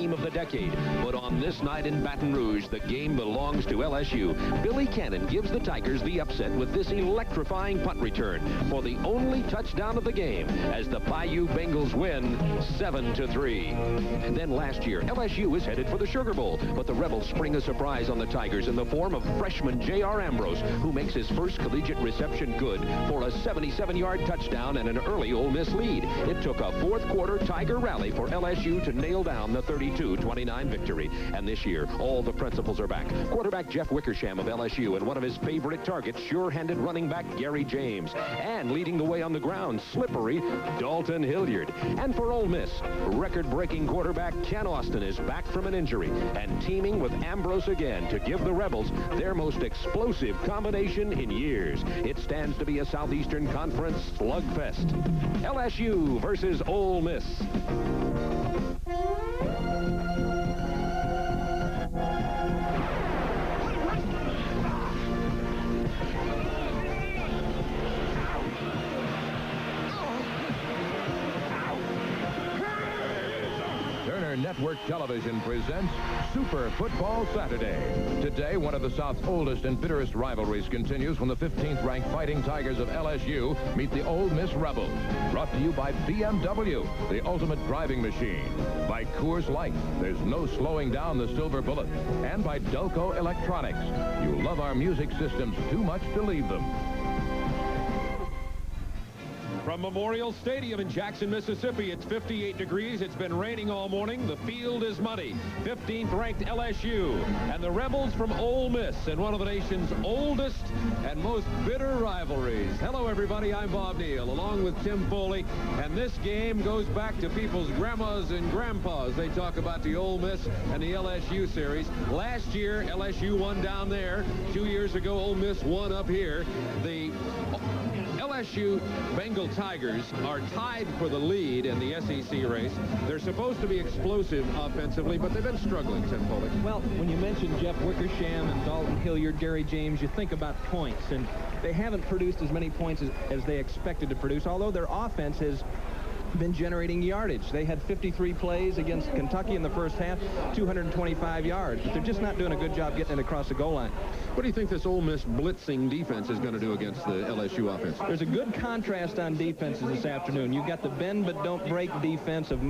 team of the decade. But on this night in Baton Rouge, the game belongs to LSU. Billy Cannon gives the Tigers the upset with this electrifying punt return for the only touchdown of the game as the Bayou Bengals win 7-3. And then last year, LSU is headed for the Sugar Bowl, but the Rebels spring a surprise on the Tigers in the form of freshman J.R. Ambrose, who makes his first collegiate reception good for a 77-yard touchdown and an early Ole Miss lead. It took a fourth-quarter Tiger rally for LSU to nail down the 32-29 victory. And this year, all the principals are back. Quarterback Jeff Wickersham of LSU and one of his favorite targets, sure-handed running back Gary James. And leading the way on the ground, slippery Dalton Hilliard. And for Ole Miss, record-breaking quarterback Ken Austin is back from an injury and teaming with Ambrose again to give the Rebels their most explosive combination in years. It stands to be a Southeastern Conference slugfest. LSU versus Ole Miss. Network Television presents Super Football Saturday. Today, one of the South's oldest and bitterest rivalries continues when the 15th-ranked Fighting Tigers of LSU meet the Ole Miss Rebels. Brought to you by BMW, the ultimate driving machine. By Coors Light, there's no slowing down the silver bullet. And by Delco Electronics. You love our music systems too much to leave them. From Memorial Stadium in Jackson, Mississippi, it's 58 degrees. It's been raining all morning. The field is muddy. 15th-ranked LSU and the Rebels from Ole Miss in one of the nation's oldest and most bitter rivalries. Hello, everybody. I'm Bob Neal, along with Tim Foley. And this game goes back to people's grandmas and grandpas. They talk about the Ole Miss and the LSU series. Last year, LSU won down there. 2 years ago, Ole Miss won up here. The LSU Bengal Tigers are tied for the lead in the SEC race. They're supposed to be explosive offensively, but they've been struggling, Tim Foley. Well, when you mention Jeff Wickersham and Dalton Hilliard, Gary James, you think about points, and they haven't produced as many points as they expected to produce, although their offense has been generating yardage. They had 53 plays against Kentucky in the first half, 225 yards. But they're just not doing a good job getting it across the goal line. What do you think this Ole Miss blitzing defense is going to do against the LSU offense? There's a good contrast on defenses this afternoon. You've got the bend but don't break defense of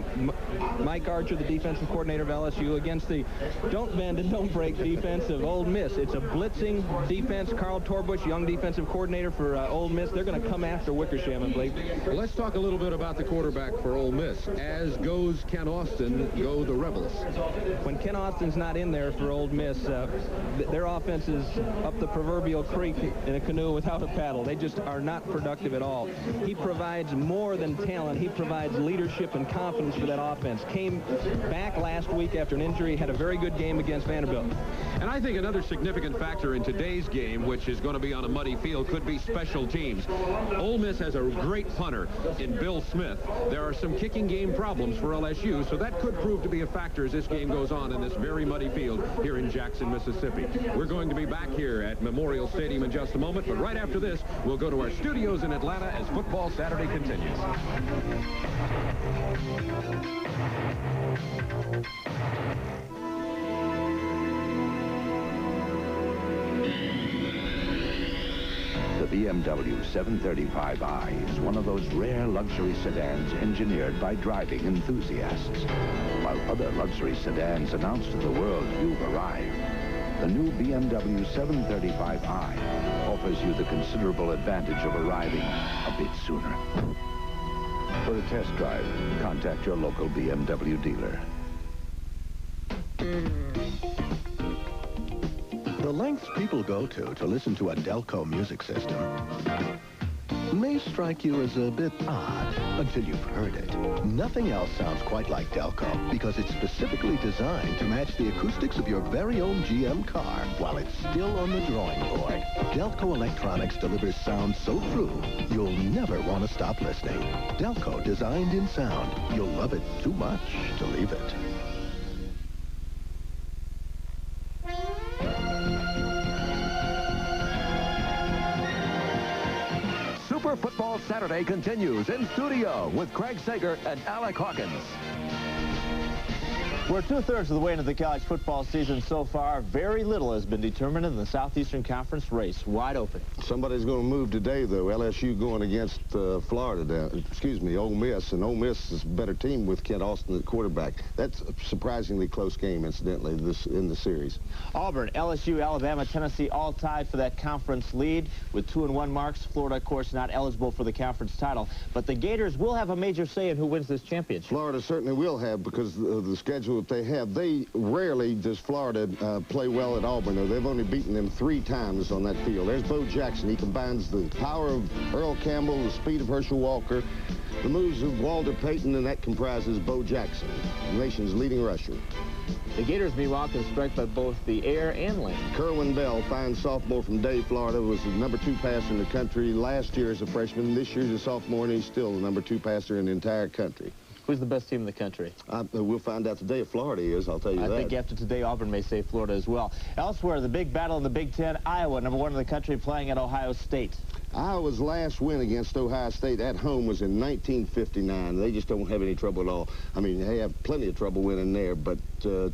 Mike Archer, the defensive coordinator of LSU, against the don't bend and don't break defense of Ole Miss. It's a blitzing defense. Carl Torbush, young defensive coordinator for Ole Miss. They're going to come after Wickersham, I believe. Well, let's talk a little bit about the quarterback for Ole Miss. As goes Ken Austin, go the Rebels. When Ken Austin's not in there for Ole Miss, their offense is up the proverbial creek in a canoe without a paddle. They just are not productive at all. He provides more than talent. He provides leadership and confidence for that offense. Came back last week after an injury, had a very good game against Vanderbilt. And I think another significant factor in today's game, which is going to be on a muddy field, could be special teams. Ole Miss has a great punter in Bill Smith. There are some kicking game problems for LSU, so that could prove to be a factor as this game goes on in this very muddy field here in Jackson, Mississippi. We're going to be back here at Memorial Stadium in just a moment, but right after this, we'll go to our studios in Atlanta as Football Saturday continues. The BMW 735i is one of those rare luxury sedans engineered by driving enthusiasts. While other luxury sedans announce to the world you've arrived, the new BMW 735i offers you the considerable advantage of arriving a bit sooner. For a test drive, contact your local BMW dealer. The lengths people go to listen to a Delco music system may strike you as a bit odd until you've heard it. Nothing else sounds quite like Delco because it's specifically designed to match the acoustics of your very own GM car while it's still on the drawing board. Delco Electronics delivers sound so true, you'll never want to stop listening. Delco, designed in sound. You'll love it too much to leave it. Super Football Saturday continues in studio with Craig Sager and Alec Hawkins. We're 2/3 of the way into the college football season so far. Very little has been determined in the Southeastern Conference race. Wide open. Somebody's going to move today, though. LSU going against Ole Miss. And Ole Miss is a better team with Kent Austin at quarterback. That's a surprisingly close game, incidentally, in the series. Auburn, LSU, Alabama, Tennessee all tied for that conference lead with 2-1 marks. Florida, of course, not eligible for the conference title. But the Gators will have a major say in who wins this championship. Florida certainly will have, because of the schedule that they have. They rarely does Florida play well at Auburn, though. They've only beaten them 3 times on that field. There's Bo Jackson. He combines the power of Earl Campbell, the speed of Herschel Walker, the moves of Walter Payton, and that comprises Bo Jackson, the nation's leading rusher. The Gators, meanwhile, can strike by both the air and land. Kerwin Bell, fine sophomore from Day, Florida, was the #2 passer in the country last year as a freshman. This year as a sophomore, and he's still the #2 passer in the entire country. Who's the best team in the country? We'll find out today if Florida is, I'll tell you that. I think after today, Auburn may say Florida as well. Elsewhere, the big battle in the Big Ten, Iowa, #1 in the country, playing at Ohio State. Iowa's last win against Ohio State at home was in 1959. They just don't have any trouble at all. I mean, they have plenty of trouble winning there, but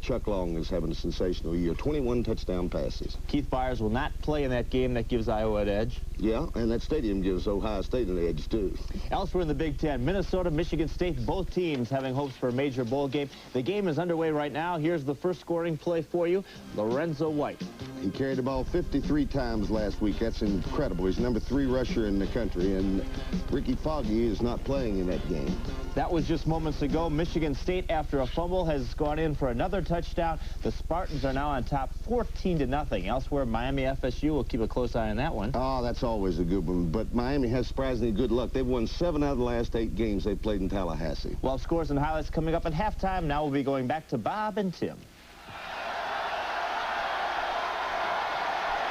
Chuck Long is having a sensational year. 21 touchdown passes. Keith Byers will not play in that game. That gives Iowa an edge. Yeah, and that stadium gives Ohio State an edge, too. Elsewhere in the Big Ten, Minnesota, Michigan State, both teams having hopes for a major bowl game. The game is underway right now. Here's the first scoring play for you, Lorenzo White. He carried the ball 53 times last week. That's incredible. He's #3 rusher in the country, and Ricky Foggy is not playing in that game. That was just moments ago. Michigan State, after a fumble, has gone in for another touchdown. The Spartans are now on top 14-0. Elsewhere, Miami FSU will keep a close eye on that one. Oh, that's always a good one. But Miami has surprisingly good luck. They've won 7 out of the last 8 games they played in Tallahassee. Well, scores and highlights coming up at halftime. Now we'll be going back to Bob and Tim.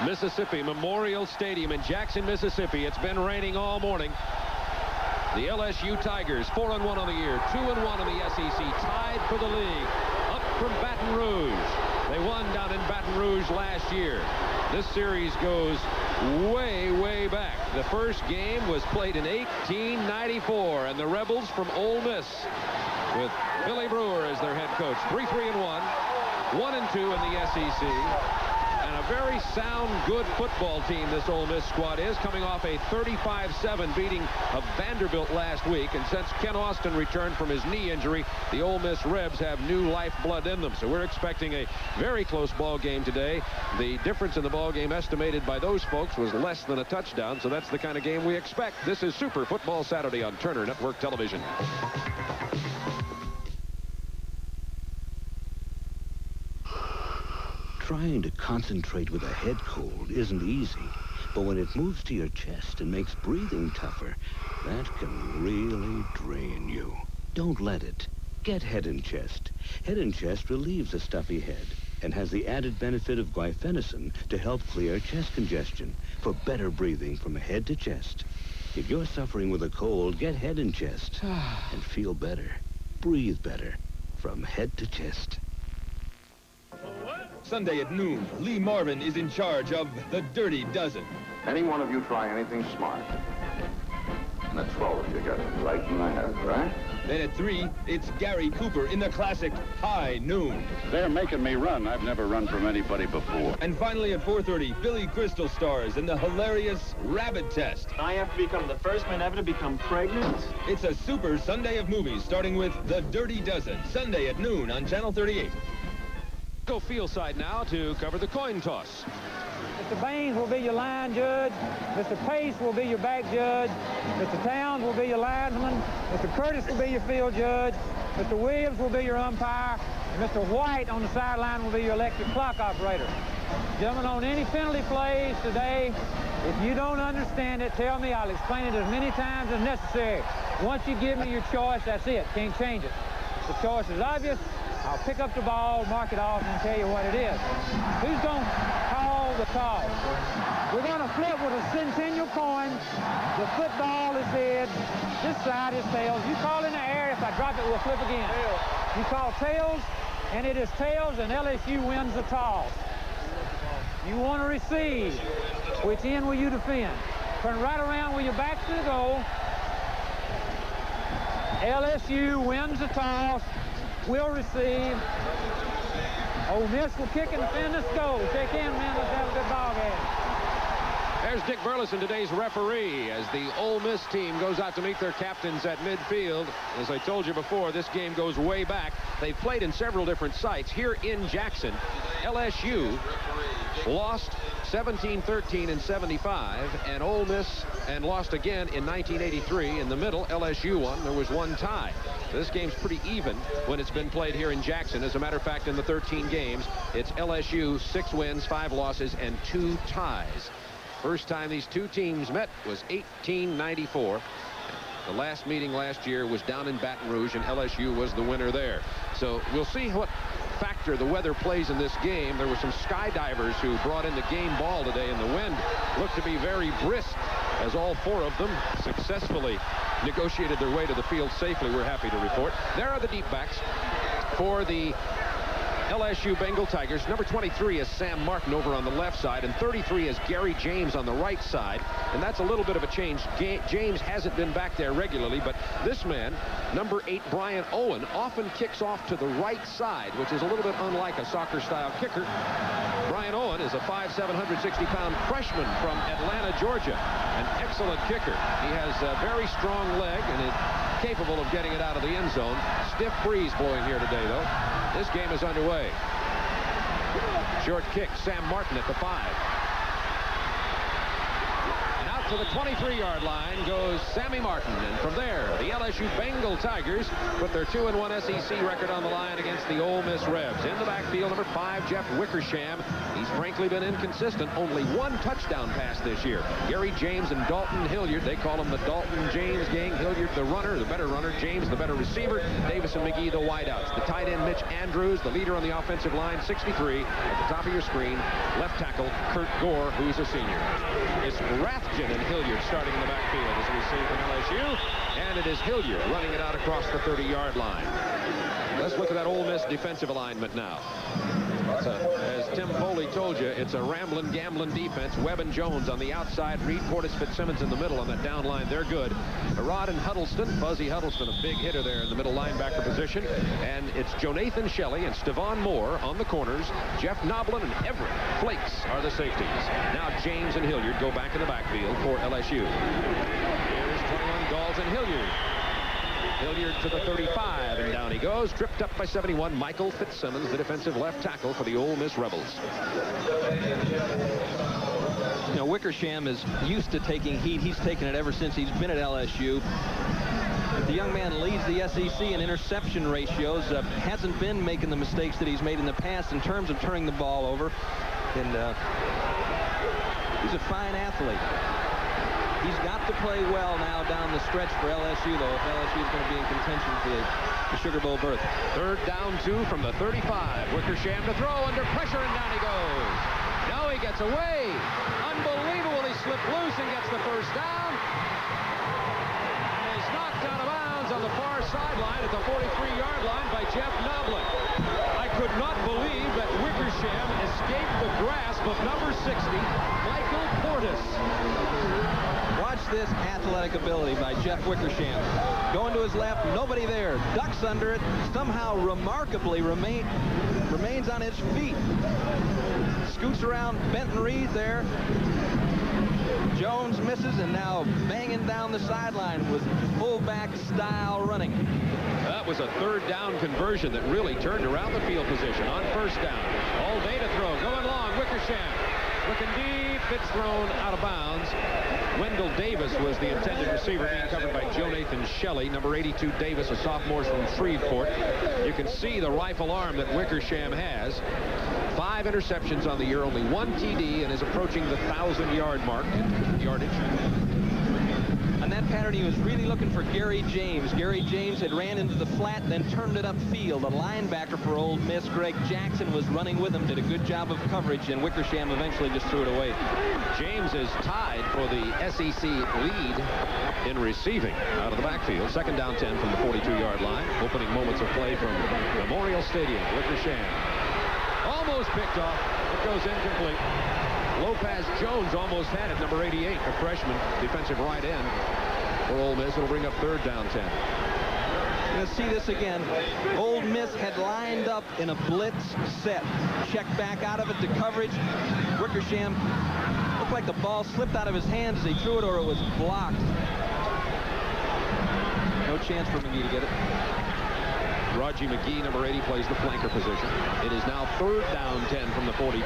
Mississippi Memorial Stadium in Jackson, Mississippi. It's been raining all morning. The LSU Tigers 4-1 on the year, 2-1 in the SEC, tied for the league, up from Baton Rouge. They won down in Baton Rouge last year. This series goes way, way back. The first game was played in 1894, and the Rebels from Ole Miss, with Billy Brewer as their head coach, 3-3-1, 1-2 in the SEC. And a very sound, good football team this Ole Miss squad is, coming off a 35-7 beating of Vanderbilt last week. And since Kent Austin returned from his knee injury, the Ole Miss Rebs have new lifeblood in them. So we're expecting a very close ball game today. The difference in the ball game estimated by those folks was less than a touchdown. So that's the kind of game we expect. This is Super Football Saturday on Turner Network Television. Trying to concentrate with a head cold isn't easy, but when it moves to your chest and makes breathing tougher, that can really drain you. Don't let it. Get Head and Chest. Head and Chest relieves a stuffy head and has the added benefit of guaifenesin to help clear chest congestion for better breathing from head to chest. If you're suffering with a cold, get Head and Chest and feel better. Breathe better from head to chest. Sunday at noon, Lee Marvin is in charge of the Dirty Dozen. Any one of you try anything smart, and at 12 you get it right in the head, right? Then at 3, it's Gary Cooper in the classic High Noon. They're making me run. I've never run from anybody before. And finally at 4:30, Billy Crystal stars in the hilarious Rabbit Test. I have to become the first man ever to become pregnant. It's a super Sunday of movies, starting with The Dirty Dozen, Sunday at noon on Channel 38. Go field side now to cover the coin toss. Mr. Baines will be your line judge. Mr. Pace will be your back judge. Mr. Towns will be your linesman. Mr. Curtis will be your field judge. Mr. Williams will be your umpire. And Mr. White on the sideline will be your electric clock operator. Gentlemen, on any penalty plays today, if you don't understand it, tell me. I'll explain it as many times as necessary. Once you give me your choice, that's it. Can't change it. The choice is obvious. I'll pick up the ball, mark it off, and tell you what it is. Who's going to call the toss? We're going to flip with a centennial coin. The football is heads. This side is tails. You call in the air. If I drop it, we'll flip again. You call tails, and it is tails, and LSU wins the toss. You want to receive. Which end will you defend? Turn right around with your back to the goal. LSU wins the toss. will receive. Ole Miss will kick and defend. Let's go. Shake hands, man. Let's have a good ball game. There's Dick Burleson, today's referee, as the Ole Miss team goes out to meet their captains at midfield. As I told you before, this game goes way back. They've played in several different sites. Here in Jackson, LSU lost 17-13 in 75, and Ole Miss and lost again in 1983. In the middle, LSU won. There was one tie. So this game's pretty even when it's been played here in Jackson. As a matter of fact, in the 13 games, it's LSU 6 wins, 5 losses, and 2 ties. First time these two teams met was 1894. The last meeting last year was down in Baton Rouge, and LSU was the winner there. So we'll see what factor the weather plays in this game. There were some skydivers who brought in the game ball today, and the wind looked to be very brisk as all 4 of them successfully negotiated their way to the field safely, we're happy to report. There are the deep backs for the LSU Bengal Tigers. Number 23 is Sam Martin over on the left side, and 33 is Gary James on the right side. And that's a little bit of a change. James hasn't been back there regularly, but this man, number 8 Brian Owen, often kicks off to the right side, which is a little bit unlike a soccer-style kicker. Brian Owen is a 5'7", 160-pound freshman from Atlanta, Georgia. An excellent kicker. He has a very strong leg and is capable of getting it out of the end zone. Stiff breeze blowing here today, though. This game is underway. Short kick, Sam Martin at the 5. And out to the 23-yard line goes Sammy Martin. And from there, the LSU Bengal Tigers put their 2-1 SEC record on the line against the Ole Miss Rebs. In the backfield, number 5, Jeff Wickersham. He's frankly been inconsistent. Only 1 touchdown pass this year. Gary James and Dalton Hilliard. They call him the Dalton James gang. Hilliard, the runner, the better runner. James, the better receiver. Davis and McGee, the wideouts. The tight end, Mitch Andrews, the leader on the offensive line, 63. At the top of your screen, left tackle, Kurt Gore, who's a senior. It's Rathjen and Hilliard starting in the backfield, as we see from LSU. And it is Hilliard running it out across the 30-yard line. Let's look at that Ole Miss defensive alignment now. As Tim Foley told you, it's a rambling, gambling defense. Webb and Jones on the outside. Reed, Portis, Fitzsimmons in the middle on that down line. They're good. Rod and Huddleston, Fuzzy Huddleston, a big hitter there in the middle linebacker position. And it's Jonathan Shelley and Stevan Moore on the corners. Jeff Noblin and Everett Flakes are the safeties. Now James and Hilliard go back in the backfield for LSU. Here's 21 Dalton Hilliard. Hilliard to the 35, and down he goes. Tripped up by 71, Michael Fitzsimmons, the defensive left tackle for the Ole Miss Rebels. You know, Wickersham is used to taking heat. He's taken it ever since he's been at LSU. The young man leads the SEC in interception ratios. Hasn't been making the mistakes that he's made in the past in terms of turning the ball over. And he's a fine athlete. He's got to play well now down the stretch for LSU, though, if LSU is going to be in contention for the Sugar Bowl berth. 3rd down 2 from the 35. Wickersham to throw under pressure, and down he goes. Now he gets away. Unbelievable. He slipped loose and gets the first down. And he's knocked out of bounds on the far sideline at the 43-yard line by Jeff Noblin. I could not believe that Wickersham escaped the grasp of number 60, Michael Portis. Watch this athletic ability by Jeff Wickersham. Going to his left, nobody there. Ducks under it, somehow remarkably remains on his feet. Scoots around Benton Reed there. Jones misses, and now banging down the sideline with fullback style running. That was a 3rd down conversion that really turned around the field position on 1st down. All day to throw, going long, Wickersham. Looking deep, it's thrown out of bounds. Wendell Davis was the intended receiver, being covered by Jonathan Shelley. Number 82, Davis, a sophomore from Shreveport. You can see the rifle arm that Wickersham has. 5 interceptions on the year, only 1 TD, and is approaching the 1,000-yard mark in yardage. On that pattern, he was really looking for Gary James. Gary James had ran into the flat, then turned it upfield. A linebacker for Ole Miss, Greg Jackson, was running with him, did a good job of coverage, and Wickersham eventually just threw it away. James is tied for the SEC lead in receiving out of the backfield. 2nd down 10 from the 42-yard line. Opening moments of play from Memorial Stadium. Wickersham almost picked off. It goes incomplete. Lopez Jones almost had it, number 88, a freshman defensive right end for Ole Miss. It'll bring up 3rd down 10. Going to see this again. Ole Miss had lined up in a blitz set. Checked back out of it to coverage. Wickersham looked like the ball slipped out of his hands as he threw it, or it was blocked. No chance for McGee to get it. Raji McGee, number 80, plays the flanker position. It is now 3rd down 10 from the 42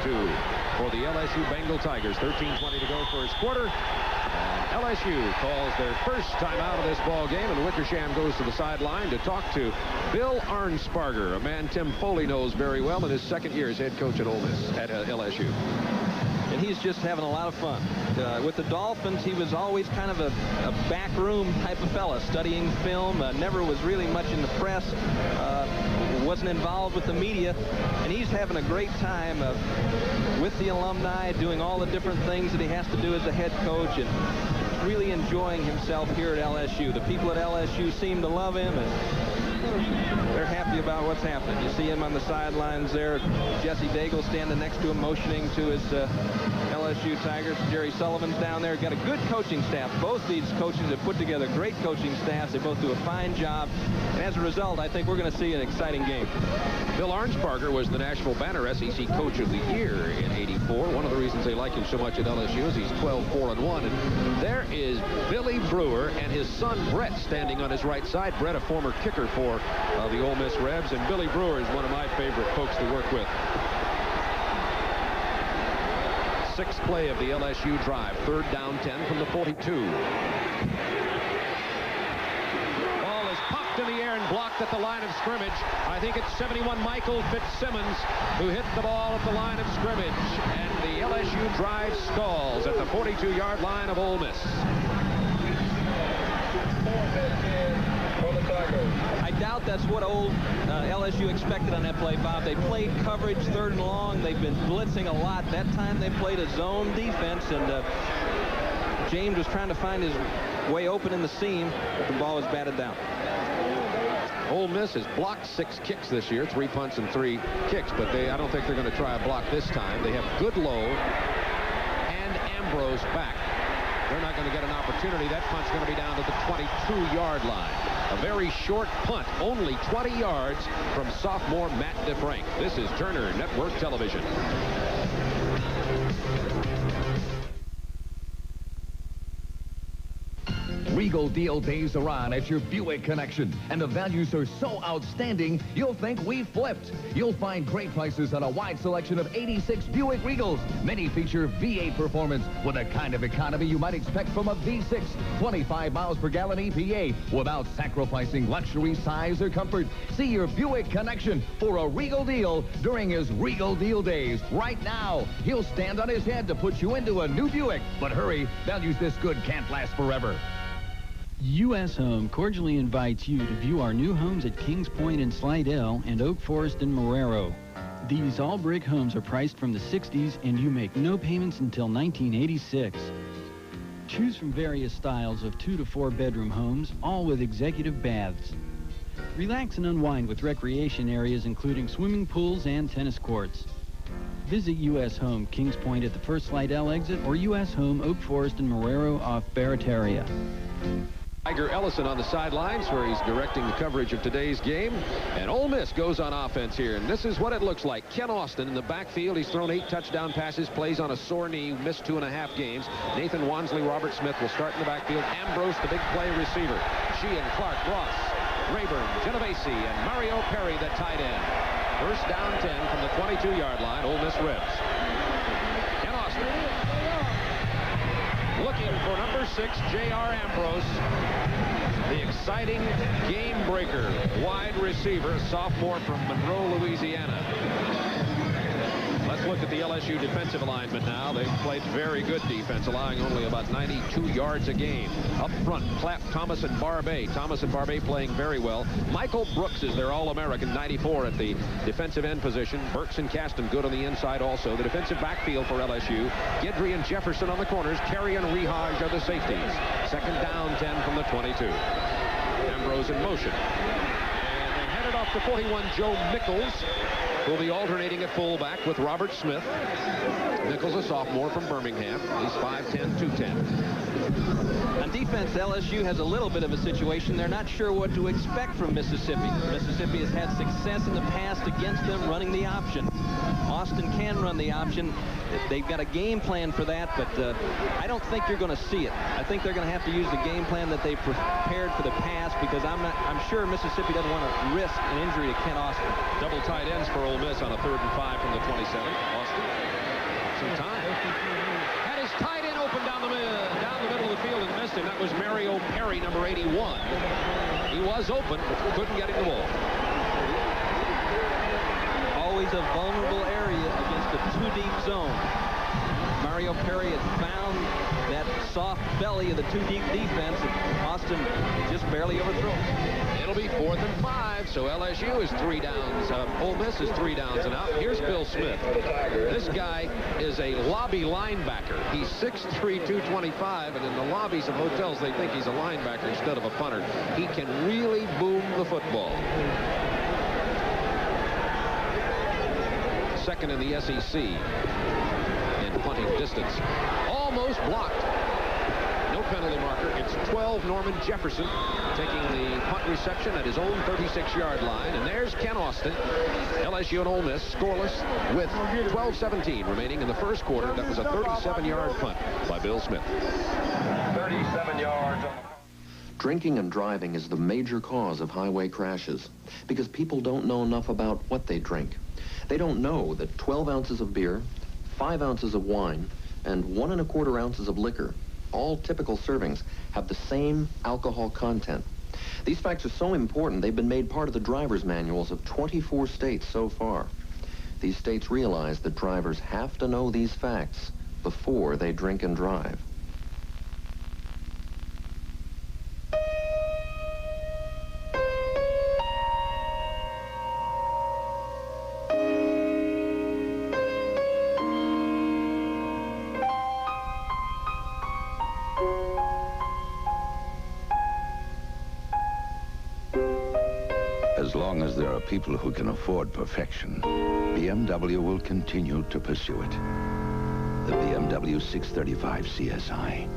for the LSU Bengal Tigers. 13:20 to go first quarter. And LSU calls their first timeout of this ball game, and Wickersham goes to the sideline to talk to Bill Arnsparger, a man Tim Foley knows very well in his second year as head coach at Ole Miss at LSU. And he's just having a lot of fun. With the Dolphins, he was always kind of a backroom type of fella, studying film, never was really much in the press, wasn't involved with the media, and he's having a great time with the alumni, doing all the different things that he has to do as a head coach, and really enjoying himself here at LSU. The people at LSU seem to love him, and they're happy about what's happening. You see him on the sidelines there. Jesse Daigle standing next to him, motioning to his LSU Tigers. Jerry Sullivan's down there. Got a good coaching staff. Both these coaches have put together great coaching staffs. They both do a fine job. And as a result, I think we're going to see an exciting game. Bill Arnsparger was the National Banner SEC Coach of the Year in '84. One of the reasons they like him so much at LSU is he's 12-4-1. And there is Billy Brewer and his son Brett standing on his right side. Brett, a former kicker for the Ole Miss Rebs, and Billy Brewer is one of my favorite folks to work with. 6th play of the LSU drive. 3rd down 10 from the 42. Ball is popped in the air and blocked at the line of scrimmage. I think it's 71 Michael Fitzsimmons who hit the ball at the line of scrimmage. And the LSU drive stalls at the 42-yard line of Ole Miss. I doubt that's what old LSU expected on that play, Bob. They played coverage 3rd and long. They've been blitzing a lot. That time they played a zone defense, and James was trying to find his way open in the seam, but the ball was batted down. Ole Miss has blocked 6 kicks this year, 3 punts and 3 kicks, but I don't think they're going to try a block this time. They have Goodlow and Ambrose back. They're not going to get an opportunity. That punt's going to be down to the 22-yard line. A very short punt, only 20 yards from sophomore Matt DeFrank. This is Turner Network Television. Regal deal days are on at your Buick Connection, and the values are so outstanding, you'll think we flipped. You'll find great prices on a wide selection of 86 Buick Regals. Many feature V8 performance with the kind of economy you might expect from a V6, 25 miles per gallon EPA, without sacrificing luxury, size, or comfort. See your Buick Connection for a Regal deal during his Regal deal days right now. He'll stand on his head to put you into a new Buick. But hurry, values this good can't last forever. U.S. Home cordially invites you to view our new homes at Kings Point in Slidell and Oak Forest in Marrero. These all-brick homes are priced from the 60s, and you make no payments until 1986. Choose from various styles of 2 to 4 bedroom homes, all with executive baths. Relax and unwind with recreation areas including swimming pools and tennis courts. Visit U.S. Home Kings Point at the first Slidell exit, or U.S. Home Oak Forest in Marrero off Barataria. Tiger Ellison on the sidelines where he's directing the coverage of today's game. And Ole Miss goes on offense here, and this is what it looks like. Ken Austin in the backfield. He's thrown 8 touchdown passes, plays on a sore knee, missed 2.5 games. Nathan Wansley, Robert Smith will start in the backfield. Ambrose, the big play receiver. Sheehan, Clark, Ross, Rayburn, Genovese, and Mario Perry, the tight end. First down 10 from the 22-yard line, Ole Miss Rebs. Ken Austin looking for number 6, J.R. Ambrose, the exciting game breaker, wide receiver, sophomore from Monroe, Louisiana. Let's look at the LSU defensive alignment now. They've played very good defense, allowing only about 92 yards a game. Up front, Clapp, Thomas, and Barbay. Thomas and Barbay playing very well. Michael Brooks is their All-American, 94 at the defensive end position. Burks and Caston good on the inside also. The defensive backfield for LSU, Guidry and Jefferson on the corners. Carey and Rehage are the safeties. Second down 10 from the 22. Ambrose in motion. And they headed off to 41, Joe Mickles will be alternating at fullback with Robert Smith. Nichols, a sophomore from Birmingham. He's 5'10", 210. On defense, LSU has a little bit of a situation. They're not sure what to expect from Mississippi. Mississippi has had success in the past against them running the option. Austin can run the option. They've got a game plan for that, but I don't think you're going to see it. I think they're going to have to use the game plan that they prepared for the pass, because I'm sure Mississippi doesn't want to risk an injury to Kent Austin. Double tight ends for Ole Miss on a 3rd and 5 from the 27. Austin, some time. Had his tight end open down the middle of the field and missed him. That was Mario Perry, number 81. He was open, but couldn't get him the ball. Always a vulnerable area against a 2-deep zone. Mario Perry had found that soft belly of the 2-deep defense, and Austin just barely overthrew. It'll be 4th and 5, so LSU is 3 downs. Ole Miss is 3 downs and out. Here's Bill Smith. This guy is a lobby linebacker. He's 6'3", 225, and in the lobbies of hotels, they think he's a linebacker instead of a punter. He can really boom the football. Second in the SEC in punting distance. Almost blocked. No penalty marker. It's 12, Norman Jefferson taking the punt reception at his own 36-yard line. And there's Kent Austin. LSU and Ole Miss scoreless with 12:17 remaining in the first quarter. That was a 37-yard punt by Bill Smith. 37 yards. Drinking and driving is the major cause of highway crashes because people don't know enough about what they drink. They don't know that 12 ounces of beer, 5 ounces of wine, and 1 1/4 ounces of liquor, all typical servings, have the same alcohol content. These facts are so important they've been made part of the driver's manuals of 24 states so far. These states realize that drivers have to know these facts before they drink and drive. As long as there are people who can afford perfection, BMW will continue to pursue it. The BMW 635 CSI.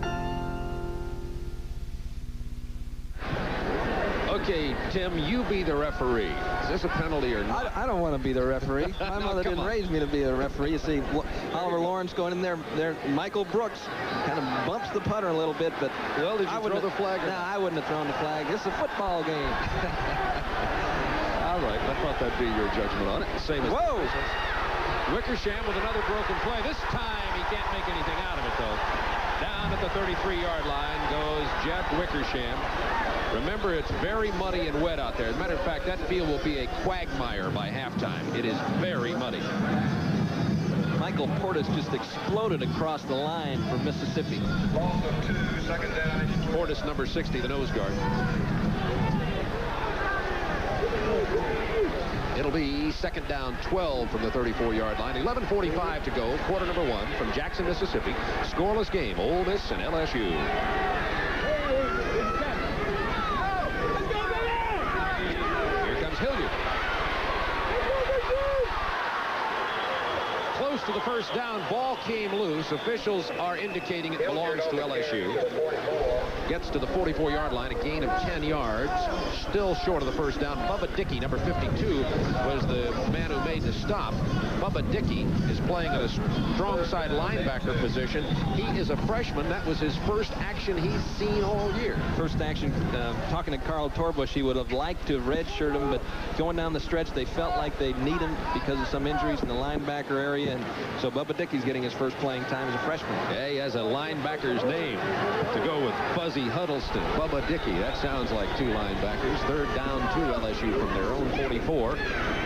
Okay, Tim, you be the referee. Is this a penalty or not? I don't want to be the referee. My mother didn't raise me to be a referee. You see, Oliver Lawrence going in there. Michael Brooks kind of bumps the putter a little bit, but... Well, did you throw the flag? No, I wouldn't have thrown the flag. This is a football game. All right, I thought that'd be your judgment on it. Same as... Whoa! Wickersham with another broken play. This time he can't make anything out of it, though. Down at the 33-yard line goes Jeff Wickersham. Remember, it's very muddy and wet out there. As a matter of fact, that field will be a quagmire by halftime. It is very muddy. Michael Portis just exploded across the line for Mississippi. Portis, number 60, the nose guard. It'll be 2nd down 12 from the 34-yard line. 11:45 to go, quarter number 1 from Jackson, Mississippi. Scoreless game, Ole Miss and LSU. Here comes Hilliard. Close to the first down, ball came loose. Officials are indicating it belongs to LSU. Gets to the 44-yard line, a gain of 10 yards. Still short of the first down. Bubba Dickey, number 52, was the man who made the stop. Bubba Dickey is playing at a strong side linebacker position. He is a freshman. That was his first action he's seen all year. First action, talking to Carl Torbush, he would have liked to have redshirted him, but going down the stretch, they felt like they need him because of some injuries in the linebacker area. And so Bubba Dickey's getting his first playing time as a freshman. Yeah, he has a linebacker's name to go with Fuzzy Huddleston. Bubba Dickey, that sounds like 2 linebackers. 3rd down to LSU from their own 44.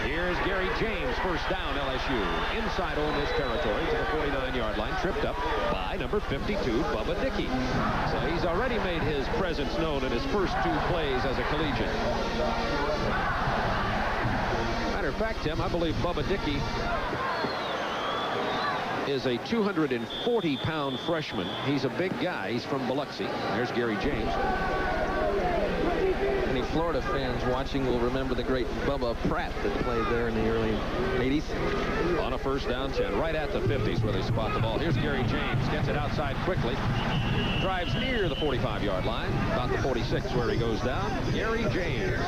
Here's Gary James, first down LSU. Inside Ole Miss territory to the 49-yard line, tripped up by number 52, Bubba Dickey. So he's already made his presence known in his first 2 plays as a collegiate. Matter of fact, Tim, I believe Bubba Dickey is a 240-pound freshman. He's a big guy. He's from Biloxi. There's Gary James. Any Florida fans watching will remember the great Bubba Pratt that played there in the early 80s. On a first down 10. Right at the 50s where they spot the ball. Here's Gary James. Gets it outside quickly. Drives near the 45-yard line. About the 46 where he goes down. Gary James.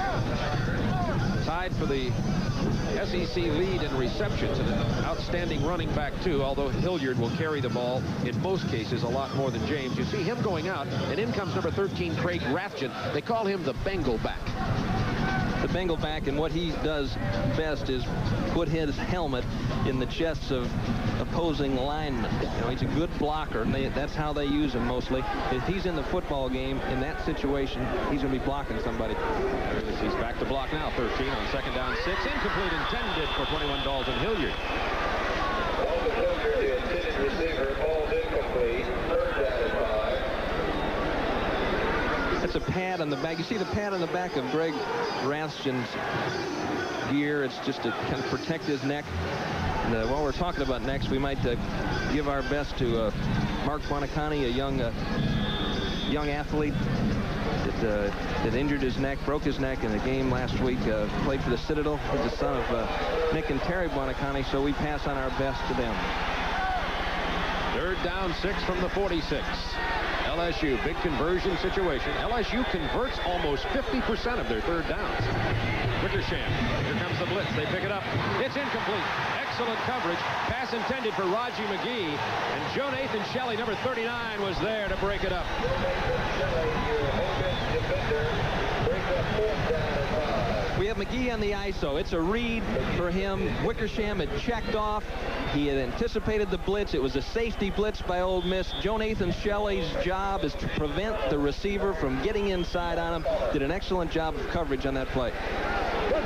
Tied for the SEC lead in receptions, and an outstanding running back too, although Hilliard will carry the ball in most cases a lot more than James. You see him going out, and in comes number 13, Craig Rathjen. They call him the Bengal back. The Bengal back, and what he does best is put his helmet in the chests of opposing linemen. You know, he's a good blocker, and that's how they use him mostly. If he's in the football game in that situation, he's going to be blocking somebody. He's back to block now. 13 on second down 6. Incomplete intended for 21 Dalton Hilliard. Dalton Hilliard, the intended receiver, ball's incomplete. Third down and 5. That's a pad on the back. You see the pad on the back of Greg Rathjen's gear. It's just to kind of protect his neck. And, while we're talking about necks, we might give our best to Mark Buonacani, a young athlete that injured his neck, broke his neck in a game last week, played for the Citadel. He's the son of Nick and Terry Buonacani, so we pass on our best to them. Third down 6 from the 46. LSU, big conversion situation. LSU converts almost 50% of their third downs. Wickersham, here comes the blitz. They pick it up. It's incomplete. Excellent coverage. Pass intended for Raji McGee. And Joe Nathan Shelley, number 39, was there to break it up. We have McGee on the ISO. It's a read for him. Wickersham had checked off. He had anticipated the blitz. It was a safety blitz by Ole Miss. Joe Nathan Shelley's job is to prevent the receiver from getting inside on him. Did an excellent job of coverage on that play.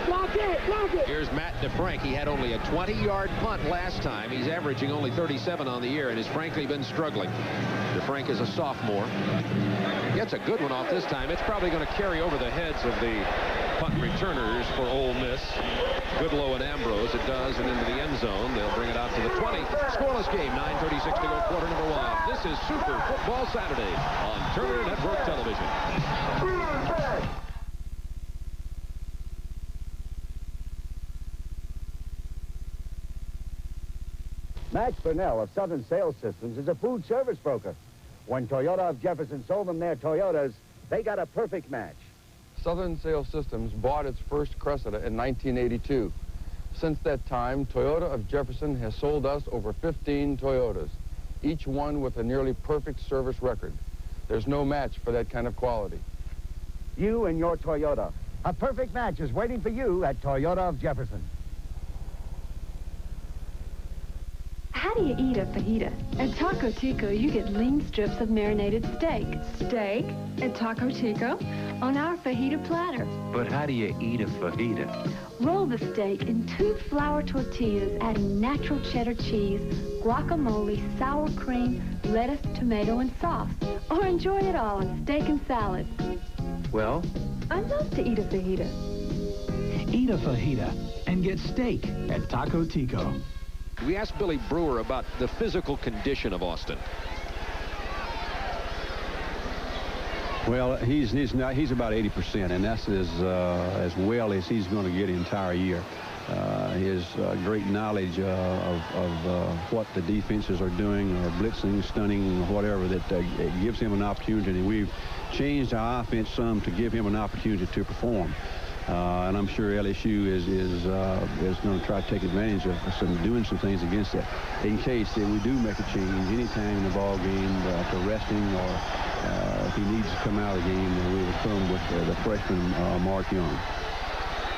Block it! Here's Matt DeFrank. He had only a 20-yard punt last time. He's averaging only 37 on the year and has frankly been struggling. DeFrank is a sophomore. Gets a good one off this time. It's probably going to carry over the heads of the punt returners for Ole Miss. Goodlow and Ambrose. It does, and into the end zone. They'll bring it out to the 20. Scoreless game. 9:36 to go, quarter number 1. This is Super Football Saturday on Turner Network Television. Max Burnell of Southern Sales Systems is a food service broker. When Toyota of Jefferson sold them their Toyotas, they got a perfect match. Southern Sales Systems bought its first Cressida in 1982. Since that time, Toyota of Jefferson has sold us over 15 Toyotas, each one with a nearly perfect service record. There's no match for that kind of quality. You and your Toyota. A perfect match is waiting for you at Toyota of Jefferson. How do you eat a fajita? At Taco Tico, you get lean strips of marinated steak. Steak at Taco Tico on our fajita platter. But how do you eat a fajita? Roll the steak in 2 flour tortillas, adding natural cheddar cheese, guacamole, sour cream, lettuce, tomato, and sauce. Or enjoy it all on steak and salad. Well, I love to eat a fajita. Eat a fajita and get steak at Taco Tico. We asked Billy Brewer about the physical condition of Austin. Well, he's about 80%, and that's as well as he's going to get the entire year. His great knowledge of what the defenses are doing, or blitzing, stunning, whatever, that it gives him an opportunity. We've changed our offense some to give him an opportunity to perform. And I'm sure LSU is going to try to take advantage of doing some things against that. In case that we do make a change anytime in the ball game to rest him, or if he needs to come out of the game, then we would come with the freshman Mark Young.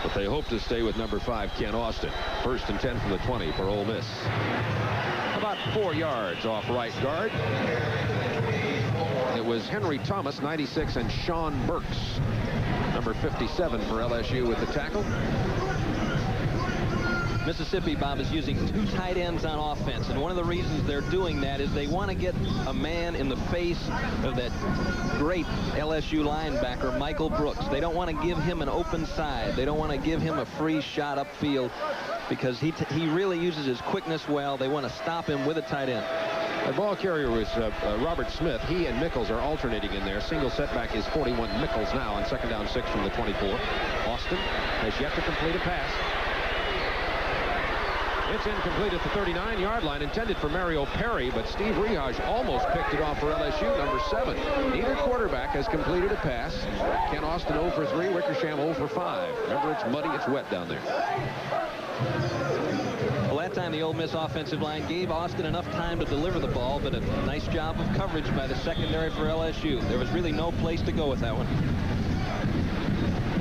But they hope to stay with number 5, Ken Austin. 1st and 10 from the 20 for Ole Miss. About 4 yards off right guard. It was Henry Thomas, 96, and Sean Burks, number 57 for LSU with the tackle. Mississippi, Bob, is using 2 tight ends on offense, and one of the reasons they're doing that is they want to get a man in the face of that great LSU linebacker, Michael Brooks. They don't want to give him an open side. They don't want to give him a free shot upfield because he really uses his quickness well. They want to stop him with a tight end. The ball carrier was Robert Smith. He and Mickles are alternating in there. Single setback is 41 Mickles now on 2nd down 6 from the 24. Austin has yet to complete a pass. It's incomplete at the 39-yard line, intended for Mario Perry, but Steve Rehage almost picked it off for LSU, number 7. Neither quarterback has completed a pass. Ken Austin 0 for 3, Wickersham 0 for 5. Remember, it's muddy, it's wet down there. Well, that time the Ole Miss offensive line gave Austin enough time to deliver the ball, but a nice job of coverage by the secondary for LSU. There was really no place to go with that one.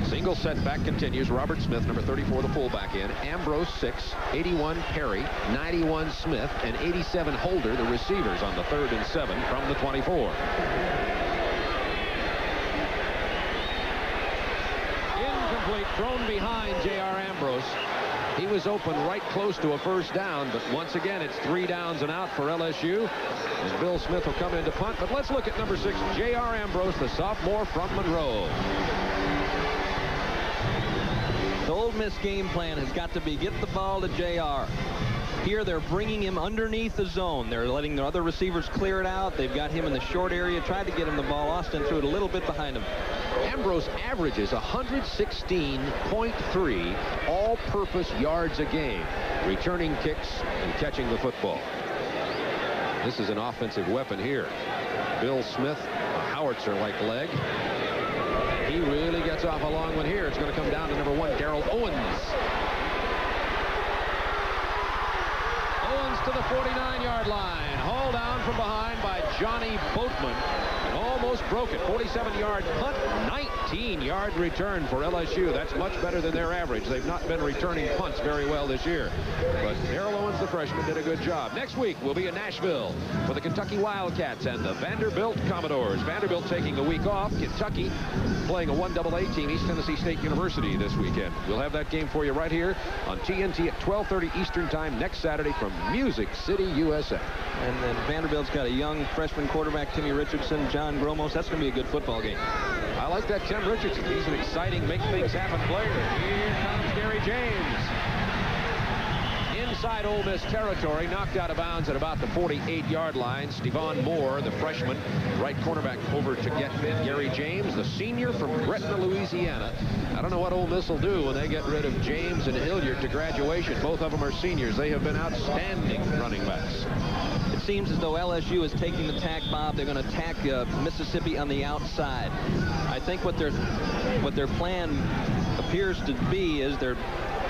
Single setback continues. Robert Smith, number 34, the fullback in. Ambrose 6, 81 Perry, 91 Smith, and 87 Holder, the receivers on the 3rd and 7 from the 24. Incomplete, thrown behind J.R. Ambrose. He was open right close to a first down, but once again, it's 3 downs and out for LSU. As Bill Smith will come in to punt. But let's look at number 6, J.R. Ambrose, the sophomore from Monroe. The Ole Miss game plan has got to be get the ball to J.R. Here they're bringing him underneath the zone. They're letting the other receivers clear it out. They've got him in the short area, tried to get him the ball. Austin threw it a little bit behind him. Ambrose averages 116.3 all-purpose yards a game, returning kicks and catching the football. This is an offensive weapon here. Bill Smith, a howitzer-like leg. He really gets off a long one here. It's going to come down to number 1, Darrell Owens. Owens to the 49-yard line. Hauled down from behind by Johnny Boatman. And almost broke it. 47-yard punt, 19-yard return for LSU. That's much better than their average. They've not been returning punts very well this year. But Darrell Owens, the freshman, did a good job. Next week, we'll be in Nashville for the Kentucky Wildcats and the Vanderbilt Commodores. Vanderbilt taking a week off. Kentucky playing a 1AA team, East Tennessee State University, this weekend. We'll have that game for you right here on TNT at 12:30 Eastern Time next Saturday from Music City, USA. And then Vanderbilt's got a young freshman quarterback, Timmy Richardson, John Gromos. That's going to be a good football game. I like that Tim Richardson. He's an exciting, make-things-happen player. Here comes Gary James. Inside Ole Miss territory, knocked out of bounds at about the 48-yard line. Stevan Moore, the freshman, right cornerback, over to get Gary James, the senior from Gretna, Louisiana. I don't know what Ole Miss will do when they get rid of James and Hilliard to graduation. Both of them are seniors. They have been outstanding running backs. It seems as though LSU is taking the tack, Bob. They're going to attack Mississippi on the outside. I think what their plan appears to be is they're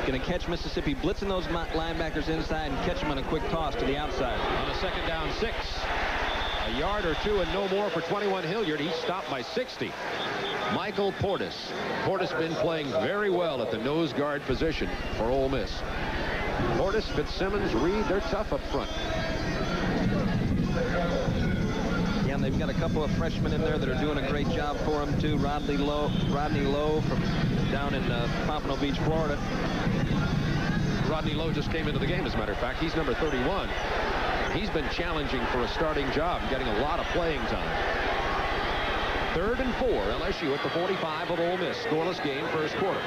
going to catch Mississippi, blitzing those linebackers inside and catch them on a quick toss to the outside. On a 2nd down 6. A yard or 2 and no more for 21 Hilliard. He's stopped by 60. Michael Portis. Portis been playing very well at the nose guard position for Ole Miss. Portis, Fitzsimmons, Reed, they're tough up front. Yeah, and they've got a couple of freshmen in there that are doing a great job for them, too. Rodney Lowe from down in Pompano Beach, Florida. Rodney Lowe just came into the game, as a matter of fact. He's number 31. He's been challenging for a starting job, getting a lot of playing time. 3rd and 4, LSU at the 45 of Ole Miss. Scoreless game, first quarter.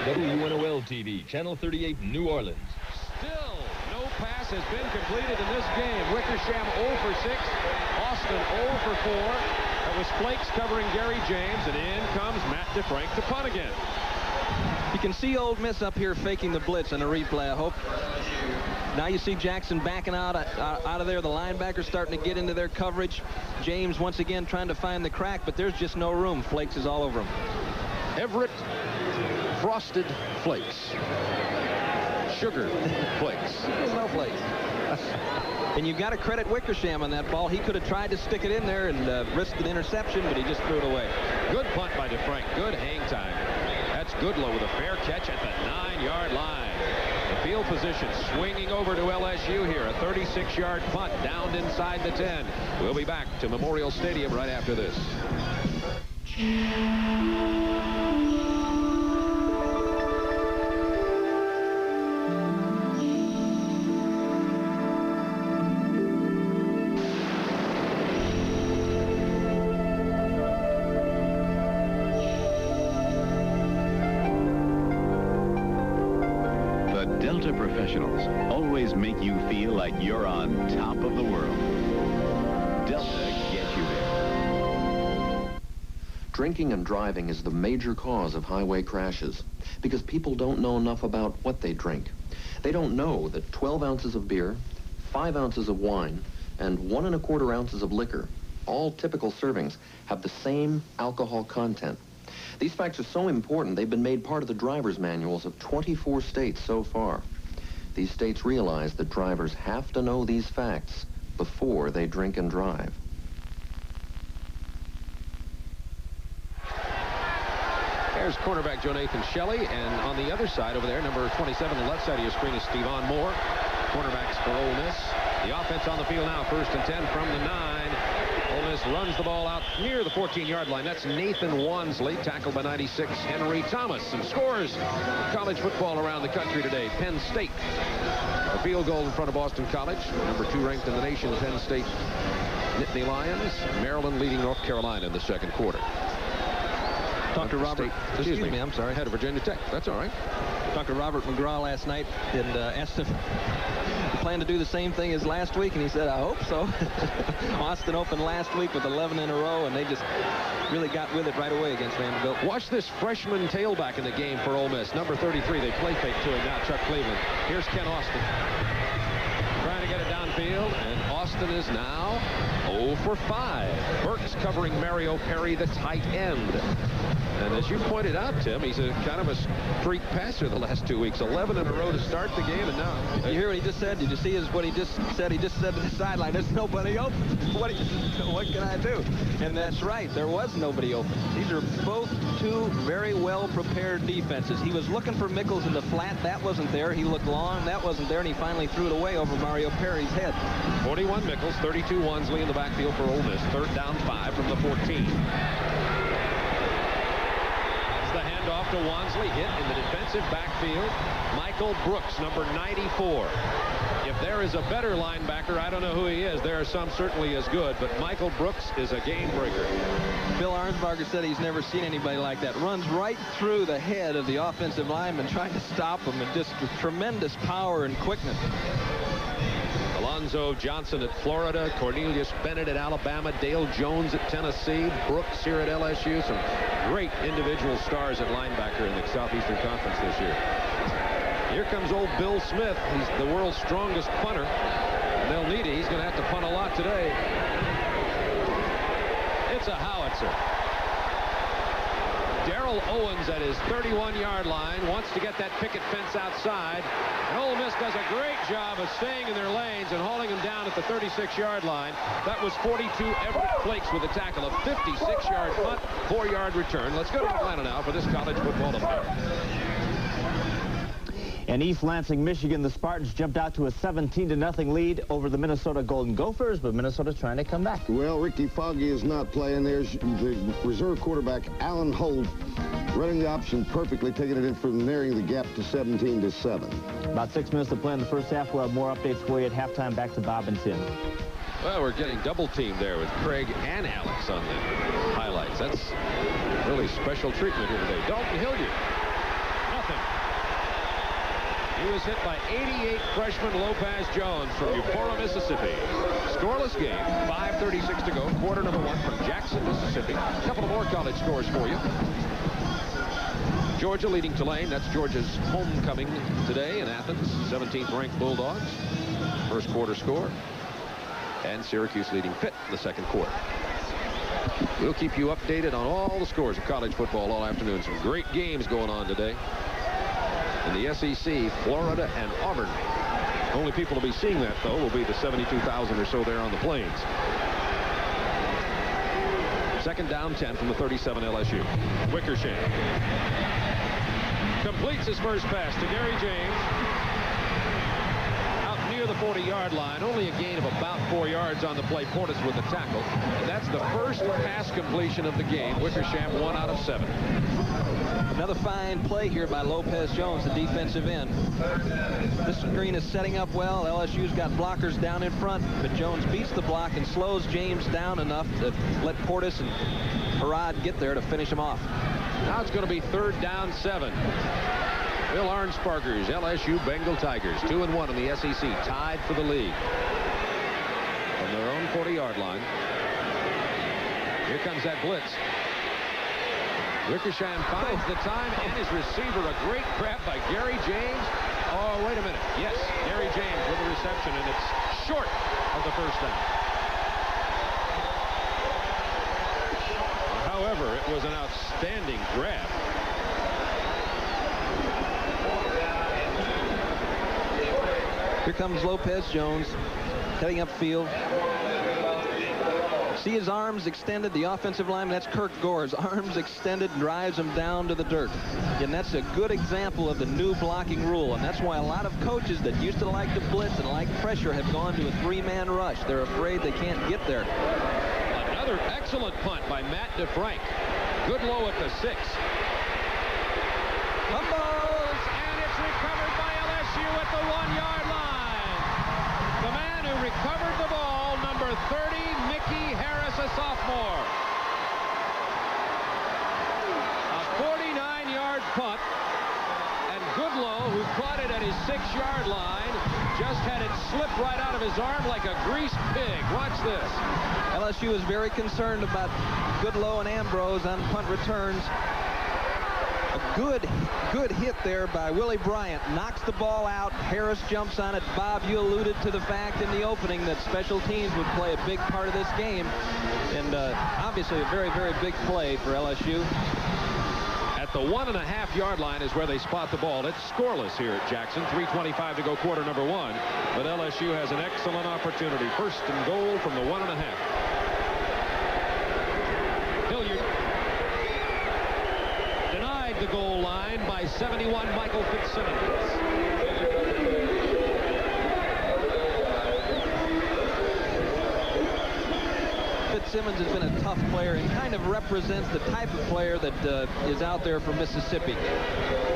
WNOL-TV, Channel 38, New Orleans. Still, no pass has been completed in this game. Wickersham 0 for 6. Austin 0 for 4. That was Flakes covering Gary James, and in comes Matt DeFrank to punt again. You can see Ole Miss up here faking the blitz on the replay, I hope. Now you see Jackson backing out of there. The linebackers starting to get into their coverage. James once again trying to find the crack, but there's just no room. Flakes is all over him. Everett Frosted Flakes. Sugar Flakes. Snowflakes. And you've got to credit Wickersham on that ball. He could have tried to stick it in there and risked an interception, but he just threw it away. Good punt by DeFrank. Good hang time. That's Goodlow with a fair catch at the 9-yard line. The field position swinging over to LSU here. A 36-yard punt downed inside the 10. We'll be back to Memorial Stadium right after this. Professionals always make you feel like you're on top of the world. Delta gets you there. Drinking and driving is the major cause of highway crashes. because people don't know enough about what they drink. They don't know that 12 ounces of beer, 5 ounces of wine, and 1 1/4 ounces of liquor, all typical servings, have the same alcohol content. These facts are so important, they've been made part of the driver's manuals of 24 states so far. These states realize that drivers have to know these facts before they drink and drive. There's cornerback Joe Nathan Shelley, and on the other side over there, number 27 on the left side of your screen is Stevan Moore. Cornerbacks for Ole Miss. The offense on the field now, 1st and 10 from the 9. Ole Miss runs the ball out near the 14-yard line. That's Nathan Wansley, tackled by 96 Henry Thomas. Some scores of college football around the country today. Penn State, a field goal in front of Boston College. Number 2 ranked in the nation, Penn State Nittany Lions. Maryland leading North Carolina in the second quarter. Dr. Robert, excuse me, I'm sorry. Head of Virginia Tech. That's all right. Dr. Robert McGraw last night and asked him, you plan to do the same thing as last week? And he said, I hope so. Austin opened last week with 11 in a row, and they just really got with it right away against Vanderbilt. Watch this freshman tailback in the game for Ole Miss. Number 33, they play fake to him now, Chuck Cleveland. Here's Ken Austin. Trying to get it downfield, and Austin is now 0 for 5. Burks covering Mario Perry, the tight end. And as you pointed out, Tim, he's a kind of a streak passer the last 2 weeks. 11 in a row to start the game, and now... You hear what he just said? Did you see what he just said? He just said to the sideline, there's nobody open. What can I do? And that's right. There was nobody open. These are both 2 very well-prepared defenses. He was looking for Mickles in the flat. That wasn't there. He looked long. That wasn't there, and he finally threw it away over Mario Perry's head. 41 Mickles, 32 Wansley in the backfield for Ole Miss. 3rd down 5 from the 14. Off to Wansley, hit in the defensive backfield. Michael Brooks, number 94. If there is a better linebacker, I don't know who he is. There are some certainly as good, but Michael Brooks is a game breaker. Bill Arnsparger said he's never seen anybody like that. Runs right through the head of the offensive lineman trying to stop him, and just with tremendous power and quickness. Alonzo Johnson at Florida, Cornelius Bennett at Alabama, Dale Jones at Tennessee, Brooks here at LSU. Some great individual stars at linebacker in the Southeastern Conference this year. Here comes old Bill Smith. He's the world's strongest punter. And they'll need it. He's going to have to punt a lot today. It's a howitzer. Darrell Owens at his 31-yard line wants to get that picket fence outside. And Ole Miss does a great job of staying in their lanes and hauling him down at the 36-yard line. That was 42 Everett Flakes with a tackle. A 56-yard punt, 4-yard return. Let's go to Atlanta now for this college football affair. In East Lansing, Michigan, the Spartans jumped out to a 17-0 lead over the Minnesota Golden Gophers, but Minnesota's trying to come back. Well, Ricky Foggy is not playing. There's the reserve quarterback, Alan Holt, running the option perfectly, taking it in from narrowing the gap to 17-7. About 6 minutes to play in the first half. We'll have more updates for you at halftime. Back to Bob and Tim. Well, we're getting double teamed there with Craig and Alex on the highlights. That's really special treatment here today. Dalton Hilliard. Nothing. He was hit by 88 freshman Lopez Jones from Eupora, Mississippi. Scoreless game, 5:36 to go, quarter number 1 from Jackson, Mississippi. A couple of more college scores for you. Georgia leading Tulane. That's Georgia's homecoming today in Athens. 17th ranked Bulldogs. First quarter score. And Syracuse leading Pitt in the second quarter. We'll keep you updated on all the scores of college football all afternoon. Some great games going on today. In the SEC, Florida and Auburn. Only people to be seeing that, though, will be the 72,000 or so there on the plains. Second down 10 from the 37 LSU. Wickersham completes his first pass to Gary James. Out near the 40-yard line. Only a gain of about 4 yards on the play. Portis with the tackle. And that's the first pass completion of the game. Wickersham 1 out of 7. Another fine play here by Lopez Jones, the defensive end. This screen is setting up well. LSU's got blockers down in front, but Jones beats the block and slows James down enough to let Portis and Harrod get there to finish him off. Now it's going to be 3rd down 7. Bill Arnsparger's LSU Bengal Tigers, 2-1 in the SEC, tied for the league. From their own 40-yard line. Here comes that blitz. Wickersham finds the time and his receiver. A great grab by Gary James. Oh, wait a minute. Yes, Gary James with the reception, and it's short of the first down. However, it was an outstanding grab. Here comes Lopez Jones heading upfield. See his arms extended, the offensive lineman, that's Kirk Gore's arms extended, drives him down to the dirt. And that's a good example of the new blocking rule, and that's why a lot of coaches that used to like to blitz and like pressure have gone to a three-man rush. They're afraid they can't get there. Another excellent punt by Matt DeFrank. Goodlow at the 6. Fumbles, and it's recovered by LSU at the 1-yard line. The man who recovered the ball, number 30, Mickey Harris, a sophomore. A 49-yard punt, and Goodlow, who caught it at his 6-yard line, just had it slip right out of his arm like a greased pig. Watch this. LSU is very concerned about Goodlow and Ambrose on punt returns. A good hit there by Willie Bryant. Knocks the ball out. Harris jumps on it. Bob, you alluded to the fact in the opening that special teams would play a big part of this game. And obviously a very, very big play for LSU. At the 1.5-yard line is where they spot the ball. It's scoreless here at Jackson. 3:25 to go, quarter number 1. But LSU has an excellent opportunity. First and goal from the 1.5. Hilliard denied the goal line by 71, Michael Fitzsimmons. Fitzsimmons has been a tough player and kind of represents the type of player that is out there for Mississippi.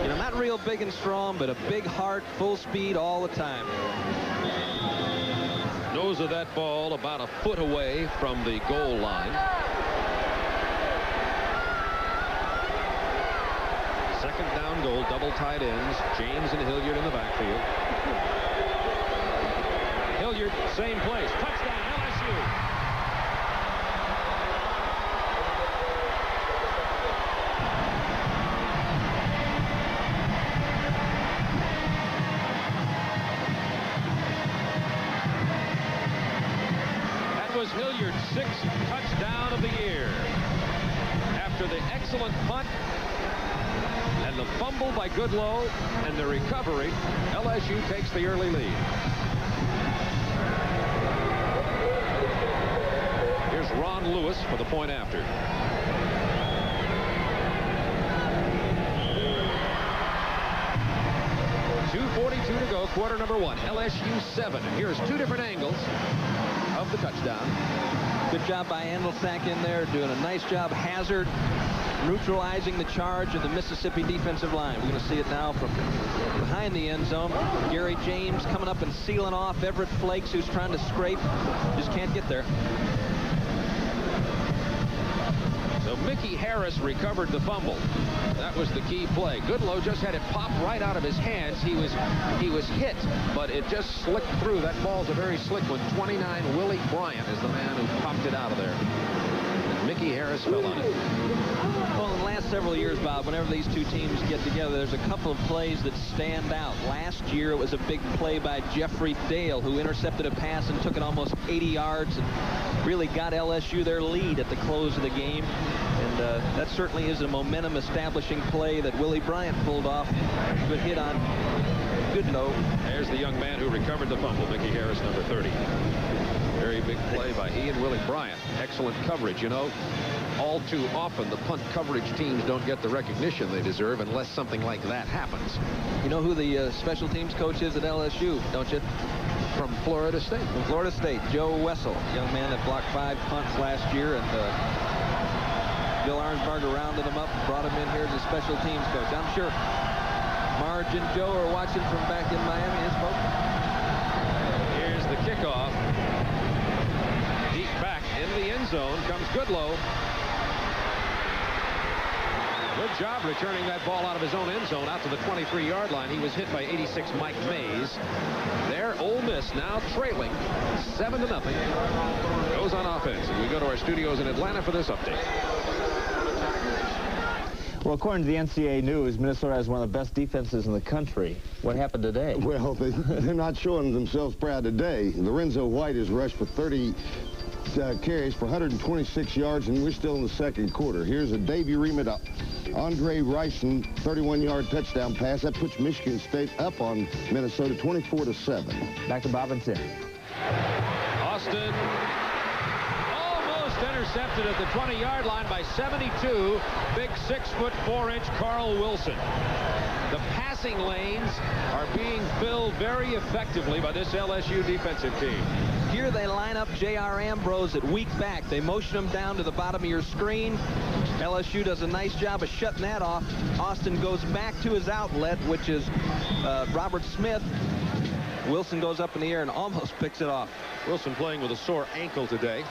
You know, not real big and strong, but a big heart, full speed all the time. Nose of that ball about a foot away from the goal line. Second down goal, double tight ends. James and Hilliard in the backfield. Hilliard, same place. Touchdown, LSU. Hilliard's 6th touchdown of the year. After the excellent punt and the fumble by Goodlow and the recovery, LSU takes the early lead. Here's Ron Lewis for the point after. .242 to go, quarter number 1. LSU 7. Here's 2 different angles of the touchdown. Good job by Andelsack in there, doing a nice job. Hazard neutralizing the charge of the Mississippi defensive line. We're going to see it now from behind the end zone. Gary James coming up and sealing off Everett Flakes, who's trying to scrape. Just can't get there. So Mickey Harris recovered the fumble. That was the key play. Goodlow just had it pop right out of his hands. He was hit, but it just slipped through. That ball's a very slick one. 29, Willie Bryant is the man who popped it out of there. And Mickey Harris fell on it. Well, in the last several years, Bob, whenever these two teams get together, there's a couple of plays that stand out. Last year, it was a big play by Jeffrey Dale, who intercepted a pass and took it almost 80 yards and really got LSU their lead at the close of the game. And that certainly is a momentum establishing play that Willie Bryant pulled off. Good hit on Goodlow. There's the young man who recovered the fumble, Mickey Harris, number 30. Very big play by he and Willie Bryant. Excellent coverage. You know, all too often the punt coverage teams don't get the recognition they deserve unless something like that happens. You know who the special teams coach is at LSU, don't you? From Florida State. From Florida State, Joe Wessel, young man that blocked 5 punts last year, and Bill Arnsparger rounded him up and brought him in here as a special teams coach. I'm sure Marge and Joe are watching from back in Miami, his folks. Here's the kickoff. Deep back in the end zone comes Goodlow. Good job returning that ball out of his own end zone out to the 23-yard line. He was hit by 86 Mike Mays. There, Ole Miss now trailing 7-0. Goes on offense. And we go to our studios in Atlanta for this update. Well, according to the NCAA News, Minnesota has one of the best defenses in the country. What happened today? Well, they're not showing themselves proud today. Lorenzo White has rushed for 30 carries for 126 yards, and we're still in the second quarter. Here's a debut remit of Andre Rison 31-yard touchdown pass. That puts Michigan State up on Minnesota 24-7. Back to Bob and Tim. Austin almost intercepted at the 20-yard line by 72. Big 6'4" Carl Wilson. The passing lanes are being filled very effectively by this LSU defensive team. Here they line up J.R. Ambrose at weak back. They motion him down to the bottom of your screen. LSU does a nice job of shutting that off. Austin goes back to his outlet, which is Robert Smith. Wilson goes up in the air and almost picks it off. Wilson playing with a sore ankle today.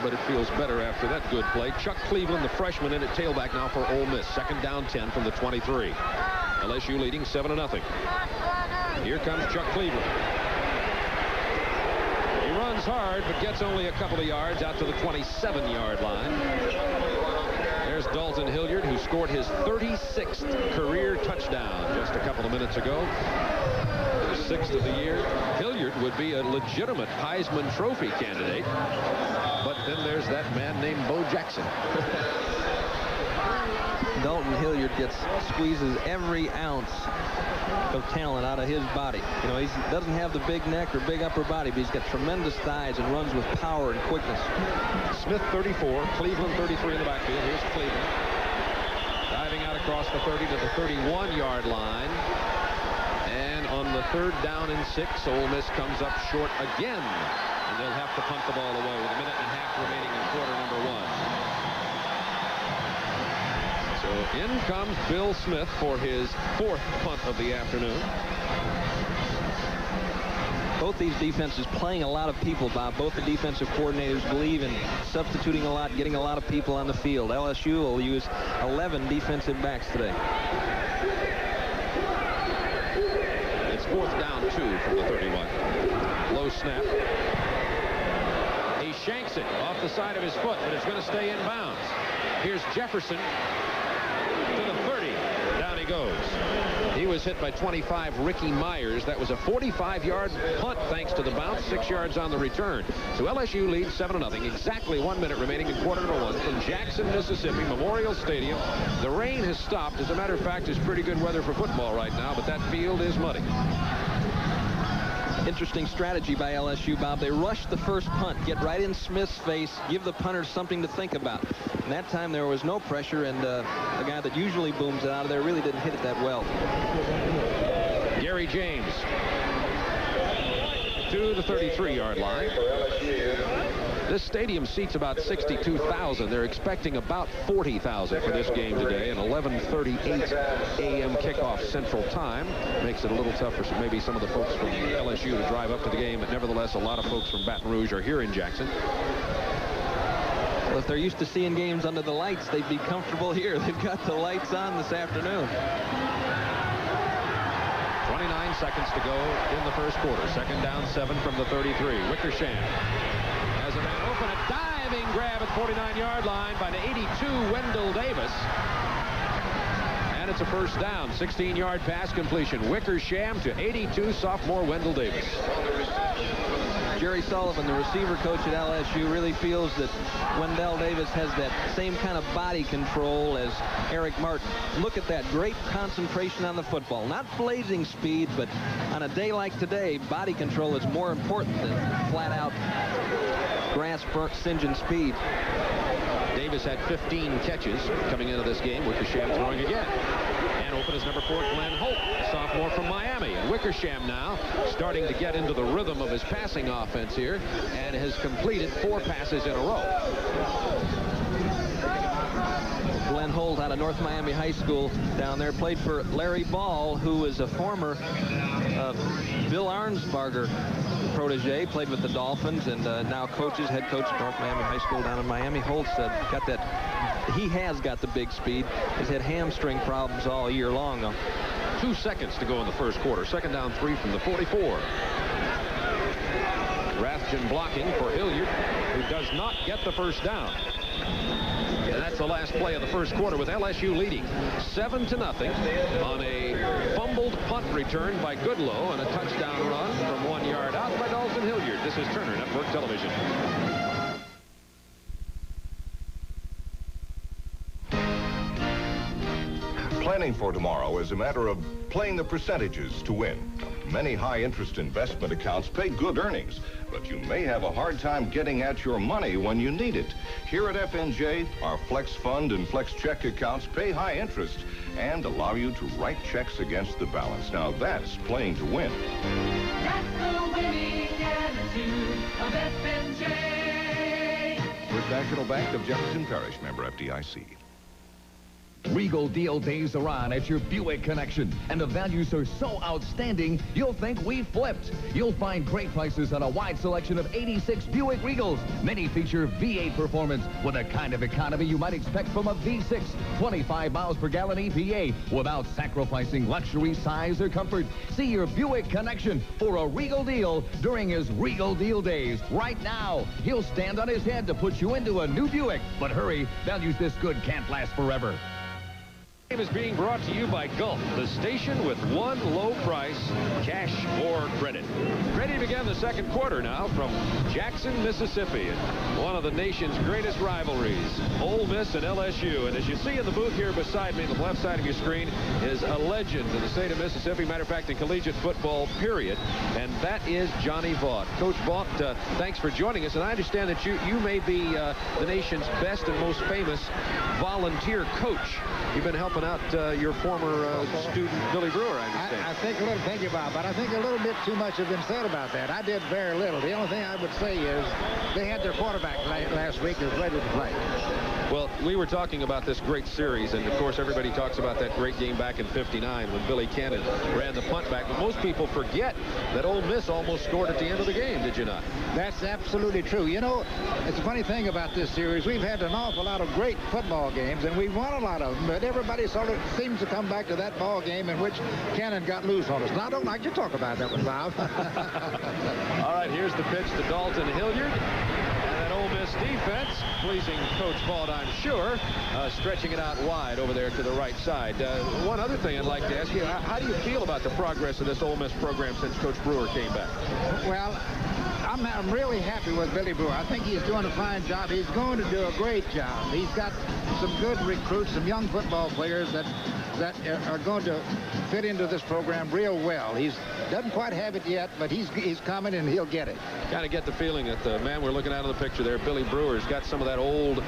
But it feels better after that good play. Chuck Cleveland, the freshman, in at tailback now for Ole Miss. Second down 10 from the 23. LSU leading 7-0. Here comes Chuck Cleveland. He runs hard, but gets only a couple of yards out to the 27-yard line. There's Dalton Hilliard, who scored his 36th career touchdown just a couple of minutes ago. His 6th of the year. Hilliard would be a legitimate Heisman Trophy candidate. But then there's that man named Bo Jackson. Dalton Hilliard squeezes every ounce of talent out of his body. You know, he doesn't have the big neck or big upper body, but he's got tremendous thighs and runs with power and quickness. Smith 34, Cleveland 33 in the backfield. Here's Cleveland diving out across the 30 to the 31-yard line. And on the 3rd down and 6, Ole Miss comes up short again. And they'll have to punt the ball away with a minute and a half remaining in quarter number 1. So in comes Bill Smith for his 4th punt of the afternoon. Both these defenses playing a lot of people, Bob. Both the defensive coordinators believe in substituting a lot, getting a lot of people on the field. LSU will use 11 defensive backs today. It's 4th down 2 from the 31. Low snap. He shanks it off the side of his foot, but it's going to stay in bounds. Here's Jefferson to the 30. Down he goes. He was hit by 25 Ricky Myers. That was a 45-yard punt thanks to the bounce, 6 yards on the return. So LSU leads 7-0. Exactly 1 minute remaining in quarter number 1 from Jackson, Mississippi, Memorial Stadium. The rain has stopped. As a matter of fact, it's pretty good weather for football right now, but that field is muddy. Interesting strategy by LSU, Bob. They rush the first punt, get right in Smith's face, give the punter something to think about. And that time there was no pressure, and the guy that usually booms it out of there really didn't hit it that well. Gary James to the 33-yard line. This stadium seats about 62,000. They're expecting about 40,000 for this game today. An 11:38 a.m. kickoff Central Time makes it a little tougher for maybe some of the folks from LSU to drive up to the game. But nevertheless, a lot of folks from Baton Rouge are here in Jackson. Well, if they're used to seeing games under the lights, they'd be comfortable here. They've got the lights on this afternoon. 29 seconds to go in the first quarter. Second down 7 from the 33. Wickersham has a man open. A diving grab at the 49-yard line by the 82 Wendell Davis. And it's a first down. 16-yard pass completion. Wickersham to 82 sophomore Wendell Davis. Jerry Sullivan, the receiver coach at LSU, really feels that Wendell Davis has that same kind of body control as Eric Martin. Look at that great concentration on the football. Not blazing speed, but on a day like today, body control is more important than flat-out grass-burnt singeing speed. Davis had 15 catches coming into this game. Wickersham throwing again. And open is number 4, Glenn Holt, a sophomore from Miami. And Wickersham now starting to get into the rhythm of his passing offense here and has completed 4 passes in a row. Glenn Holt out of North Miami High School down there, played for Larry Ball, who is a former Bill Arnsparger protege, played with the Dolphins, and now head coach at North Miami High School down in Miami. Holt's got that. He has got the big speed. He's had hamstring problems all year long, though. 2 seconds to go in the first quarter. Second down 3 from the 44. Rathjen blocking for Hilliard, who does not get the first down. Yeah, that's the last play of the first quarter with LSU leading 7-0 on a fumbled punt return by Goodlow and a touchdown run from 1 yard out by Dalton Hilliard. This is Turner Network Television. Planning for tomorrow is a matter of playing the percentages to win. Many high-interest investment accounts pay good earnings, but you may have a hard time getting at your money when you need it. Here at FNJ, our Flex Fund and Flex Check accounts pay high interest and allow you to write checks against the balance. Now that's playing to win. That's the winning attitude of FNJ. First National Bank of Jefferson Parish, member FDIC. Regal deal days are on at your Buick Connection, and the values are so outstanding, you'll think we flipped. You'll find great prices on a wide selection of 86 Buick Regals. Many feature V8 performance with the kind of economy you might expect from a V6, 25 miles per gallon EPA, without sacrificing luxury, size, or comfort. See your Buick Connection for a Regal deal during his Regal deal days right now. He'll stand on his head to put you into a new Buick, but hurry, values this good can't last forever. Is being brought to you by Gulf, the station with one low price, cash or credit. Ready to begin the second quarter now from Jackson, Mississippi. One of the nation's greatest rivalries, Ole Miss and LSU. And as you see in the booth here beside me, on the left side of your screen, is a legend in the state of Mississippi. Matter of fact, in collegiate football, period. And that is Johnny Vaught. Coach Vaught, thanks for joining us. And I understand that you may be the nation's best and most famous volunteer coach. You've been helping out your former student, Billy Brewer, I understand. Thank you, Bob, but I think a little bit too much has been said about that. I did very little. The only thing I would say is they had their quarterback last week who was ready to play. Well, we were talking about this great series, and of course everybody talks about that great game back in '59 when Billy Cannon ran the punt back, but most people forget that Ole Miss almost scored at the end of the game, did you not? That's absolutely true. You know, it's a funny thing about this series. We've had an awful lot of great football games, and we've won a lot of them, but everybody sort of seems to come back to that ball game in which Cannon got loose on us. Now, I don't like to talk about that one, Bob. All right, here's the pitch to Dalton Hilliard. Ole Miss defense, pleasing Coach Vaught, I'm sure, stretching it out wide over there to the right side. One other thing I'd like to ask you, how do you feel about the progress of this Ole Miss program since Coach Brewer came back? Well, I'm really happy with Billy Brewer. I think he's doing a fine job. He's going to do a great job. He's got some good recruits, some young football players that are going to fit into this program real well. He doesn't quite have it yet, but he's coming and he'll get it. Kind of get the feeling that the man we're looking at in the picture there, Billy Brewer's got some of that old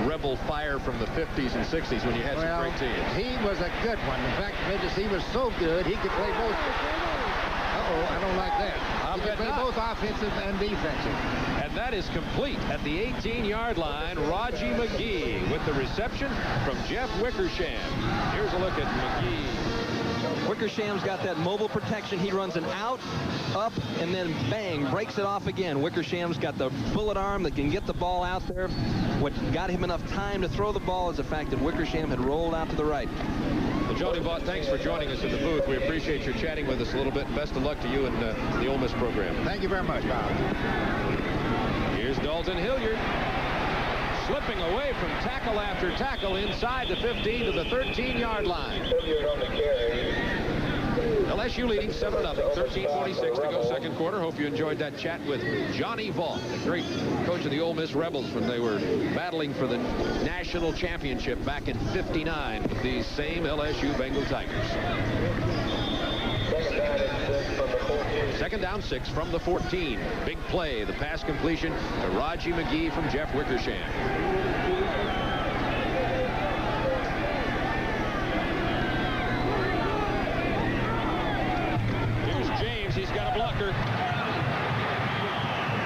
rebel fire from the 50s and 60s when you had some great teams. He was a good one. In fact, he was so good he could play both. Uh-oh, I don't like that. He could play both offensive and defensive. And that is complete at the 18-yard line. Raji McGee with the reception from Jeff Wickersham. Here's a look at McGee. Wickersham's got that mobile protection. He runs an out, up, and then bang, breaks it off again. Wickersham's got the bullet arm that can get the ball out there. What got him enough time to throw the ball is the fact that Wickersham had rolled out to the right. Well, Johnny Vaught, thanks for joining us in the booth. We appreciate your chatting with us a little bit. Best of luck to you and the Ole Miss program. Thank you very much, Bob. Here's Dalton Hilliard. Slipping away from tackle after tackle inside the 15 to the 13-yard line. LSU leading 7-0, 13:46 to go second quarter. Hope you enjoyed that chat with Johnny Vaught, the great coach of the Ole Miss Rebels when they were battling for the national championship back in '59 with these same LSU Bengal Tigers. Second down 6 from the 14. Big play, the pass completion to Raji McGee from Jeff Wickersham. Here's James, he's got a blocker.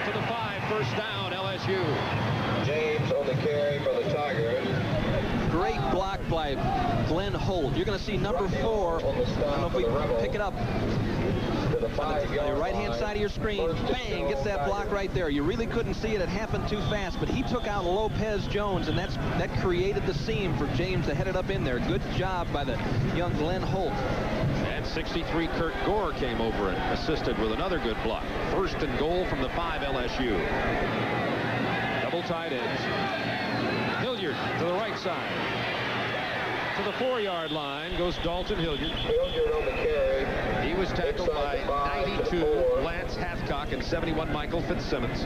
To the 5, first down, LSU. James on the carry for the Tigers. Great block by Glenn Holt. You're going to see number 4. I don't know if we can pick it up. On the right-hand side of your screen, bang, gets that block right there. You really couldn't see it. It happened too fast, but he took out Lopez Jones, and that created the seam for James to head it up in there. Good job by the young Glenn Holt. And 63, Kurt Gore came over and assisted with another good block. First and goal from the 5, LSU. Double tight ends. Hilliard to the right side. To the 4-yard line goes Dalton Hilliard. Hilliard on the carry. He was tackled by 92 Lance Hathcock and 71 Michael Fitzsimmons.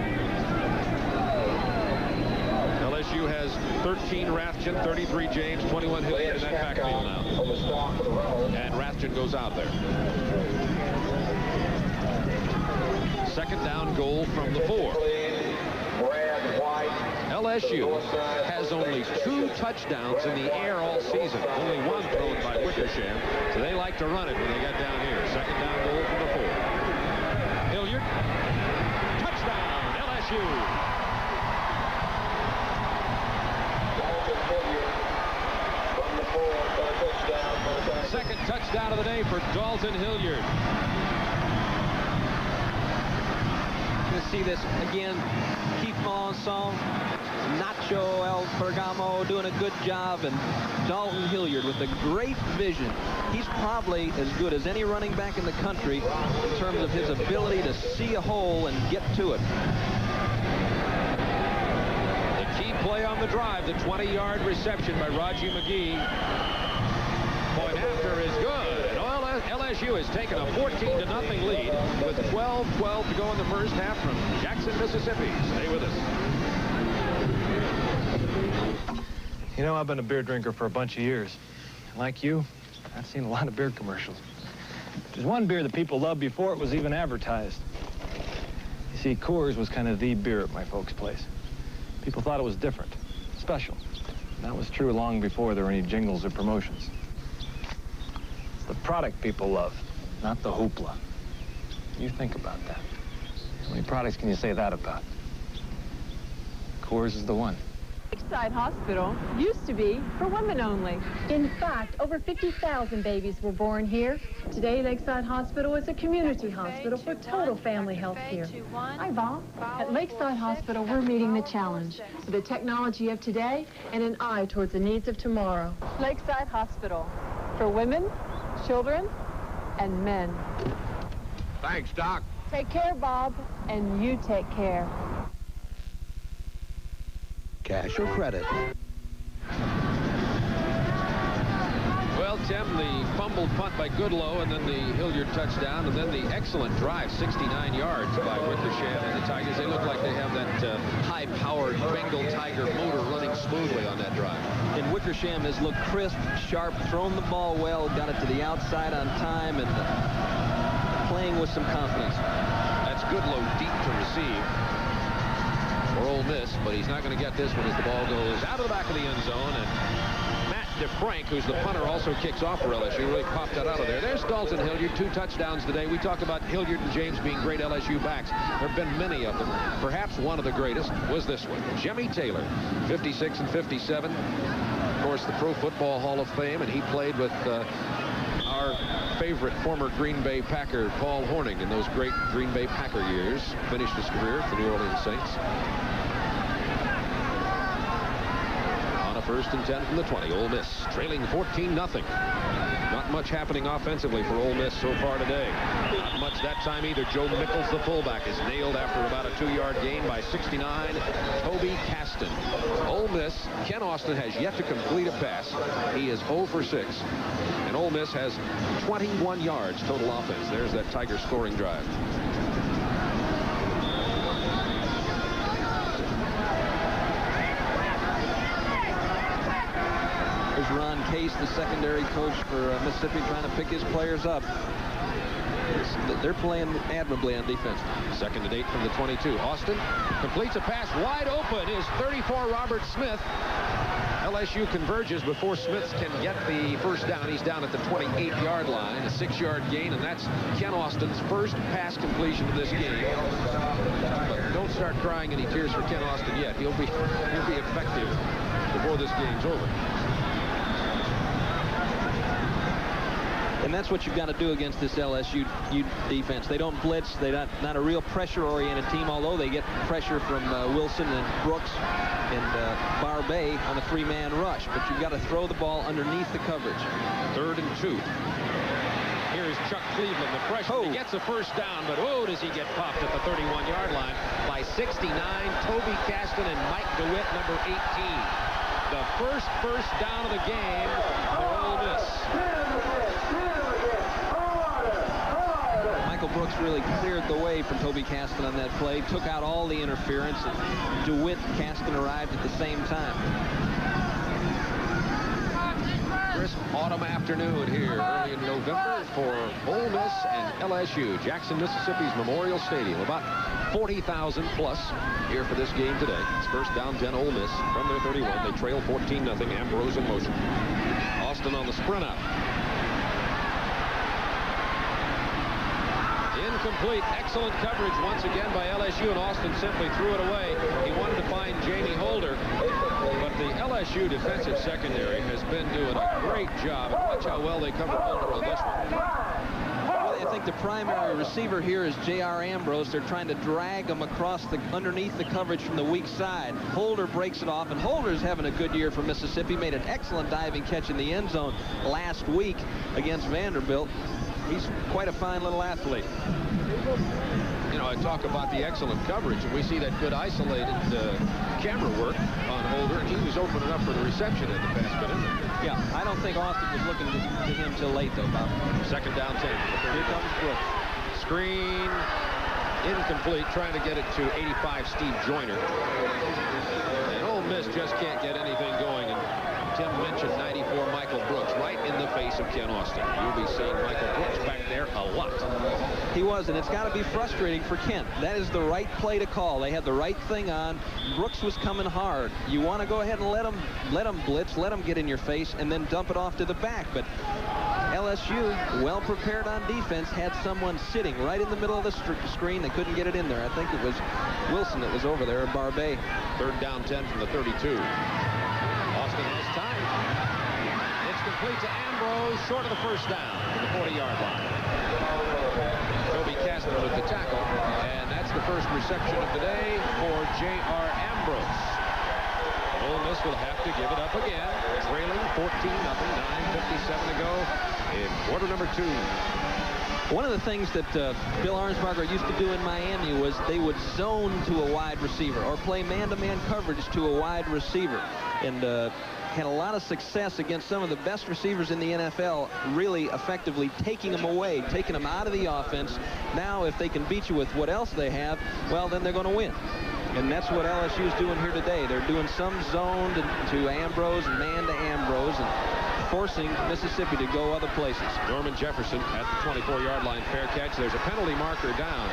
LSU has 13 Rathjen, 33 James, 21 Hilliard in that backfield now. And Rathjen goes out there. Second down goal from the 4. LSU has only 2 touchdowns in the air all season. Only 1 thrown by Wickersham. So they like to run it when they get down here. Second down goal from the 4. Hilliard. Touchdown, LSU. Second touchdown of the day for Dalton Hilliard. Let's see this again. Keith Melanson, Nacho El Pergamo doing a good job, and Dalton Hilliard with a great vision. He's probably as good as any running back in the country in terms of his ability to see a hole and get to it. The key play on the drive, the 20-yard reception by Raji McGee. Point after is good. And LSU has taken a 14-0 lead with 12-12 to go in the first half from Jackson, Mississippi. Stay with us. You know, I've been a beer drinker for a bunch of years. Like you, I've seen a lot of beer commercials. There's one beer that people loved before it was even advertised. You see, Coors was kind of the beer at my folks' place. People thought it was different, special. And that was true long before there were any jingles or promotions. It's the product people love, not the hoopla. You think about that. How many products can you say that about? Coors is the one. Lakeside Hospital used to be for women only. In fact, over 50,000 babies were born here. Today, Lakeside Hospital is a community hospital for total family health care. Hi, Bob. At Lakeside Hospital, we're meeting the challenge with the technology of today and an eye towards the needs of tomorrow. Lakeside Hospital for women, children, and men. Thanks, Doc. Take care, Bob, and you take care. Cash or credit? Well, Tim, the fumbled punt by Goodlow, and then the Hilliard touchdown, and then the excellent drive, 69 yards by Wickersham and the Tigers. They look like they have that high-powered Bengal Tiger motor running smoothly on that drive. And Wickersham has looked crisp, sharp, thrown the ball well, got it to the outside on time, and playing with some confidence. That's Goodlow deep to receive for Ole Miss, but he's not going to get this one as the ball goes out of the back of the end zone, and Matt DeFrank, who's the punter, also kicks off for LSU. Really popped that out of there. There's Dalton Hilliard, 2 touchdowns today. We talk about Hilliard and James being great LSU backs. There have been many of them. Perhaps one of the greatest was this one. Jimmy Taylor, 56 and 57. Of course, the Pro Football Hall of Fame, and he played with our favorite former Green Bay Packer, Paul Hornung, in those great Green Bay Packer years. Finished his career at the New Orleans Saints. On a 1st and 10 from the 20, Ole Miss trailing 14-0. Not much happening offensively for Ole Miss so far today. Not much that time either. Joe Mickles, the fullback, is nailed after about a 2-yard gain by 69. Toby Caston. Ole Miss, Ken Austin has yet to complete a pass. He is 0 for 6. And Ole Miss has 21 yards total offense. There's that Tiger scoring drive. There's Ron Case, the secondary coach for Mississippi, trying to pick his players up. They're playing admirably on defense. 2nd and 8 from the 22. Austin completes a pass wide open. Is 34 Robert Smith. LSU converges before Smith can get the first down. He's down at the 28-yard line, a 6-yard gain, and that's Ken Austin's first pass completion of this game. But don't start crying any tears for Ken Austin yet. He'll be effective before this game's over. And that's what you've got to do against this LSU defense. They don't blitz. They're not a real pressure-oriented team, although they get pressure from Wilson and Brooks and Barbay on a 3-man rush. But you've got to throw the ball underneath the coverage. 3rd and 2. Here's Chuck Cleveland, the freshman. He gets a first down, but oh, does he get popped at the 31-yard line by 69, Toby Caston and Mike DeWitt, number 18. the first down of the game for Ole Miss. Michael Brooks really cleared the way for Toby Caston on that play, took out all the interference, and DeWitt and Caston arrived at the same time. Crisp autumn afternoon here early in November for Ole Miss and LSU. Jackson, Mississippi's Memorial Stadium. About 40,000 plus here for this game today. It's first down 10 Ole Miss from their 31. They trail 14-0. Ambrose in motion. Austin on the sprint out. Incomplete. Excellent coverage once again by LSU, and Austin simply threw it away. He wanted to find Jamie Holder, but the LSU defensive secondary has been doing a great job. And watch how well they covered Holder on this one. Well, I think the primary receiver here is J.R. Ambrose. They're trying to drag him across underneath the coverage from the weak side. Holder breaks it off, and Holder's having a good year for Mississippi. Made an excellent diving catch in the end zone last week against Vanderbilt. He's quite a fine little athlete. You know, I talk about the excellent coverage, and we see that good isolated camera work on Holder, and he was open enough for the reception at the pass, but yeah, I don't think Austin was looking to him till late, though, Bob. Second down 10. Here comes Brooks. Screen incomplete, trying to get it to 85 Steve Joyner. And Ole Miss just can't get anything going. And Tim mentioned 94 Michael Brooks right in the face of Ken Austin. You'll be seeing Michael Brooks back there a lot. He was, and it's got to be frustrating for Kent. That is the right play to call. They had the right thing on. Brooks was coming hard. You want to go ahead and let him blitz, let him get in your face, and then dump it off to the back. But LSU, well prepared on defense, had someone sitting right in the middle of the screen. They couldn't get it in there. I think it was Wilson that was over there, Barbet. Third down 10 from the 32. Austin has time. It's complete to Ambrose, short of the first down to the 40-yard line. Toby Caston with the tackle, and that's the first reception of the day for J.R. Ambrose. Ole Miss will have to give it up again, trailing 14-0, 9:57 to go in quarter number 2. One of the things that Bill Arnsparger used to do in Miami was they would zone to a wide receiver or play man-to-man coverage to a wide receiver, and had a lot of success against some of the best receivers in the NFL, really effectively taking them away, taking them out of the offense. Now, if they can beat you with what else they have, well, then they're going to win. And that's what LSU is doing here today. They're doing some zone to Ambrose and man to Ambrose and forcing Mississippi to go other places. Norman Jefferson at the 24-yard line, fair catch. There's a penalty marker down.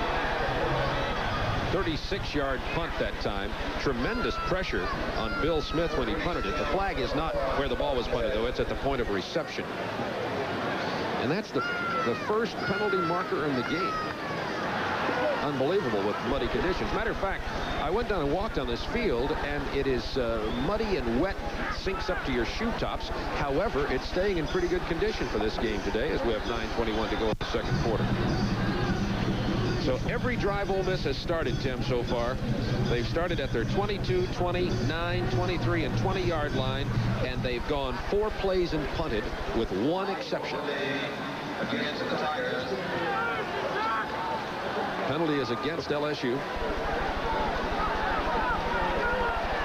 36-yard punt that time. Tremendous pressure on Bill Smith when he punted it. The flag is not where the ball was punted, though. It's at the point of reception. And that's the first penalty marker in the game. Unbelievable with muddy conditions. Matter of fact, I went down and walked on this field, and it is muddy and wet, sinks up to your shoe tops. However, it's staying in pretty good condition for this game today as we have 9:21 to go in the second quarter. So every drive Ole Miss has started, Tim, so far. They've started at their 22, 29, 23, and 20-yard line, and they've gone 4 plays and punted with one exception. Penalty is against LSU.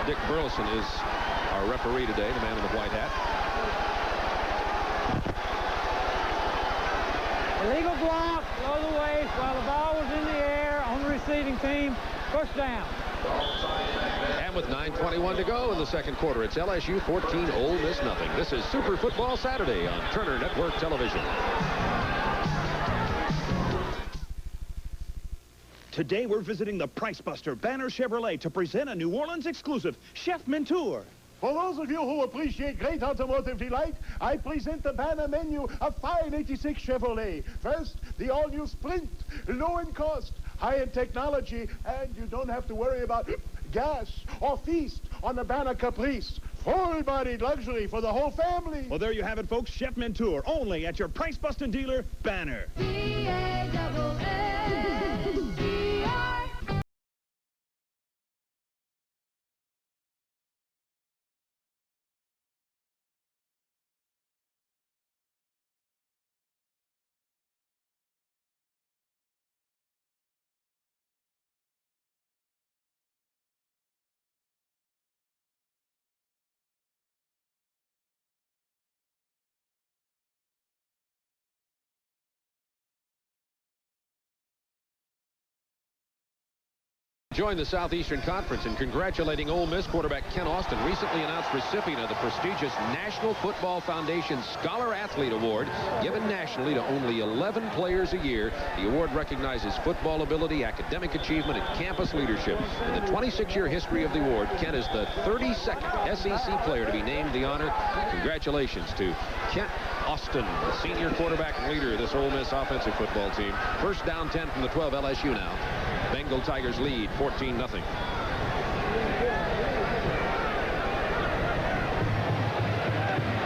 Dick Burleson is our referee today, the man in the white hat. Illegal block, below the waist, while the ball was in the air on the receiving team. First down. And with 9:21 to go in the second quarter, it's LSU 14, Ole Miss nothing. This is Super Football Saturday on Turner Network Television. Today we're visiting the Price Buster Banner Chevrolet to present a New Orleans exclusive, Chef Mentour. For those of you who appreciate great automotive delight, I present the Banner menu of fine '86 Chevrolet. First, the all-new Sprint, low in cost, high in technology, and you don't have to worry about gas or feast on the Banner Caprice. Full-bodied luxury for the whole family. Well, there you have it, folks. Chef Mentour, only at your price-busting dealer, Banner. Join the Southeastern Conference in congratulating Ole Miss quarterback Ken Austin, recently announced recipient of the prestigious National Football Foundation Scholar Athlete Award, given nationally to only 11 players a year. The award recognizes football ability, academic achievement, and campus leadership. In the 26-year history of the award, Ken is the 32nd SEC player to be named the honor. Congratulations to Kent Austin, the senior quarterback and leader of this Ole Miss offensive football team. First down 10 from the 12, LSU now. Bengal Tigers lead 14-0.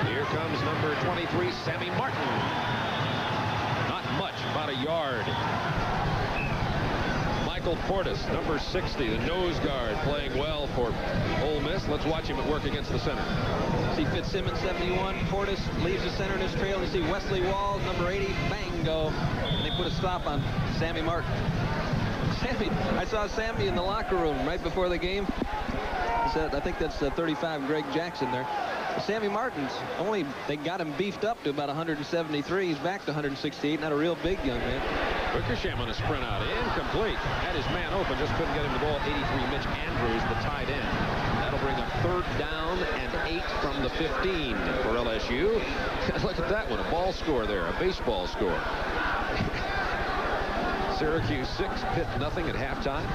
Here comes number 23, Sammy Martin. Not much, about a yard. Michael Portis, number 60, the nose guard, playing well for Ole Miss. Let's watch him at work against the center. See Fitzsimmons, 71. Portis leaves the center in his trail. You see Wesley Walls, number 80, bang, go. And they put a stop on Sammy Martin. Sammy, I saw Sammy in the locker room right before the game. He said, I think that's 35 Greg Jackson there. Sammy Martin's they got him beefed up to about 173. He's back to 168. Not a real big young man. Wickersham on a sprint out. Incomplete. Had his man open. Just couldn't get him the ball. 83, Mitch Andrews, the tight end. That'll bring up 3rd down and 8 from the 15 for LSU. Look at that one. A ball score there. A baseball score. Syracuse 6, Pitt nothing at halftime.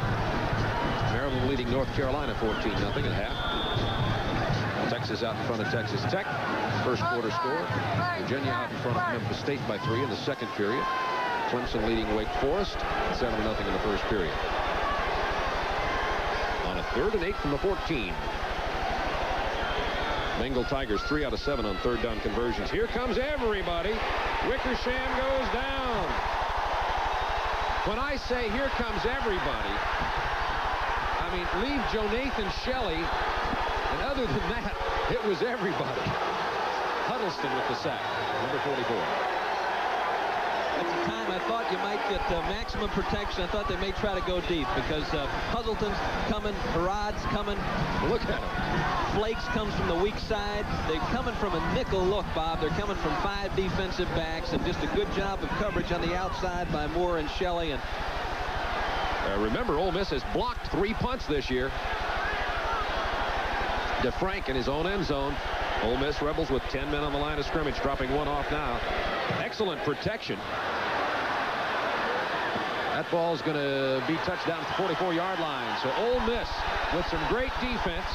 Maryland leading North Carolina 14-0 at half. Texas out in front of Texas Tech. First quarter score. Virginia out in front of Memphis State by 3 in the second period. Clemson leading Wake Forest 7-0 in the first period. On a 3rd and 8 from the 14. Bengal Tigers 3 out of 7 on 3rd down conversions. Here comes everybody. Wickersham goes down. When I say here comes everybody, I mean leave Joe Nathan Shelley, and other than that, it was everybody. Huddleston with the sack, number 44. At the time, I thought you might get maximum protection. I thought they may try to go deep because Puzzleton's coming, Harad's coming. Look at him. Flakes comes from the weak side. They're coming from a nickel look, Bob. They're coming from 5 defensive backs, and just a good job of coverage on the outside by Moore and Shelley. And remember, Ole Miss has blocked 3 punts this year. DeFrank in his own end zone. Ole Miss Rebels with 10 men on the line of scrimmage, dropping one off now. Excellent protection. That ball's going to be touched down at the 44-yard line. So Ole Miss, with some great defense,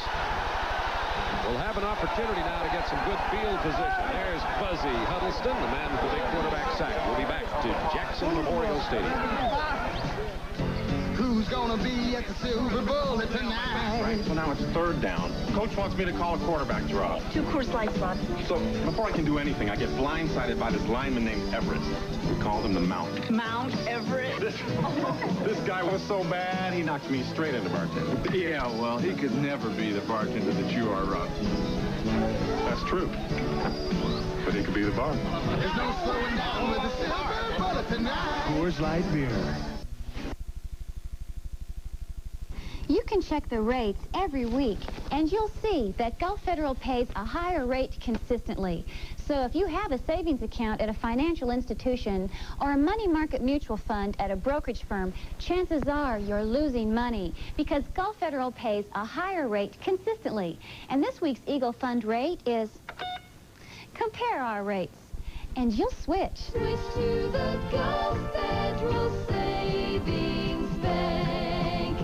will have an opportunity now to get some good field position. There's Buzzy Huddleston, the man with the big quarterback sack. We'll be back to Jackson Memorial Stadium. Who's gonna be at the Silver Bullet tonight? So now it's 3rd down. Coach wants me to call a quarterback draw. 2 Coors Lights, Bob. So before I can do anything, I get blindsided by this lineman named Everett. We called him the Mount. Mount Everett. This guy was so bad, he knocked me straight into bartender. Yeah, well, he could never be the bartender that you are, Rob. That's true. But he could be the bar. There's no slowing down with the Silver Bullet tonight. Coors Light beer. You can check the rates every week, and you'll see that Gulf Federal pays a higher rate consistently. So if you have a savings account at a financial institution or a money market mutual fund at a brokerage firm, chances are you're losing money because Gulf Federal pays a higher rate consistently. And this week's Eagle Fund rate is compare our rates, and you'll switch. Switch to the Gulf Federal Savings Bank.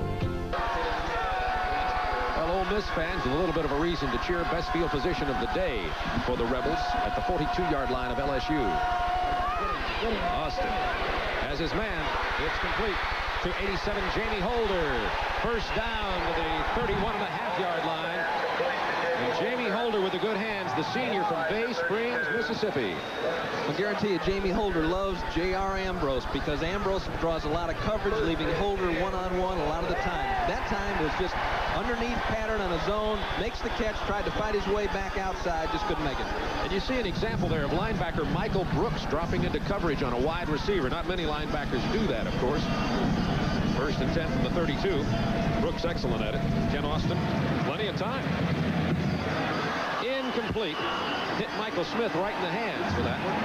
Well, Ole Miss fans with a little bit of a reason to cheer. Best field position of the day for the Rebels at the 42-yard line of LSU. Austin has his man. It's complete to 87, Jamie Holder. First down to the 31.5-yard line. And Jamie Holder with the good hands, the senior from Bay Springs, Mississippi. I guarantee you Jamie Holder loves J.R. Ambrose because Ambrose draws a lot of coverage, leaving Holder one-on-one a lot of the time. That time was just underneath pattern on a zone, makes the catch, tried to fight his way back outside, just couldn't make it. And you see an example there of linebacker Michael Brooks dropping into coverage on a wide receiver. Not many linebackers do that, of course. First and 10 from the 32. Brooks excellent at it. Ken Austin, plenty of time. Incomplete. Hit Michael Smith right in the hands for that one.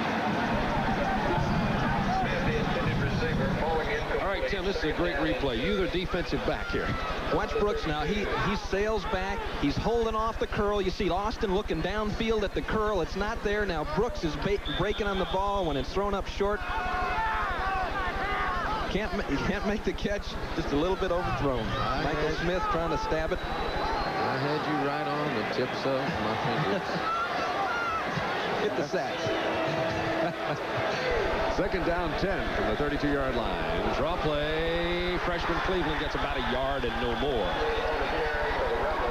All right, Tim, this is a great replay. You're the defensive back here. Watch Brooks now. He sails back. He's holding off the curl. You see Austin looking downfield at the curl. It's not there. Now Brooks is breaking on the ball when it's thrown up short. Can't make the catch. Just a little bit overthrown. Michael Smith trying to stab it. I had you right on the tips of my fingers. Hit the sack. Second down 10 from the 32-yard line. Draw play. Freshman Cleveland gets about a yard and no more.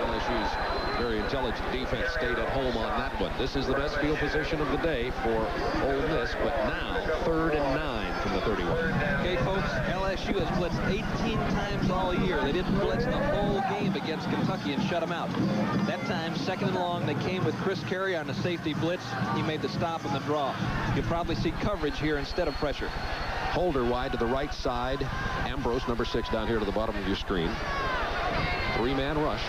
LSU's very intelligent defense stayed at home on that one. This is the best field position of the day for Ole Miss, but now 3rd and 9 from the 31. Okay, folks, LSU has blitzed 18 times all year. They didn't blitz the whole game against Kentucky and shut them out. That time, 2nd and long, they came with Chris Carey on the safety blitz. He made the stop and the draw. You'll probably see coverage here instead of pressure. Holder wide to the right side. Ambrose, number 6, down here to the bottom of your screen. 3-man rush.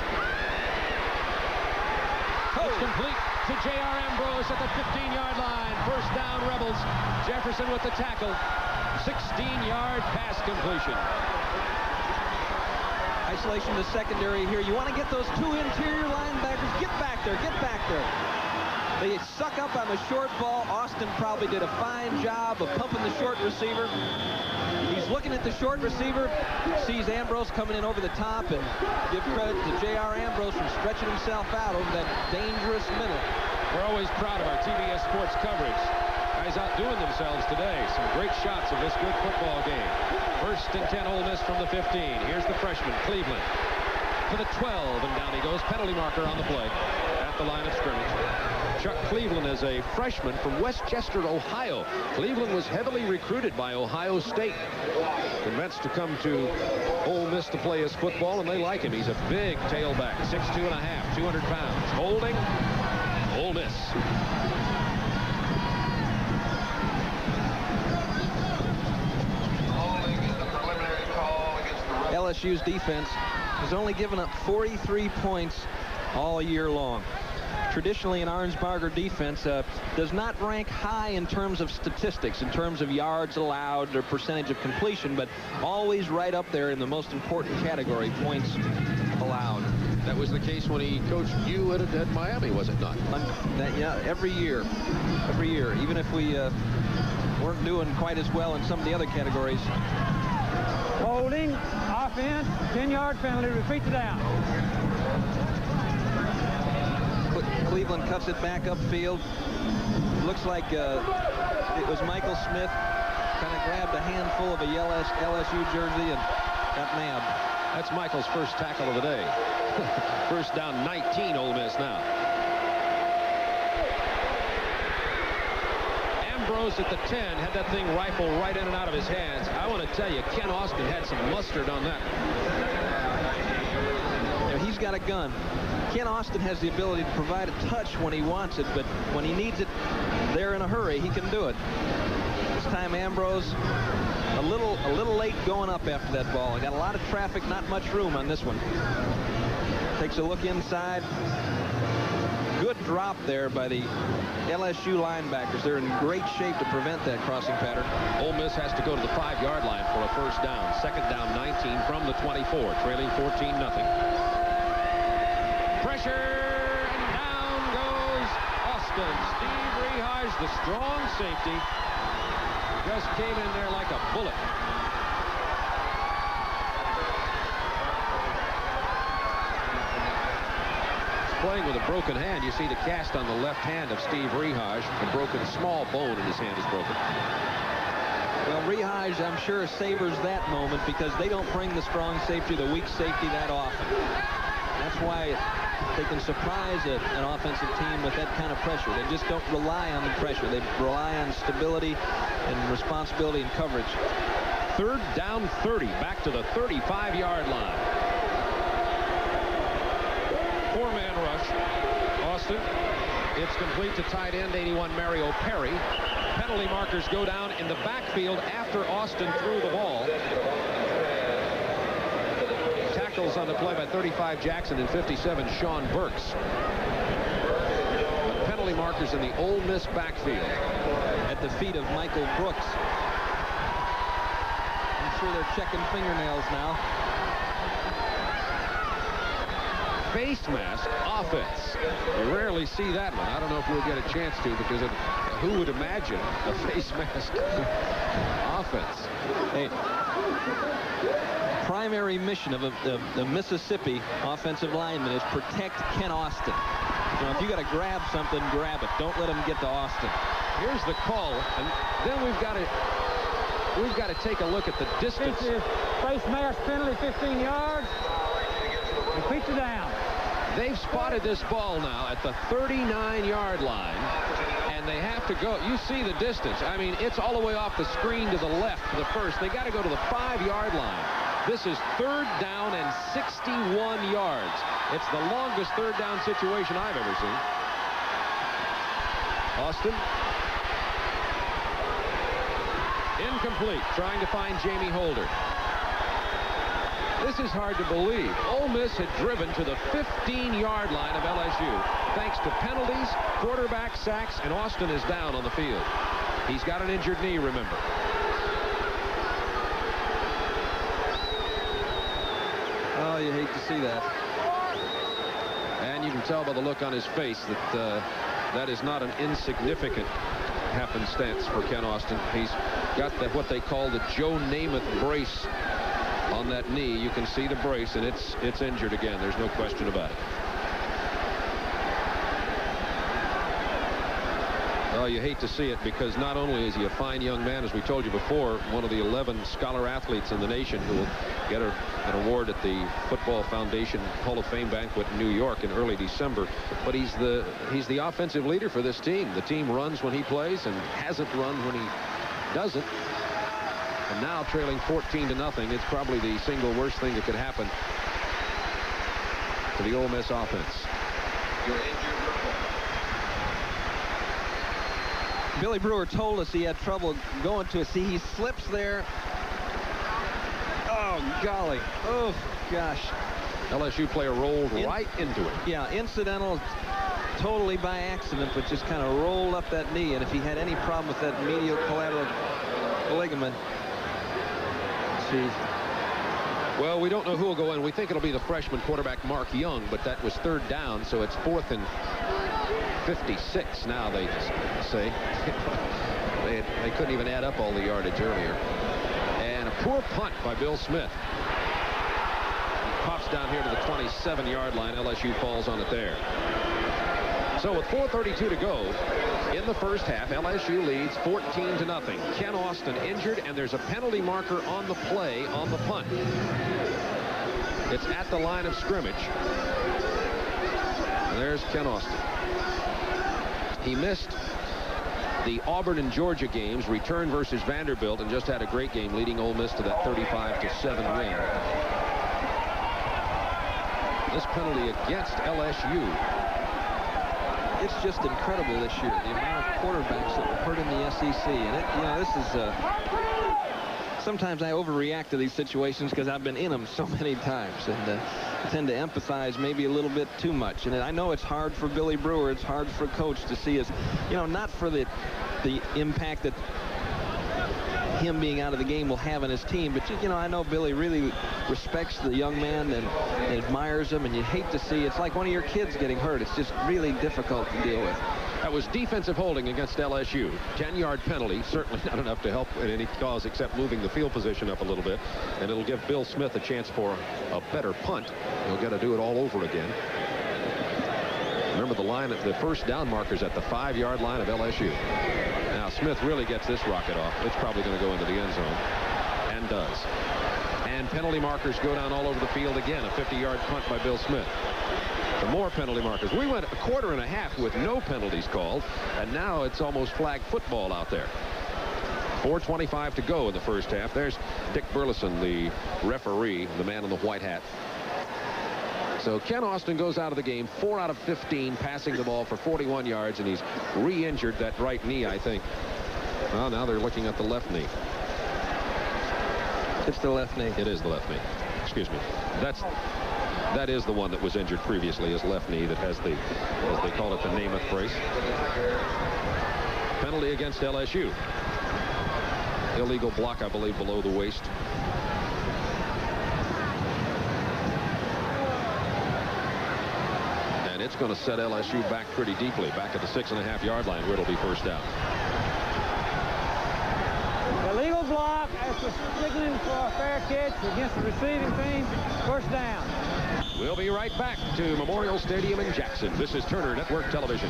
It's complete to J.R. Ambrose at the 15-yard line. First down, Rebels. Jefferson with the tackle. 16-yard pass completion. Isolation to secondary here. You want to get those 2 interior linebackers. Get back there. Get back there. They suck up on the short ball. Austin probably did a fine job of pumping the short receiver. He's looking at the short receiver, sees Ambrose coming in over the top, and give credit to J.R. Ambrose for stretching himself out over that dangerous middle. We're always proud of our TBS sports coverage. Guys outdoing themselves today. Some great shots of this good football game. 1st and 10 Ole Miss from the 15. Here's the freshman, Cleveland. To the 12, and down he goes. Penalty marker on the play at the line of scrimmage. Chuck Cleveland is a freshman from Westchester, Ohio. Cleveland was heavily recruited by Ohio State. Convinced to come to Ole Miss to play his football, and they like him. He's a big tailback, 6'2 and a half, 200 pounds. Holding, Ole Miss. LSU's defense has only given up 43 points all year long. Traditionally, an Arnsparger defense does not rank high in terms of statistics, in terms of yards allowed or percentage of completion, but always right up there in the most important category, points allowed. That was the case when he coached you at Miami, was it not? Yeah, every year. Every year. Even if we weren't doing quite as well in some of the other categories. Holding, offense, 10-yard penalty, retreat to down. Cleveland cuts it back upfield. Looks like it was Michael Smith kind of grabbed a handful of a LSU jersey and got nabbed. That's Michael's first tackle of the day. First down, 19 Ole Miss now. Ambrose at the 10 had that thing rifle right in and out of his hands. I want to tell you, Ken Austin had some mustard on that. You know, he's got a gun. Ken Austin has the ability to provide a touch when he wants it, but when he needs it, they're in a hurry. He can do it. This time Ambrose a little late going up after that ball. He got a lot of traffic, not much room on this one. Takes a look inside. Good drop there by the LSU linebackers. They're in great shape to prevent that crossing pattern. Ole Miss has to go to the 5-yard line for a first down. Second down, 19 from the 24, trailing 14-0. Pressure, and down goes Austin. Steve Rehage, the strong safety, just came in there like a bullet. He's playing with a broken hand. You see the cast on the left hand of Steve Rehage. A broken small bone in his hand is broken. Well, Rehage, I'm sure, savors that moment because they don't bring the strong safety, the weak safety that often. That's why they can surprise an offensive team with that kind of pressure. They just don't rely on the pressure. They rely on stability and responsibility and coverage. Third down 30, back to the 35-yard line. 4-man rush. Austin. It's complete to tight end 81 Mario Perry. Penalty markers go down in the backfield after Austin threw the ball. Tackles on the play by 35 Jackson and 57 Sean Burks. Penalty markers in the Ole Miss backfield. At the feet of Michael Brooks. sure they're checking fingernails now. Face mask offense. You rarely see that one. I don't know if we'll get a chance to, because who would imagine a face mask offense? Hey, primary mission of the Mississippi offensive lineman is protect Ken Austin. Now, if you got to grab something, grab it. Don't let him get to Austin. Here's the call, and then we've got to take a look at the distance. This is face mask penalty, 15 yards. And pitch it down. They've spotted this ball now at the 39-yard line, and they have to go. You see the distance. I mean, it's all the way off the screen to the left, the first. They got to go to the 5-yard line. This is 3rd down and 61 yards. It's the longest 3rd down situation I've ever seen. Austin. Incomplete, trying to find Jamie Holder. This is hard to believe. Ole Miss had driven to the 15-yard line of LSU thanks to penalties, quarterback sacks, and Austin is down on the field. He's got an injured knee, remember. Oh, you hate to see that. And you can tell by the look on his face that that is not an insignificant happenstance for Ken Austin. He's got what they call the Joe Namath brace on that knee. You can see the brace, and it's injured again. There's no question about it. Oh, you hate to see it, because not only is he a fine young man, as we told you before, one of the 11 scholar athletes in the nation who will get an award at the Football Foundation Hall of Fame banquet in New York in early December, but he's the offensive leader for this team. The team runs when he plays and hasn't run when he doesn't. And now trailing 14-0, it's probably the single worst thing that could happen to the Ole Miss offense. Billy Brewer told us he had trouble going to it. See, he slips there. Oh, golly. Oh, gosh. LSU player rolled right into it. Yeah, incidental, totally by accident, but just kind of rolled up that knee. And if he had any problem with that medial collateral ligament, geez. Well, we don't know who will go in. We think it'll be the freshman quarterback Mark Young, but that was 3rd down, so it's 4th and 56 now, they say. They couldn't even add up all the yardage earlier. And a poor punt by Bill Smith. He pops down here to the 27-yard line. LSU falls on it there. So with 4:32 to go in the first half, LSU leads 14-0. Ken Austin injured, and there's a penalty marker on the play on the punt. It's at the line of scrimmage. And there's Ken Austin. He missed the Auburn and Georgia games, return versus Vanderbilt, and just had a great game leading Ole Miss to that 35-7 win. This penalty against LSU. It's just incredible this year, the amount of quarterbacks that were hurt in the SEC. And, this is, sometimes I overreact to these situations because I've been in them so many times. And I tend to empathize maybe a little bit too much. And I know it's hard for Billy Brewer. It's hard for a coach to see us, not for the impact that him being out of the game will have on his team. But, I know Billy really respects the young man and admires him. And you hate to see, it's like one of your kids getting hurt. It's just really difficult to deal with. That was defensive holding against LSU. 10-yard penalty, certainly not enough to help in any cause except moving the field position up a little bit. And it'll give Bill Smith a chance for a better punt. He'll get to do it all over again. Remember the first down markers at the 5-yard line of LSU. Now Smith really gets this rocket off. It's probably going to go into the end zone. And does. And penalty markers go down all over the field again. A 50-yard punt by Bill Smith. Some more penalty markers. We went a quarter and a half with no penalties called, and now it's almost flag football out there. 4:25 to go in the first half. There's Dick Burleson, the referee, the man in the white hat. So Ken Austin goes out of the game 4 out of 15, passing the ball for 41 yards, and he's re-injured that right knee, I think. Well, now they're looking at the left knee. It's the left knee. It is the left knee. Excuse me. That is the one that was injured previously, his left knee, that has the, as they call it, the Namath brace. Penalty against LSU. Illegal block, I believe, below the waist. it's going to set LSU back pretty deeply, back at the 6.5-yard line, where it'll be first down. Illegal block after signaling for a fair catch against the receiving team. First down. We'll be right back to Memorial Stadium in Jackson. This is Turner Network Television.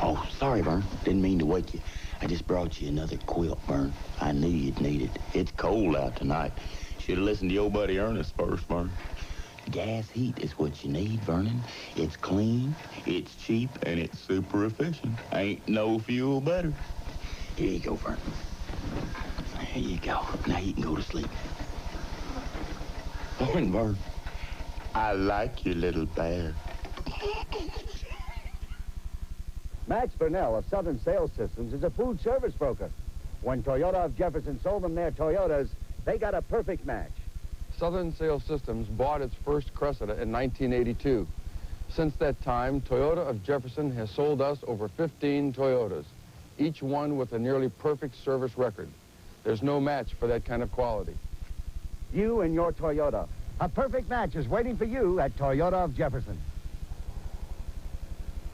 Oh, sorry, Vern. Didn't mean to wake you. I just brought you another quilt, Vern. I knew you'd need it. It's cold out tonight. Should have listened to your buddy Ernest first, Vern. Gas heat is what you need, Vernon. It's clean, it's cheap, and it's super efficient. Ain't no fuel better. Here you go, Vernon. There you go. Now you can go to sleep. Morning, Vern. I like your little bear. Max Burnell of Southern Sales Systems is a food service broker. When Toyota of Jefferson sold them their Toyotas, they got a perfect match. Southern Sales Systems bought its first Cressida in 1982. Since that time, Toyota of Jefferson has sold us over 15 Toyotas, each one with a nearly perfect service record. There's no match for that kind of quality. You and your Toyota. A perfect match is waiting for you at Toyota of Jefferson.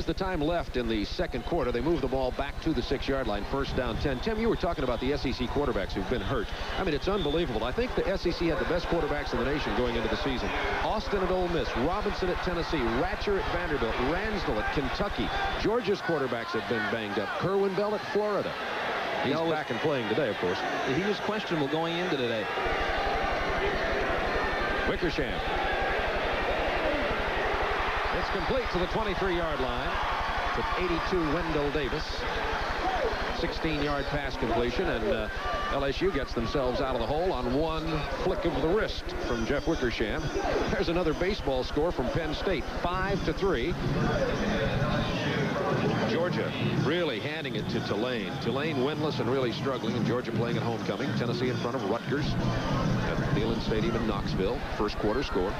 The time left in the second quarter. They move the ball back to the 6-yard line, first down 10. Tim, you were talking about the SEC quarterbacks who've been hurt. I mean, it's unbelievable. I think the SEC had the best quarterbacks in the nation going into the season. Austin at Ole Miss, Robinson at Tennessee, Ratcher at Vanderbilt, Ransdell at Kentucky. Georgia's quarterbacks have been banged up. Kerwin Bell at Florida. He's back and playing today, of course. He was questionable going into today. Wickersham. It's complete to the 23-yard line. With 82, Wendell Davis. 16-yard pass completion, and LSU gets themselves out of the hole on one flick of the wrist from Jeff Wickersham. There's another baseball score from Penn State, 5-3. Georgia really handing it to Tulane. Tulane winless and really struggling, and Georgia playing at homecoming. Tennessee in front of Rutgers at Neyland Stadium in Knoxville. First quarter score.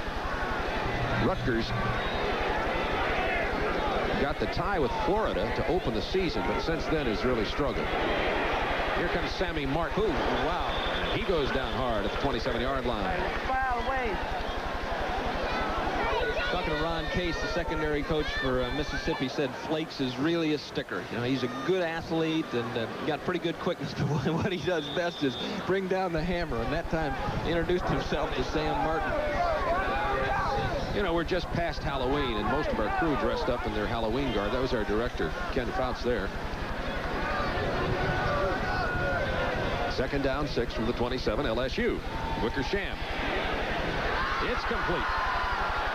Rutgers got the tie with Florida to open the season, but since then has really struggled. Here comes Sammy Martin. Ooh, wow. And he goes down hard at the 27-yard line. Foul away. Talking to Ron Case, the secondary coach for Mississippi, said Flakes is really a sticker. You know, he's a good athlete and got pretty good quickness, but what he does best is bring down the hammer. And that time, he introduced himself to Sam Martin. You know, we're just past Halloween, and most of our crew dressed up in their Halloween garb. That was our director, Ken Fouts, there. Second down, 6 from the 27, LSU. Wickersham. It's complete.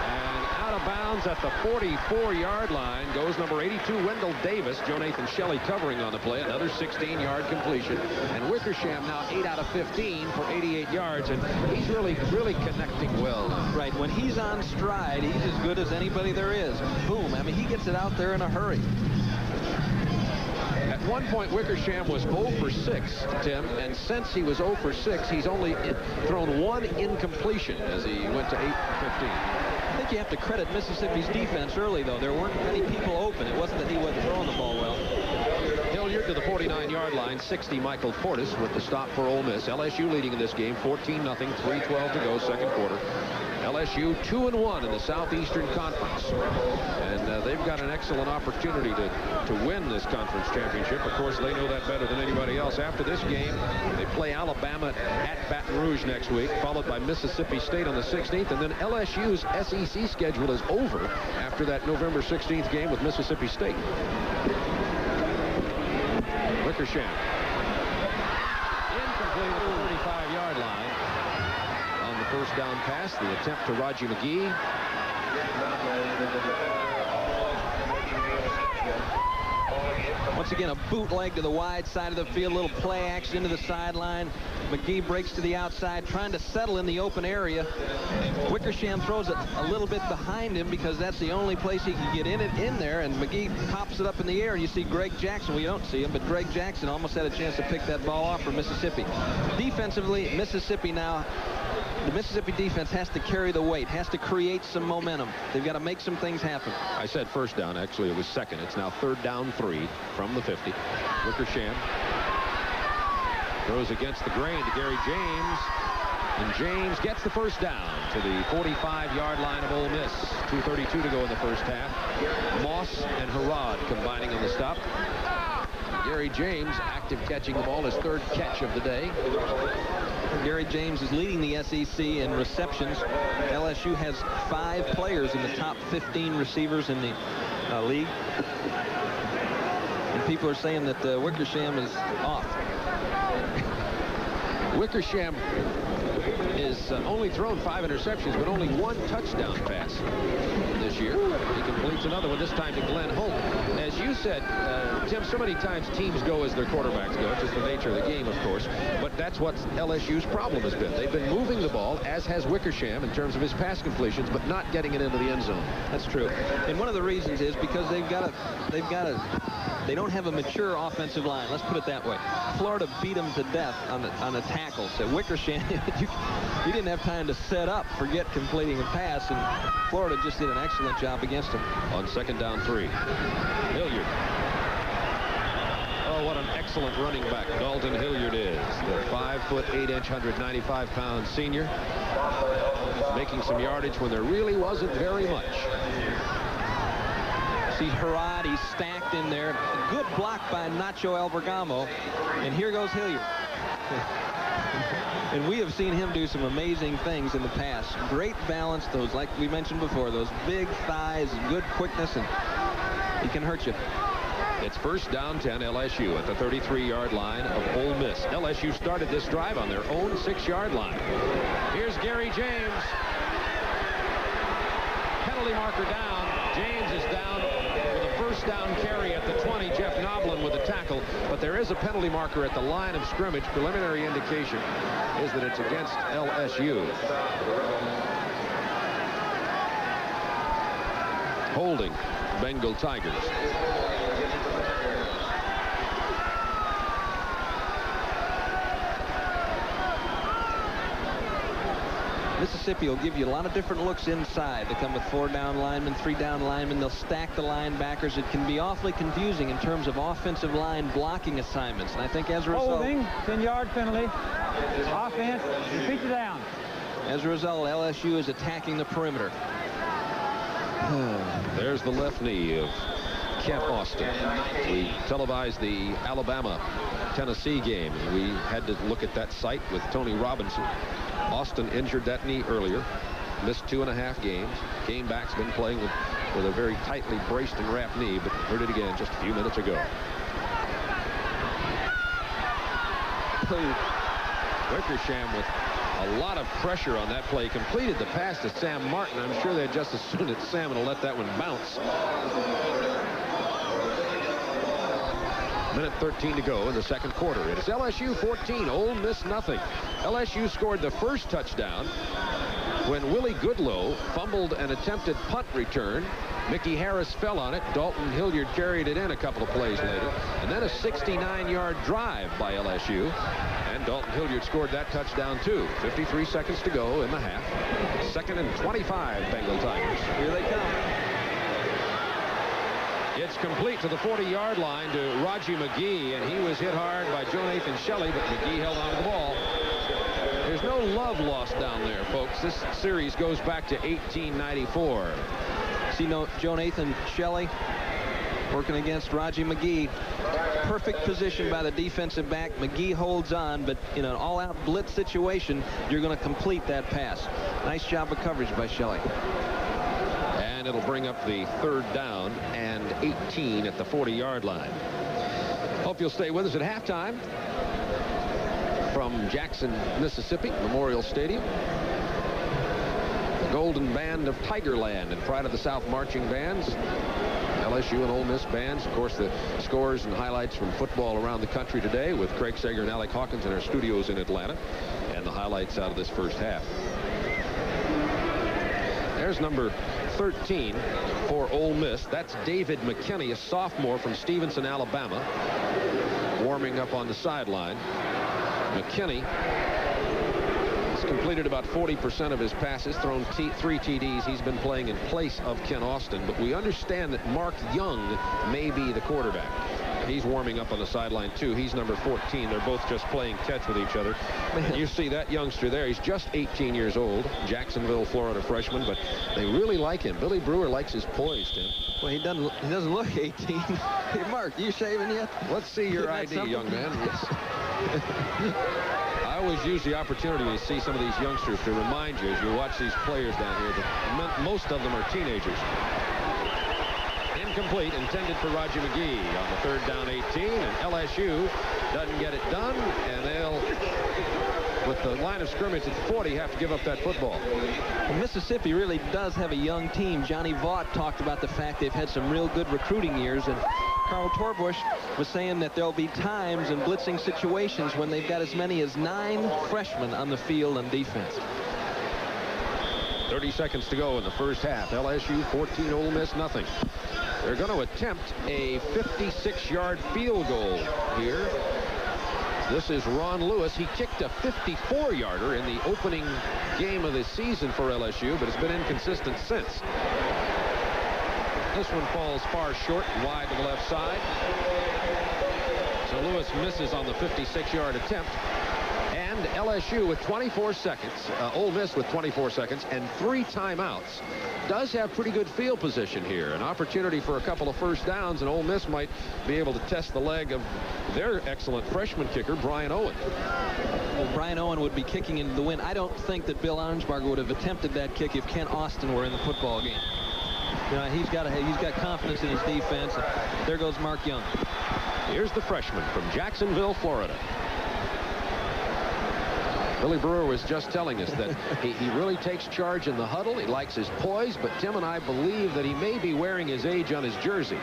And out of bounds at the 44-yard line goes number 82, Wendell Davis. Joe Nathan Shelley covering on the play. Another 16-yard completion. And Wickersham now 8 out of 15 for 88 yards. And he's really connecting well. Right. When he's on stride, he's as good as anybody there is. Boom. I mean, he gets it out there in a hurry. At one point, Wickersham was 0 for 6, Tim, and since he was 0 for 6, he's only thrown one incompletion as he went to 8 for 15. I think you have to credit Mississippi's defense early, though. There weren't many people open. It wasn't that he wasn't throwing the ball well. Hilliard to the 49-yard line, 60, Michael Portis with the stop for Ole Miss. LSU leading in this game, 14-0, 3:12 to go, second quarter. LSU 2-1 in the Southeastern Conference. And they've got an excellent opportunity to win this conference championship. Of course, they know that better than anybody else. After this game, they play Alabama at Baton Rouge next week, followed by Mississippi State on the 16th. And then LSU's SEC schedule is over after that November 16th game with Mississippi State. Wickersham. Incomplete at the 35-yard line. On the first down pass, the attempt to Raji McGee. Once again, a bootleg to the wide side of the field, a little play action to the sideline. McGee breaks to the outside, trying to settle in the open area. Wickersham throws it a little bit behind him because that's the only place he can get in there, and McGee pops it up in the air, and you see Greg Jackson. Well, you don't see him, but Greg Jackson almost had a chance to pick that ball off for Mississippi. Defensively, Mississippi now, the Mississippi defense has to carry the weight, has to create some momentum. They've got to make some things happen. I said first down. Actually, it was second. It's now 3rd down 3 from the 50. Wickersham throws against the grain to Gary James. And James gets the first down to the 45-yard line of Ole Miss. 2:32 to go in the first half. Moss and Harrod combining on the stop. Gary James active catching the ball, his third catch of the day. Gary James is leading the SEC in receptions. LSU has 5 players in the top 15 receivers in the league. And people are saying that Wickersham is off. Wickersham is only thrown 5 interceptions, but only 1 touchdown pass this year. He completes another one, this time to Glenn Holt. As you said, Tim, so many times teams go as their quarterbacks go. It's just the nature of the game, of course. But that's what LSU's problem has been. They've been moving the ball, as has Wickersham, in terms of his pass completions, but not getting it into the end zone. That's true. And one of the reasons is because they don't have a mature offensive line. Let's put it that way. Florida beat them to death on the tackle. So Wickersham, you didn't have time to set up, forget completing a pass, and Florida just did an excellent job against him. On 2nd down 3. Hilliard. Oh, what an excellent running back Dalton Hilliard is. The 5'8", 195-pound senior. Making some yardage when there really wasn't very much. See Harrod, he's stacked in there. A good block by Nacho Albergamo. And here goes Hilliard. And we have seen him do some amazing things in the past. Great balance, those, like we mentioned before, those big thighs, good quickness, and he can hurt you. It's 1st down 10, LSU at the 33-yard line of Ole Miss. LSU started this drive on their own 6-yard line. Here's Gary James. Penalty marker down. James is down with a 1st down carry at the 20. Jeff Noblin with a tackle, but there is a penalty marker at the line of scrimmage. Preliminary indication is that it's against LSU. Holding Bengal Tigers. Mississippi will give you a lot of different looks inside. They come with 4 down linemen, 3 down linemen. They'll stack the linebackers. It can be awfully confusing in terms of offensive line blocking assignments. And I think as a result... Holding, 10-yard penalty. Offense, repeat it down. As a result, LSU is attacking the perimeter. There's the left knee of Kent Austin. We televised the Alabama-Tennessee game. We had to look at that site with Tony Robinson. Austin injured that knee earlier, missed 2.5 games. Came back's been playing with a very tightly braced and wrapped knee, but hurt it again just a few minutes ago. Wickersham with a lot of pressure on that play. Completed the pass to Sam Martin. I'm sure they'd just as soon as Sam will let that one bounce. Minute 13 to go in the 2nd quarter. It is LSU 14, Ole Miss nothing. LSU scored the first touchdown when Willie Goodlow fumbled an attempted punt return. Mickey Harris fell on it. Dalton Hilliard carried it in a couple of plays later. And then a 69-yard drive by LSU. And Dalton Hilliard scored that touchdown too. 53 seconds to go in the half. 2nd and 25, Bengal Tigers. Here they come. It's complete to the 40-yard line to Raji McGee, and he was hit hard by Joe Nathan Shelley, but McGee held on to the ball. There's no love lost down there, folks. This series goes back to 1894. See, Joe Nathan Shelley working against Raji McGee. Perfect position by the defensive back. McGee holds on, but in an all-out blitz situation, you're going to complete that pass. Nice job of coverage by Shelley. And it'll bring up the 3rd down and 18 at the 40-yard line. Hope you'll stay with us at halftime from Jackson, Mississippi, Memorial Stadium. The Golden Band of Tigerland and Pride of the South marching bands. LSU and Ole Miss bands. Of course, the scores and highlights from football around the country today with Craig Sager and Alec Hawkins in our studios in Atlanta. And the highlights out of this first half. There's number 13 for Ole Miss. That's David McKinney, a sophomore from Stevenson, Alabama, warming up on the sideline. McKinney has completed about 40% of his passes, thrown 3 TDs. He's been playing in place of Ken Austin, but we understand that Mark Young may be the quarterback. He's warming up on the sideline, too. He's number 14. They're both just playing catch with each other. And you see that youngster there. He's just 18 years old. Jacksonville, Florida freshman, but they really like him. Billy Brewer likes his poise, Tim. Well, he doesn't look 18. Hey, Mark, you shaving yet? Let's see your ID, young man. Yes. I always use the opportunity to see some of these youngsters to remind you as you watch these players down here that most of them are teenagers. Incomplete, intended for Roger McGee on the 3rd down 18, and LSU doesn't get it done, and they'll, with the line of scrimmage at 40, have to give up that football. Well, Mississippi really does have a young team. Johnny Vaught talked about the fact they've had some real good recruiting years, and Carl Torbush was saying that there'll be times in blitzing situations when they've got as many as 9 freshmen on the field on defense. 30 seconds to go in the first half. LSU 14, Ole Miss nothing. They're going to attempt a 56-yard field goal here. This is Ron Lewis. He kicked a 54-yarder in the opening game of the season for LSU, but it's been inconsistent since. This one falls far short, wide to the left side. So Lewis misses on the 56-yard attempt. And LSU with 24 seconds, Ole Miss with 24 seconds and 3 timeouts, does have pretty good field position here. An opportunity for a couple of first downs, and Ole Miss might be able to test the leg of their excellent freshman kicker, Brian Owen. Well, Brian Owen would be kicking into the wind. I don't think that Bill Arnsparger would have attempted that kick if Ken Austin were in the football game. You know, he's got confidence in his defense. There goes Mark Young. Here's the freshman from Jacksonville, Florida. Billy Brewer was just telling us that he really takes charge in the huddle. He likes his poise, but Tim and I believe that he may be wearing his age on his jersey.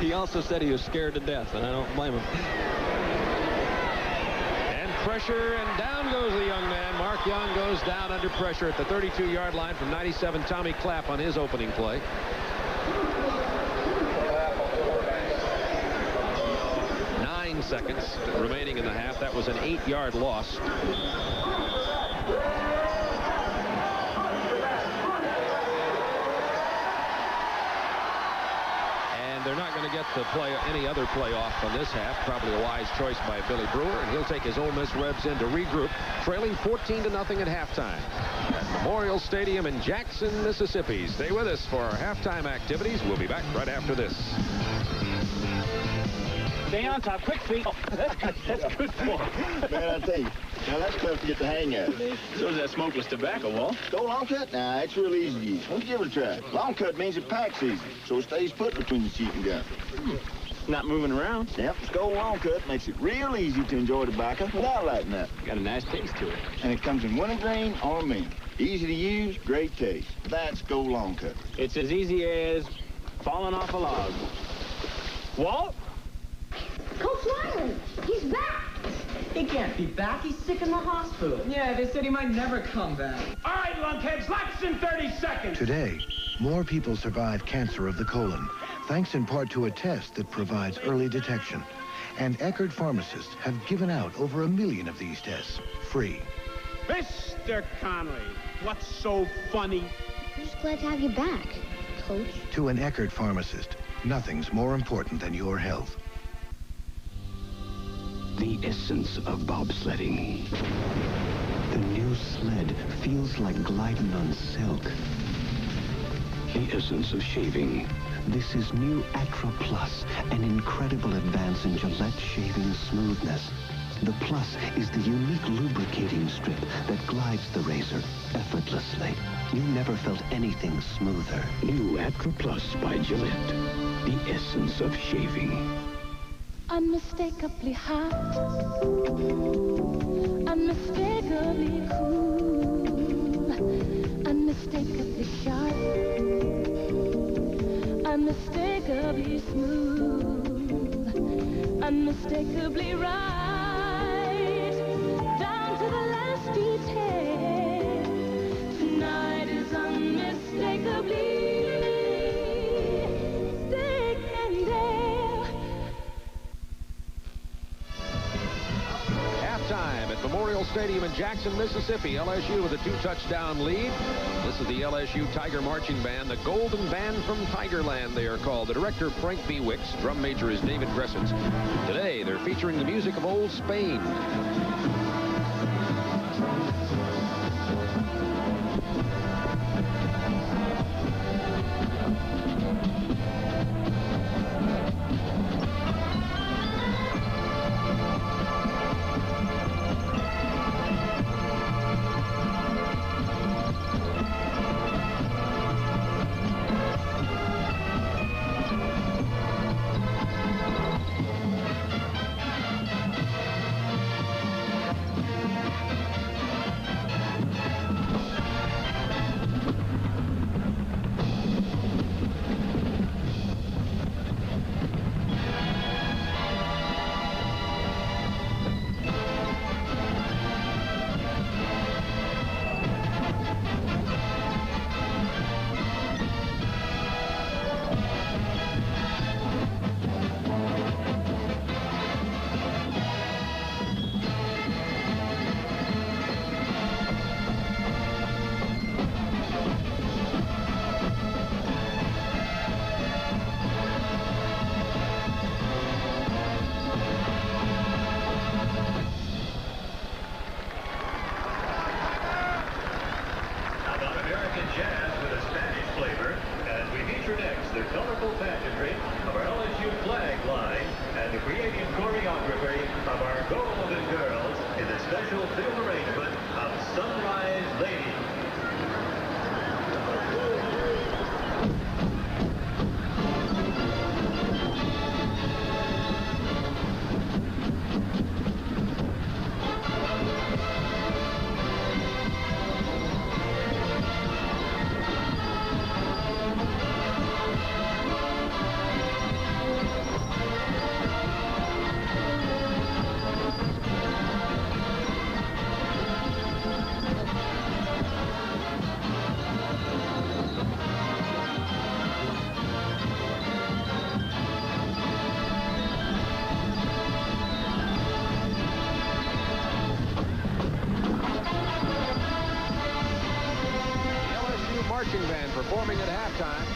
He also said he was scared to death, and I don't blame him. And pressure, and down goes the young man. Mark Young goes down under pressure at the 32-yard line from 97 Tommy Clapp on his opening play. Seconds remaining in the half. That was an 8-yard loss. And they're not going to get the any other play off on this half. Probably a wise choice by Billy Brewer, and he'll take his Ole Miss Rebs in to regroup, trailing 14-0 at halftime at Memorial Stadium in Jackson, Mississippi. Stay with us for our halftime activities. We'll be back right after this. Stay on top, quick feet. Oh, that's good for him. Man, I tell you, now that's tough to get the hang of. So is that smokeless tobacco, Walt. Go long cut? Nah, it's real easy to use. Let's give it a try. Long cut means it packs easy, so it stays put between the sheet and gun. Not moving around. Yep, Skull Long Cut makes it real easy to enjoy tobacco without lighting up. Got a nice taste to it. And it comes in wintergreen or mint. Easy to use, great taste. That's Skull Long Cut. It's as easy as falling off a log. Walt? Coach Riley, he's back. He can't be back. He's sick in the hospital. Yeah, they said he might never come back. All right, lunkheads, less than 30 seconds. Today, more people survive cancer of the colon, thanks in part to a test that provides early detection. And Eckerd pharmacists have given out over 1 million of these tests, free. Mr. Conley, what's so funny? I'm just glad to have you back, Coach. To an Eckerd pharmacist, nothing's more important than your health. The essence of bobsledding. The new sled feels like gliding on silk. The essence of shaving. This is new Atra Plus, an incredible advance in Gillette shaving smoothness. The Plus is the unique lubricating strip that glides the razor effortlessly. You never felt anything smoother. New Atra Plus by Gillette. The essence of shaving. Unmistakably hot, unmistakably cool, unmistakably sharp, unmistakably smooth, unmistakably right, down to the last detail. Tonight is unmistakably thick and ale. halftime at Memorial Stadium in Jackson, Mississippi. LSU with a 2-touchdown lead. This is the LSU Tiger Marching Band, the Golden Band from Tigerland, they are called. The director, Frank B. Wicks. Drum major is David Gressens. Today, they're featuring the music of Old Spain. Marching band performing at halftime.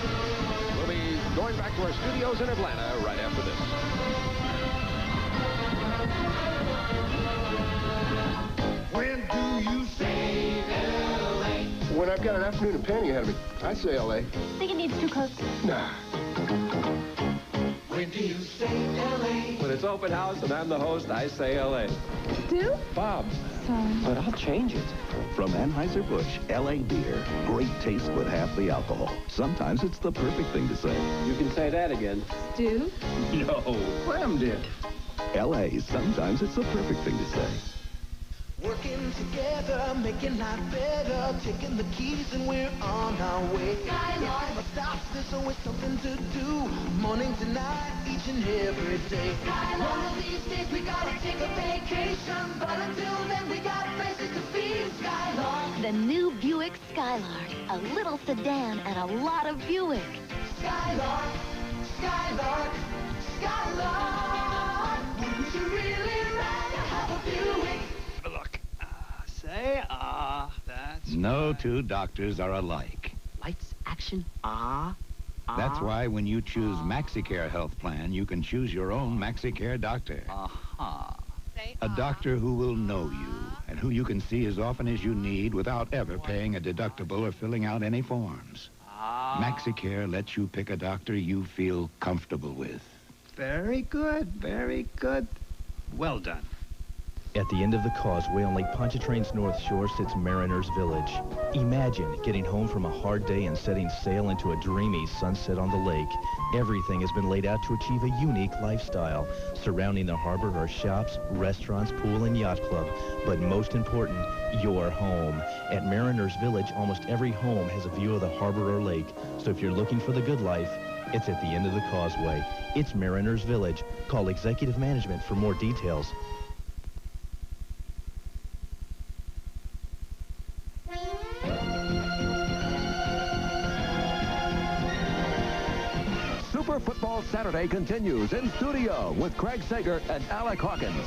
We'll be going back to our studios in Atlanta right after this. When do you say L.A.? When I've got an afternoon of painting ahead of me, I say L.A. Think it needs 2 coats? Nah. When do you say L.A.? When it's open house and I'm the host, I say L.A. Do? Bob. Sorry. But I'll change it. From Anheuser-Busch, L.A. beer. Great taste with half the alcohol. Sometimes it's the perfect thing to say. You can say that again. Do? No. Clam did. L.A. Sometimes it's the perfect thing to say. Working together, making life better, taking the keys and we're on our way. Skylark. If it stops, there's always something to do. Morning to night, each and every day. Skylark. One of these days we gotta take a vacation, but until then we got places to be. Skylark. The new Buick Skylark, a little sedan and a lot of Buick. Skylark, Skylark, Skylark. Wouldn't you really rather have a Buick? Look, that's... No two doctors are alike. Lights, action, That's why when you choose MaxiCare Health Plan, you can choose your own MaxiCare doctor. A doctor who will know you and who you can see as often as you need without ever paying a deductible or filling out any forms. MaxiCare lets you pick a doctor you feel comfortable with. Very good, very good. Well done. At the end of the causeway on Lake Pontchartrain's North Shore sits Mariners Village. Imagine getting home from a hard day and setting sail into a dreamy sunset on the lake. Everything has been laid out to achieve a unique lifestyle. Surrounding the harbor are shops, restaurants, pool, and yacht club. But most important, your home. At Mariners Village, almost every home has a view of the harbor or lake. So if you're looking for the good life, it's at the end of the causeway. It's Mariners Village. Call Executive Management for more details. Super Football Saturday continues in studio with Craig Sager and Alec Hawkins.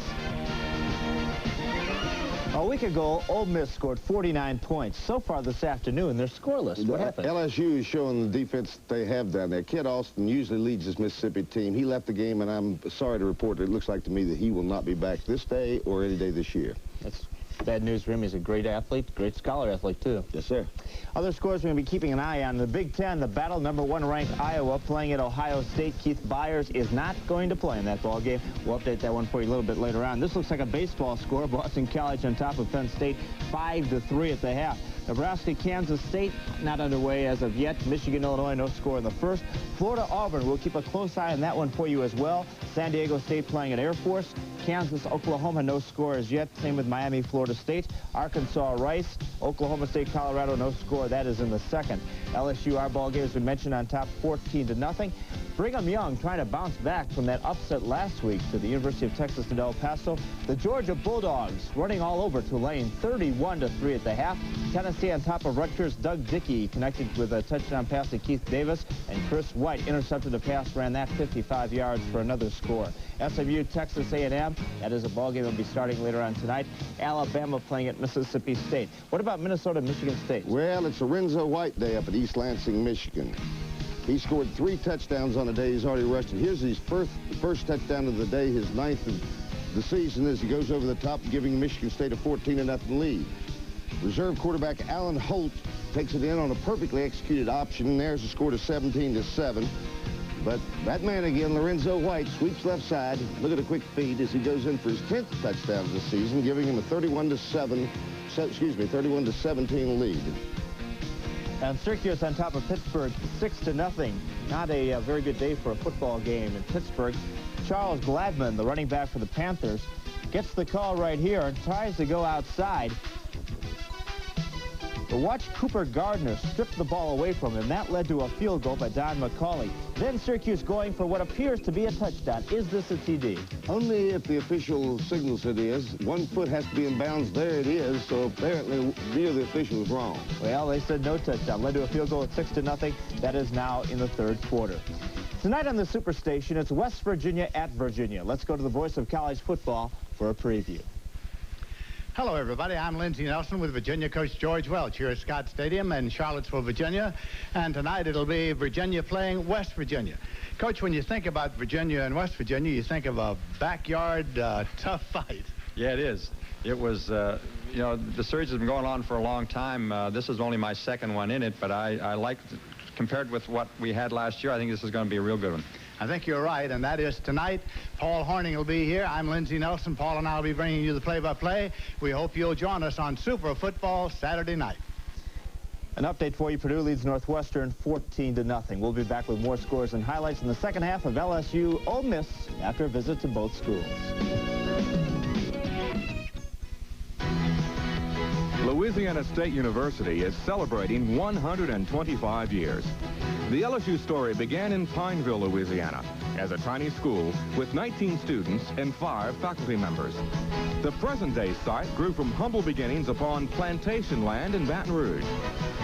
A week ago, Ole Miss scored 49 points. So far this afternoon, they're scoreless. What happened? LSU is showing the defense they have down there. Kid Austin usually leads this Mississippi team. He left the game, and I'm sorry to report that it looks like to me that he will not be back this day or any day this year. That's bad news for him. He's a great athlete, great scholar athlete, too. Yes, sir. Other scores we're going to be keeping an eye on. The Big Ten, the battle, #1 ranked Iowa playing at Ohio State. Keith Byers is not going to play in that ball game. We'll update that one for you a little bit later on. This looks like a baseball score. Boston College on top of Penn State, 5-3 at the half. Nebraska, Kansas State, not underway as of yet. Michigan, Illinois, no score in the first. Florida, Auburn, we'll keep a close eye on that one for you as well. San Diego State playing at Air Force. Kansas, Oklahoma, no score as yet. Same with Miami, Florida State. Arkansas, Rice. Oklahoma State, Colorado, no score. That is in the second. LSU, our ball game, as we mentioned, on top 14-0. Brigham Young trying to bounce back from that upset last week to the University of Texas at El Paso. The Georgia Bulldogs running all over Tulane, 31-3 at the half. Tennessee on top of Rutgers. Doug Dickey connected with a touchdown pass to Keith Davis, and Chris White intercepted a pass, ran that 55 yards for another score. SMU, Texas A&M, that is a ball game that will be starting later on tonight. Alabama playing at Mississippi State. What about Minnesota, Michigan State? Well, it's Lorenzo White day up at East Lansing, Michigan. He scored 3 touchdowns on the day. He's already rushed it. Here's his first touchdown of the day, his 9th of the season, as he goes over the top, giving Michigan State a 14-0 lead. Reserve quarterback Alan Holt takes it in on a perfectly executed option, and there's a score to 17-7. But that man again, Lorenzo White, sweeps left side. Look at a quick feed as he goes in for his 10th touchdown this season, giving him a 31-17 lead. And Syracuse on top of Pittsburgh, 6-0. Not a very good day for a football game in Pittsburgh. Charles Gladman, the running back for the Panthers, gets the call right here and tries to go outside. But watch Cooper Gardner strip the ball away from him. That led to a field goal by Don McCauley. Then Syracuse going for what appears to be a touchdown. Is this a TD? Only if the official signals it is. 1 foot has to be in bounds. There it is. So apparently, neither of the officials wrong. Well, they said no touchdown. Led to a field goal at 6-0. That is now in the 3rd quarter. Tonight on the Superstation, it's West Virginia at Virginia. Let's go to the voice of college football for a preview. Hello, everybody. I'm Lindsey Nelson with Virginia coach George Welch here at Scott Stadium in Charlottesville, Virginia. And tonight it'll be Virginia playing West Virginia. Coach, when you think about Virginia and West Virginia, you think of a backyard tough fight. Yeah, it is. It was, you know, the series has been going on for a long time. This is only my 2nd one in it, but I like, compared with what we had last year, I think this is going to be a real good one. I think you're right, and that is tonight. Paul Horning will be here. I'm Lindsey Nelson. Paul and I will be bringing you the play-by-play. We hope you'll join us on Super Football Saturday night. An update for you. Purdue leads Northwestern 14-0. We'll be back with more scores and highlights in the second half of LSU Ole Miss after a visit to both schools. Louisiana State University is celebrating 125 years. The LSU story began in Pineville, Louisiana, as a tiny school with 19 students and 5 faculty members. The present-day site grew from humble beginnings upon plantation land in Baton Rouge.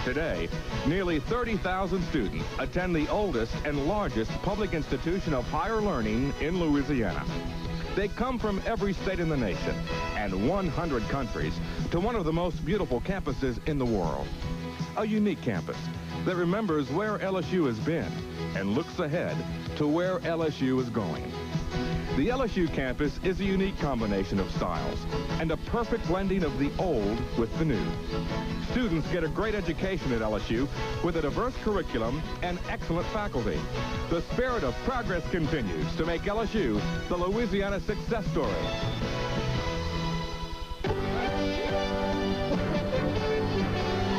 Today, nearly 30,000 students attend the oldest and largest public institution of higher learning in Louisiana. They come from every state in the nation and 100 countries to one of the most beautiful campuses in the world. A unique campus that remembers where LSU has been and looks ahead to where LSU is going. The LSU campus is a unique combination of styles and a perfect blending of the old with the new. Students get a great education at LSU with a diverse curriculum and excellent faculty. The spirit of progress continues to make LSU the Louisiana success story.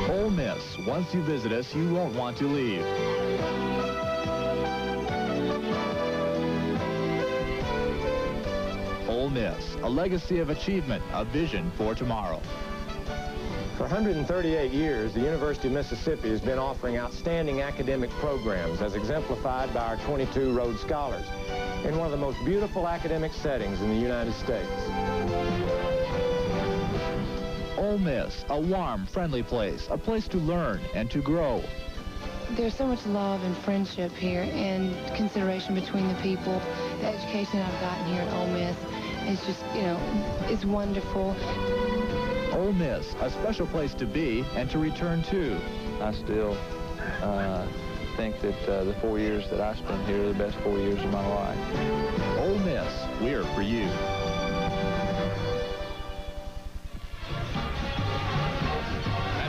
Ole Miss. Once you visit us, you won't want to leave. Ole Miss, a legacy of achievement, a vision for tomorrow. For 138 years, the University of Mississippi has been offering outstanding academic programs as exemplified by our 22 Rhodes Scholars in one of the most beautiful academic settings in the United States. Ole Miss, a warm, friendly place, a place to learn and to grow. There's so much love and friendship here and consideration between the people. The education I've gotten here at Ole Miss is just, you know, is wonderful. Ole Miss, a special place to be and to return to. I still think that the 4 years that I spent here are the best 4 years of my life. Ole Miss, we're for you.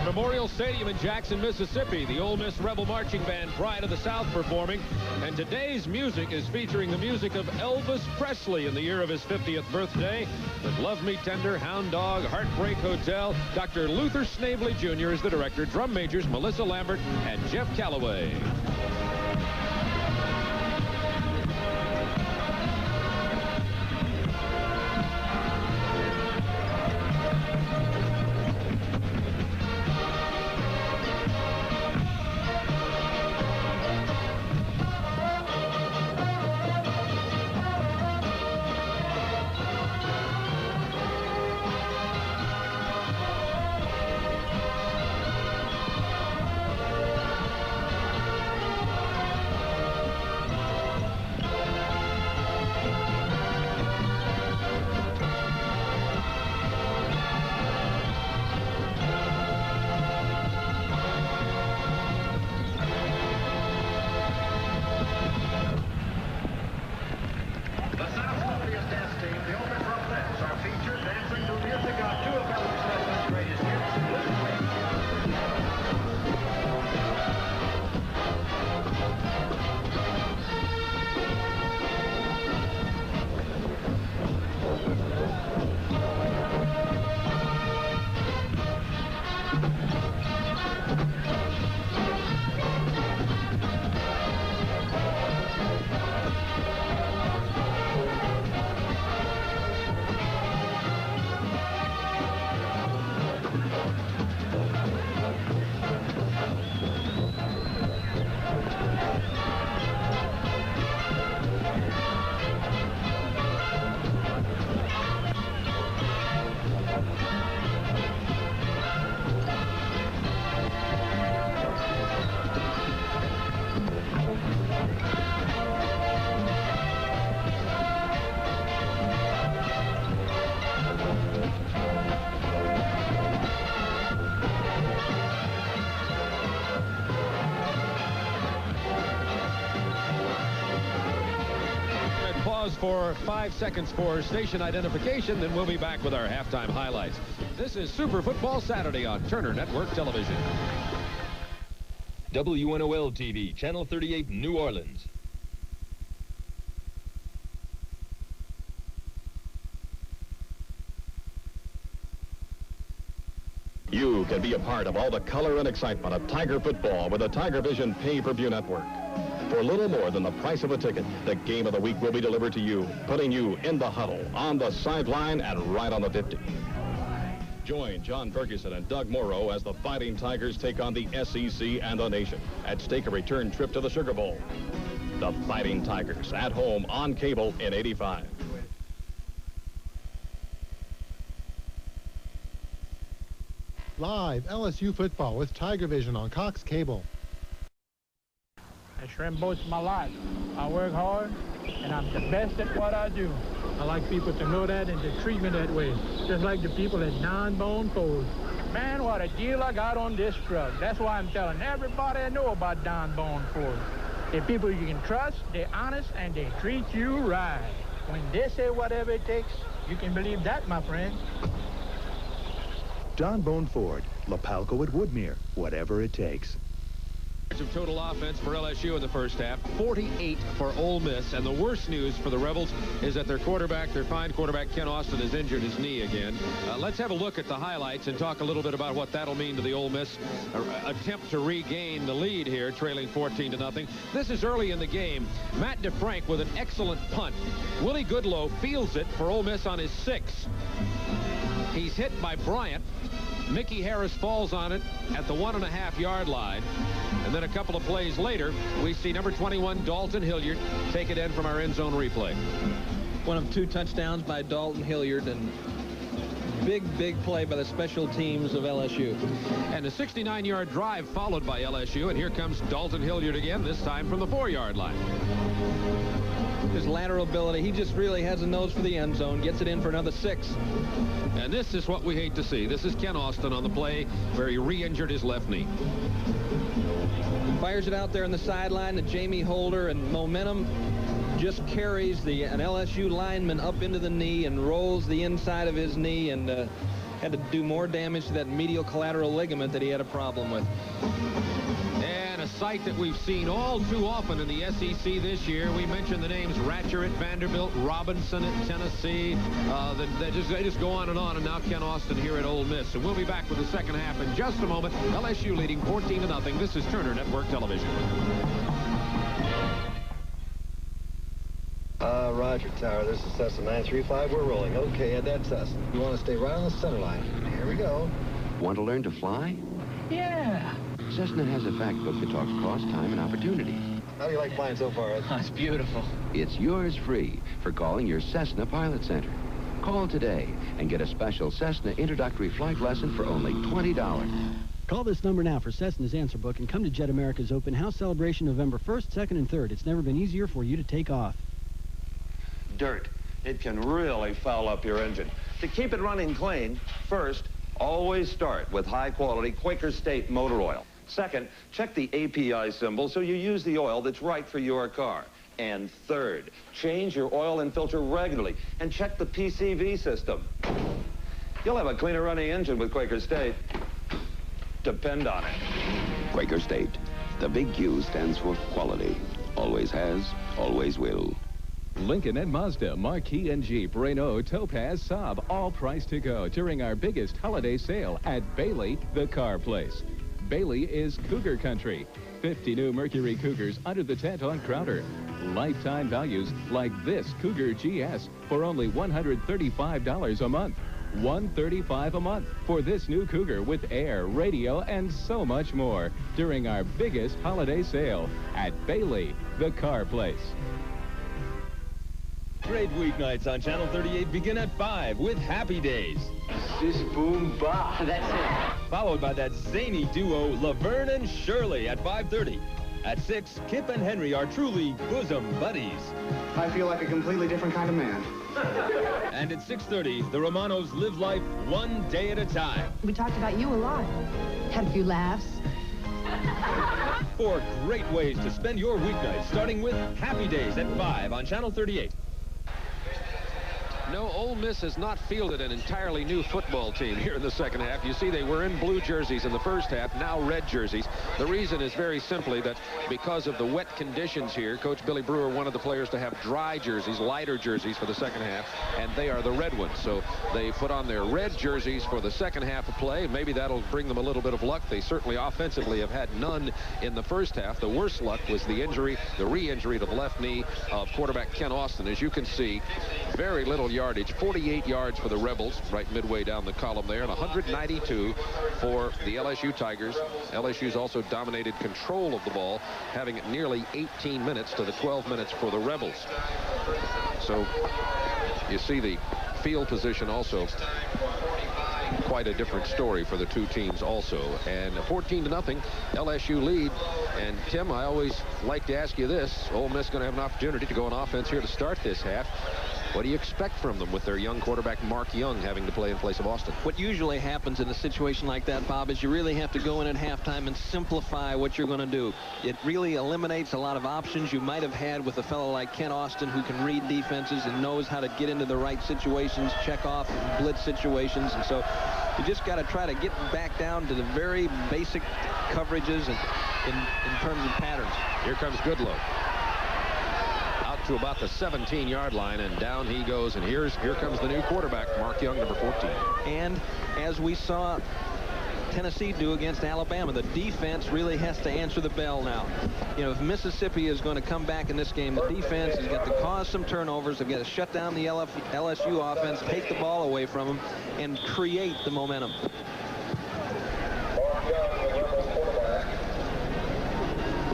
Memorial Stadium in Jackson, Mississippi, the Ole Miss Rebel Marching Band Pride of the South performing, and today's music is featuring the music of Elvis Presley in the year of his 50th birthday with Love Me Tender, Hound Dog, Heartbreak Hotel. Dr. Luther Snavely Jr. is the director, drum majors Melissa Lambert and Jeff Calloway. For 5 seconds for station identification, then we'll be back with our halftime highlights. This is Super Football Saturday on Turner Network Television. WNOL TV, Channel 38, New Orleans. You can be a part of all the color and excitement of Tiger football with the Tiger Vision pay-per-view network. For little more than the price of a ticket, the game of the week will be delivered to you, putting you in the huddle, on the sideline, and right on the 50. Join John Ferguson and Doug Morrow as the Fighting Tigers take on the SEC and the nation. At stake, a return trip to the Sugar Bowl. The Fighting Tigers, at home on cable in '85. Live LSU football with Tiger Vision on Cox Cable. I shrimp boats my life. I work hard, and I'm the best at what I do. I like people to know that and to treat me that way, just like the people at Don Bone Ford. Man, what a deal I got on this truck. That's why I'm telling everybody I know about Don Bone Ford. They're people you can trust, they're honest, and they treat you right. When they say whatever it takes, you can believe that, my friend. Don Bone Ford, Lapalco at Woodmere, whatever it takes. Of total offense for LSU in the first half, 48 for Ole Miss, and the worst news for the Rebels is that their fine quarterback Ken Austin has injured his knee again. Let's have a look at the highlights and talk a little bit about what that'll mean to the Ole Miss attempt to regain the lead here, trailing 14-0. This is early in the game. Matt DeFrank with an excellent punt. Willie Goodlow fields it for Ole Miss on his 6. He's hit by Bryant. Mickey Harris falls on it at the 1.5-yard line. And then a couple of plays later, we see number 21, Dalton Hilliard, take it in from our end zone replay. One of 2 touchdowns by Dalton Hilliard, and big play by the special teams of LSU. And a 69-yard drive followed by LSU. And here comes Dalton Hilliard again, this time from the 4-yard line. his lateral ability. He just really has a nose for the end zone. Gets it in for another 6. And this is what we hate to see. This is Ken Austin on the play where he re-injured his left knee. Fires it out there on the sideline to Jamie Holder, and momentum just carries an LSU lineman up into the knee and rolls the inside of his knee, and had to do more damage to that medial collateral ligament that he had a problem with. And a sight that we've seen all too often in the SEC this year. We mentioned the names Ratcher at Vanderbilt, Robinson at Tennessee. They just go on, and now Ken Austin here at Ole Miss. And we'll be back with the second half in just a moment. LSU leading 14-0. This is Turner Network Television. Roger, Tower. This is Cessna 935. We're rolling. Okay, at that Cessna. You want to stay right on the center line. Here we go. Want to learn to fly? Yeah. Cessna has a fact book that talks cost, time, and opportunity. How do you like flying so far, Ed? It's beautiful. It's yours free for calling your Cessna Pilot Center. Call today and get a special Cessna introductory flight lesson for only $20. Call this number now for Cessna's answer book and come to Jet America's open house celebration November 1st, 2nd, and 3rd. It's never been easier for you to take off. Dirt. It can really foul up your engine. To keep it running clean, first, always start with high-quality Quaker State motor oil. Second, check the API symbol so you use the oil that's right for your car. And third, change your oil and filter regularly and check the PCV system. You'll have a cleaner running engine with Quaker State. Depend on it. Quaker State. The big Q stands for quality. Always has, always will. Lincoln and Mazda, Marquis and Jeep, Renault, Topaz, Saab, all priced to go during our biggest holiday sale at Bailey, the car place. Bailey is Cougar Country. 50 new Mercury Cougars under the tent on Crowder. Lifetime values like this Cougar GS for only $135 a month. $135 a month for this new Cougar with air, radio, and so much more during our biggest holiday sale at Bailey, the car place. Great weeknights on Channel 38 begin at 5 with Happy Days. Sis boom ba. That's it. Followed by that zany duo Laverne and Shirley at 5:30. At 6, Kip and Henry are truly bosom buddies. I feel like a completely different kind of man. And at 6:30, the Romanos live life one day at a time. We talked about you a lot. Had a few laughs. 4 great ways to spend your weeknight, starting with Happy Days at 5 on Channel 38. No, Ole Miss has not fielded an entirely new football team here in the second half. You see, they were in blue jerseys in the first half, now red jerseys. The reason is very simply that because of the wet conditions here, Coach Billy Brewer wanted the players to have dry jerseys, lighter jerseys for the second half, and they are the red ones. So they put on their red jerseys for the second half of play. Maybe that'll bring them a little bit of luck. They certainly offensively have had none in the first half. The worst luck was the injury, the re-injury to the left knee of quarterback Ken Austin. As you can see, very little yardage, 48 yards for the Rebels right midway down the column there, and 192 for the LSU Tigers. LSU's also dominated control of the ball, having it nearly 18 minutes to the 12 minutes for the Rebels. So you see the field position also quite a different story for the two teams also. And 14-0 LSU lead. And Tim, I always like to ask you this. Ole Miss going to have an opportunity to go on offense here to start this half. What do you expect from them with their young quarterback Mark Young having to play in place of Austin? What usually happens in a situation like that, Bob, is you really have to go in at halftime and simplify what you're going to do. It really eliminates a lot of options you might have had with a fellow like Ken Austin, who can read defenses and knows how to get into the right situations, check off blitz situations. And so you just got to try to get back down to the very basic coverages and in terms of patterns. Here comes Goodlow. To about the 17-yard line, and down he goes, and here comes the new quarterback, Mark Young, number 14. And as we saw Tennessee do against Alabama, the defense really has to answer the bell now. You know, if Mississippi is going to come back in this game, the defense has got to cause some turnovers. They've got to shut down the LSU offense, take the ball away from them, and create the momentum.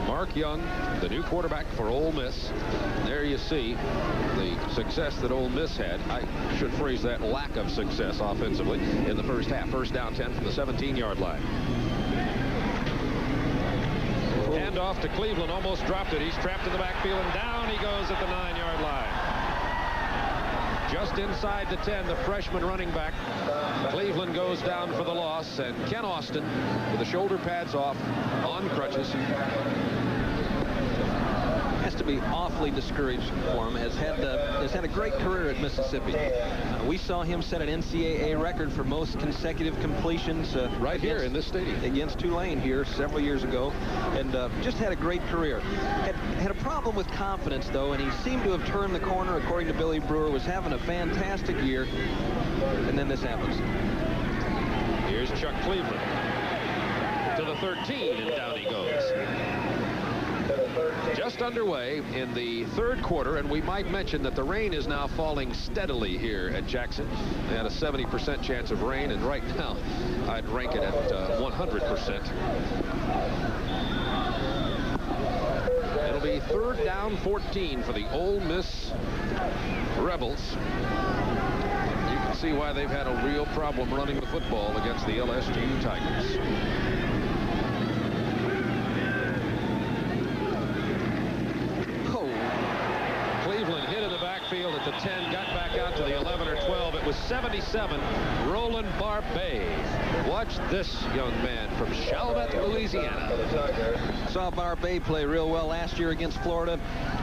Mark Young, the new quarterback for Ole Miss. There you see the success that Ole Miss had. I should phrase that lack of success offensively in the first half. First down 10 from the 17-yard line. Handoff to Cleveland, almost dropped it. He's trapped in the backfield, and down he goes at the 9-yard line. Just inside the 10, the freshman running back. Cleveland goes down for the loss, and Ken Austin, with the shoulder pads off, on crutches. Has to be awfully discouraged for him. Has had a great career at Mississippi. We saw him set an NCAA record for most consecutive completions right here in this stadium against Tulane here several years ago, and just had a great career. Had a problem with confidence though, and he seemed to have turned the corner. According to Billy Brewer, was having a fantastic year, and then this happens. Here's Chuck Cleveland to the 13, and down he goes. Just underway in the third quarter, and we might mention that the rain is now falling steadily here at Jackson. They had a 70% chance of rain, and right now I'd rank it at 100%. It'll be 3rd down 14 for the Ole Miss Rebels. You can see why they've had a real problem running the football against the LSU Tigers. Field at the 10, got back out to the 11 or 12. It was 77. Roland Barbet. Watch this young man from Chalmette, Louisiana. Saw Barbet play real well last year against Florida.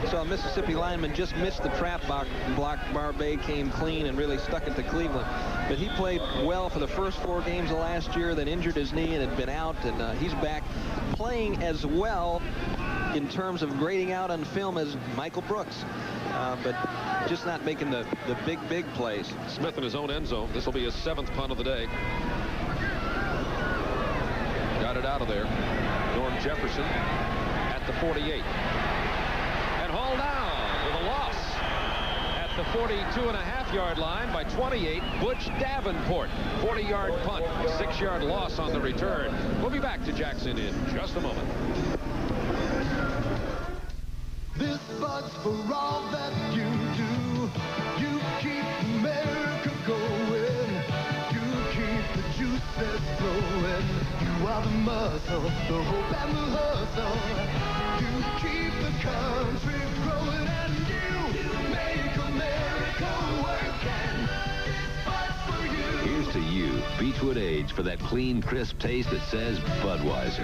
Saw a Mississippi lineman just missed the trap block. Barbet came clean and really stuck it to Cleveland. But he played well for the first 4 games of last year, then injured his knee and had been out, and he's back playing as well in terms of grading out on film as Michael Brooks. But just not making the big plays. Smith in his own end zone. This will be his 7th punt of the day. Got it out of there. Norm Jefferson at the 48. And hauled down with a loss at the 42.5-yard line by 28. Butch Davenport. 40-yard punt. 6-yard loss on the return. We'll be back to Jackson in just a moment. This bug's for all that you do. You keep America going. You keep the juices flowing. You are the muscle, the hope and the hustle. You keep the country growing, and you make America work. And this bug's for you. Here's to you, Beechwood Age, for that clean, crisp taste that says Budweiser.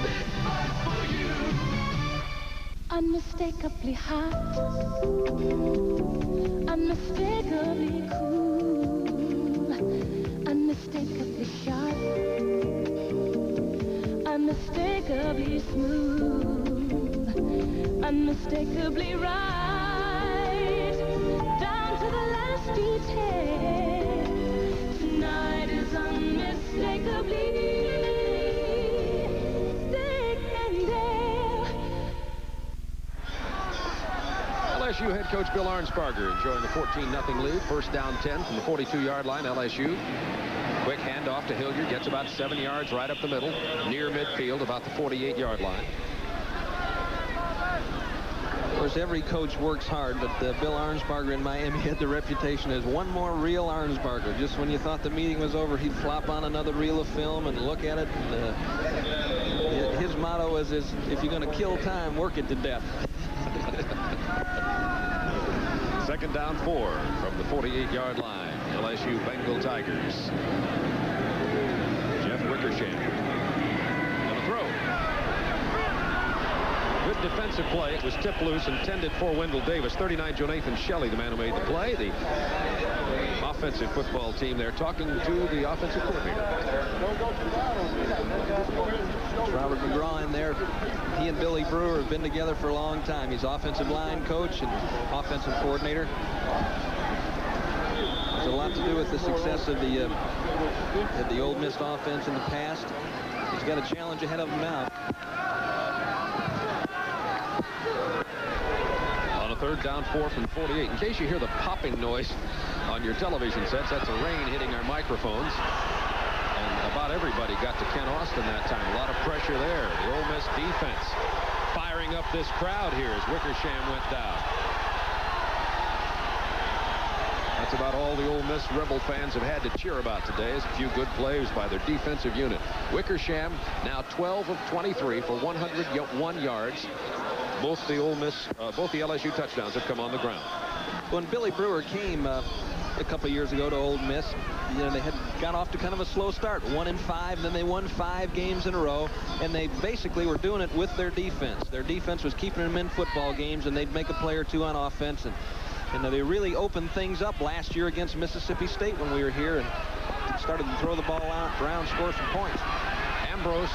This bug's for you. Unmistakably hot, unmistakably cool, unmistakably sharp, unmistakably smooth, unmistakably right, down to the last detail. Tonight is unmistakably LSU head coach Bill Arnsparger enjoying the 14-0 lead. 1st down 10 from the 42-yard line. LSU. Quick handoff to Hilliard. Gets about 7 yards right up the middle. Near midfield, about the 48-yard line. Of course, every coach works hard, but Bill Arnsparger in Miami had the reputation as one more reel Arnsparger. Just when you thought the meeting was over, he'd flop on another reel of film and look at it. And, his motto is if you're going to kill time, work it to death. 2nd down 4 from the 48-yard line. LSU Bengal Tigers. Jeff Wickersham. And a throw. Good defensive play. It was tipped loose, intended for Wendell Davis. 39, Jonathan Shelley, the man who made the play. The offensive football team there talking to the offensive coordinator. Robert McGraw in there. He and Billy Brewer have been together for a long time. He's offensive line coach and offensive coordinator. There's a lot to do with the success of the Ole Miss offense in the past. He's got a challenge ahead of him now. On a 3rd down 4 from 48. In case you hear the popping noise on your television sets, that's the rain hitting our microphones. And about everybody got to Ken Austin that time. A lot of pressure there. The Ole Miss defense firing up this crowd here as Wickersham went down. That's just about all the Ole Miss Rebel fans have had to cheer about today is a few good plays by their defensive unit. Wickersham now 12 of 23 for 101 yards. Both the LSU touchdowns have come on the ground. When Billy Brewer came a couple of years ago to Ole Miss, you know, they had got off to kind of a slow start, 1-5, and then they won 5 games in a row, and they basically were doing it with their defense. Their defense was keeping them in football games, and they'd make a play or two on offense, and they really opened things up last year against Mississippi State when we were here and started to throw the ball out around, score some points. Ambrose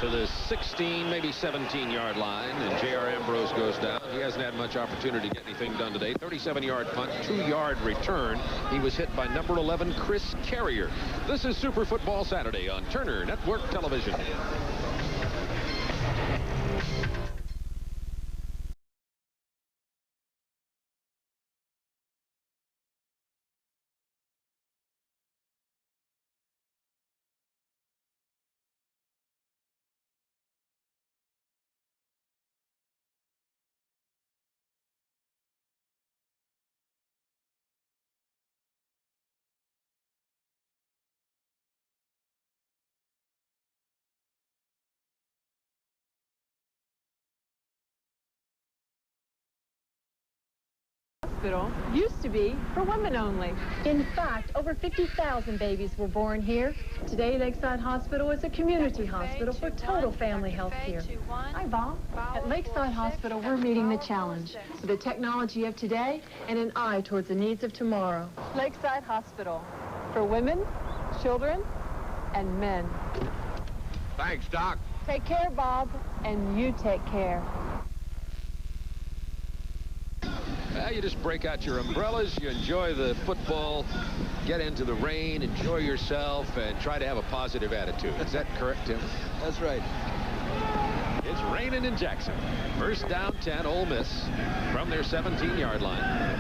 to the 16, maybe 17-yard line, and J.R. Ambrose goes down. He hasn't had much opportunity to get anything done today. 37-yard punt, 2-yard return. He was hit by number 11, Chris Carrier. This is Super Football Saturday on Turner Network Television. Used to be for women only. In fact, over 50,000 babies were born here. Today, Lakeside Hospital is a community hospital for total family health care. Hi, Bob. At Lakeside Hospital, we're meeting the challenge with the technology of today and an eye towards the needs of tomorrow. Lakeside Hospital for women, children, and men. Thanks, Doc. Take care, Bob, and you take care. You just break out your umbrellas, you enjoy the football, get into the rain, enjoy yourself, and try to have a positive attitude. Is that correct, Tim? That's right. It's raining in Jackson. First down 10, Ole Miss from their 17-yard line.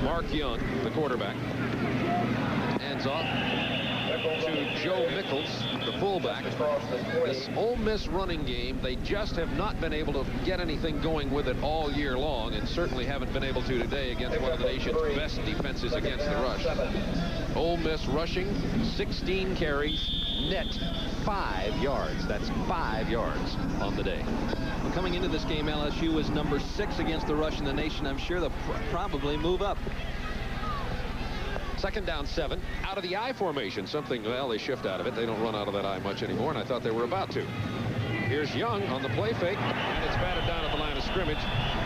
Mark Young, the quarterback, hands off to Joe Mickles, the fullback. This Ole Miss running game, they just have not been able to get anything going with it all year long, and certainly haven't been able to today against one of the nation's best defenses against the rush. Ole Miss rushing 16 carries, net 5 yards. That's 5 yards on the day. Well, coming into this game, LSU was number 6 against the rush in the nation. I'm sure they'll probably move up. Second down 7, out of the I formation. Something, well, they shift out of it. They don't run out of that I much anymore, and I thought they were about to. Here's Young on the play fake, and it's batted down at the line of scrimmage.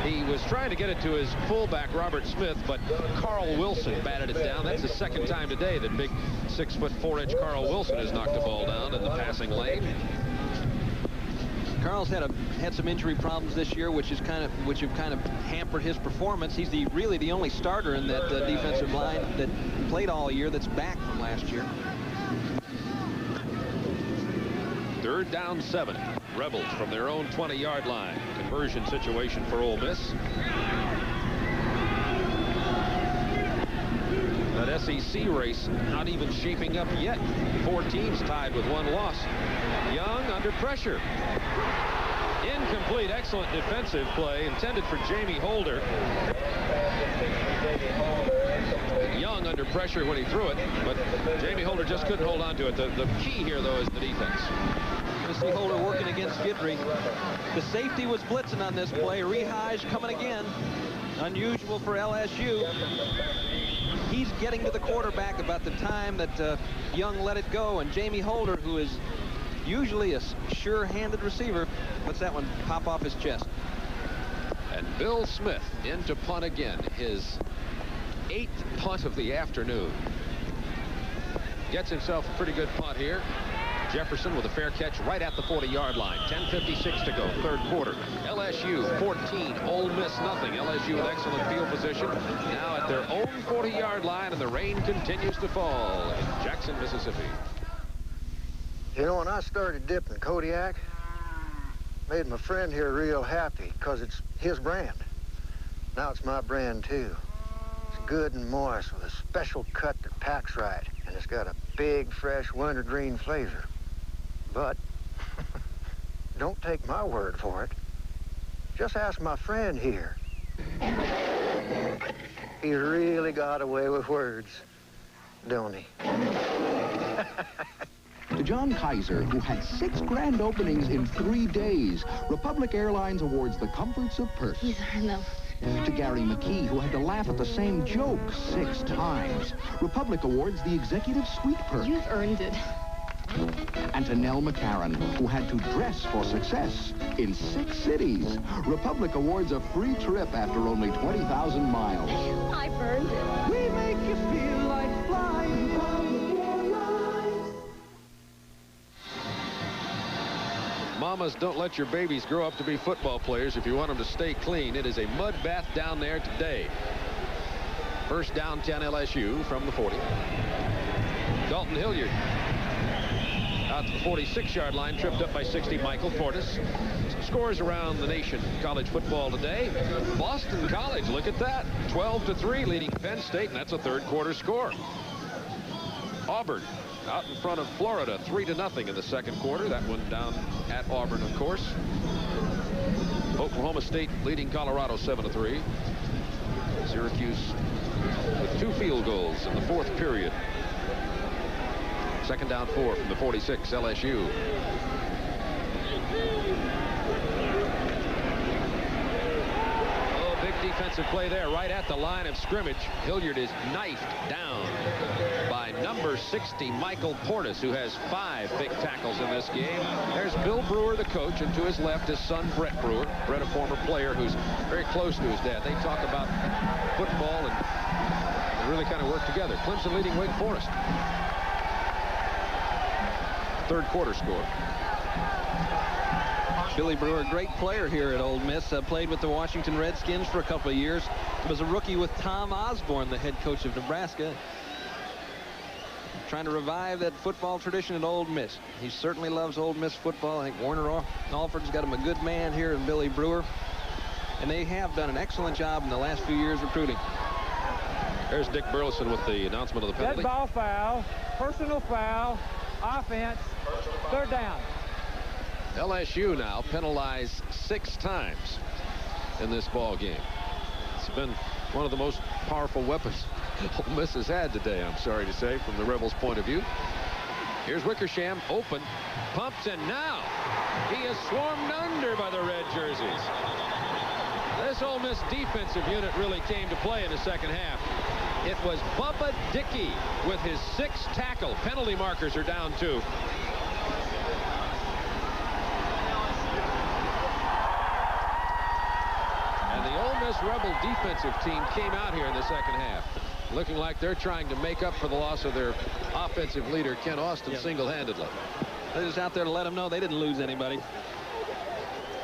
He was trying to get it to his fullback, Robert Smith, but Carl Wilson batted it down. That's the second time today that big 6'4" Carl Wilson has knocked the ball down in the passing lane. Carl's had some injury problems this year, which have kind of hampered his performance. He's really the only starter in that defensive line that played all year that's back from last year. Third down 7. Rebels from their own 20-yard line. Conversion situation for Ole Miss. That SEC race not even shaping up yet. 4 teams tied with 1 loss. Young under pressure. Incomplete. Excellent defensive play intended for Jamie Holder. Young under pressure when he threw it, but Jamie Holder just couldn't hold on to it. The key here, though, is the defense. You see Holder working against Guidry. The safety was blitzing on this play. Rehage coming again. Unusual for LSU. He's getting to the quarterback about the time that Young let it go, and Jamie Holder, who is usually a sure-handed receiver, lets that one pop off his chest. And Bill Smith in to punt again, his 8th punt of the afternoon. Gets himself a pretty good punt here. Jefferson with a fair catch right at the 40-yard line. 10:56 to go, third quarter. LSU 14, Ole Miss nothing. LSU with excellent field position. Now at their own 40-yard line, and the rain continues to fall in Jackson, Mississippi. You know, when I started dipping Kodiak, made my friend here real happy because it's his brand. Now it's my brand, too. It's good and moist with a special cut that packs right, and it's got a big, fresh wintergreen flavor. But don't take my word for it. Just ask my friend here. He really got away with words, don't he? To John Kaiser, who had 6 grand openings in 3 days, Republic Airlines awards the comforts of purse. He's earned them. To Gary McKee, who had to laugh at the same joke 6 times, Republic awards the executive suite purse. You've earned it. And to Nell McCarran, who had to dress for success in 6 cities, Republic awards a free trip after only 20,000 miles. I've earned it. We make you feel like flying. Mamas, don't let your babies grow up to be football players if you want them to stay clean. It is a mud bath down there today. First down, 10 LSU from the 40. Dalton Hilliard out to the 46-yard line, tripped up by 60 Michael Portis. Some scores around the nation college football today. Boston College, look at that, 12-3 leading Penn State, and that's a third quarter score. Auburn out in front of Florida, 3-0 in the second quarter. That one down at Auburn, of course. Oklahoma State leading Colorado 7-3. Syracuse with 2 field goals in the fourth period. Second down 4 from the 46, LSU. Oh, big defensive play there, right at the line of scrimmage. Hilliard is knifed down by number 60, Michael Portis, who has 5 big tackles in this game. There's Bill Brewer, the coach, and to his left, his son, Brett Brewer. Brett, a former player who's very close to his dad. They talk about football and really kind of work together. Clemson leading Wake Forest. Third quarter score. Billy Brewer, great player here at Ole Miss. Played with the Washington Redskins for a couple of years. Was a rookie with Tom Osborne, the head coach of Nebraska. Trying to revive that football tradition at Ole Miss. He certainly loves Ole Miss football. I think Warner Alford's got him a good man here in Billy Brewer. And they have done an excellent job in the last few years recruiting. There's Dick Burleson with the announcement of the penalty. Dead ball foul, personal foul, offense, third down. LSU now penalized 6 times in this ball game. It's been one of the most powerful weapons Ole Miss has had today, I'm sorry to say, from the Rebels' point of view. Here's Wickersham, open, pumps, and now he is swarmed under by the red jerseys. This Ole Miss defensive unit really came to play in the second half. It was Bubba Dickey with his 6th tackle. Penalty markers are down 2. And the Ole Miss Rebel defensive team came out here in the second half, looking like they're trying to make up for the loss of their offensive leader, Ken Austin, single-handedly. They're just out there to let them know they didn't lose anybody.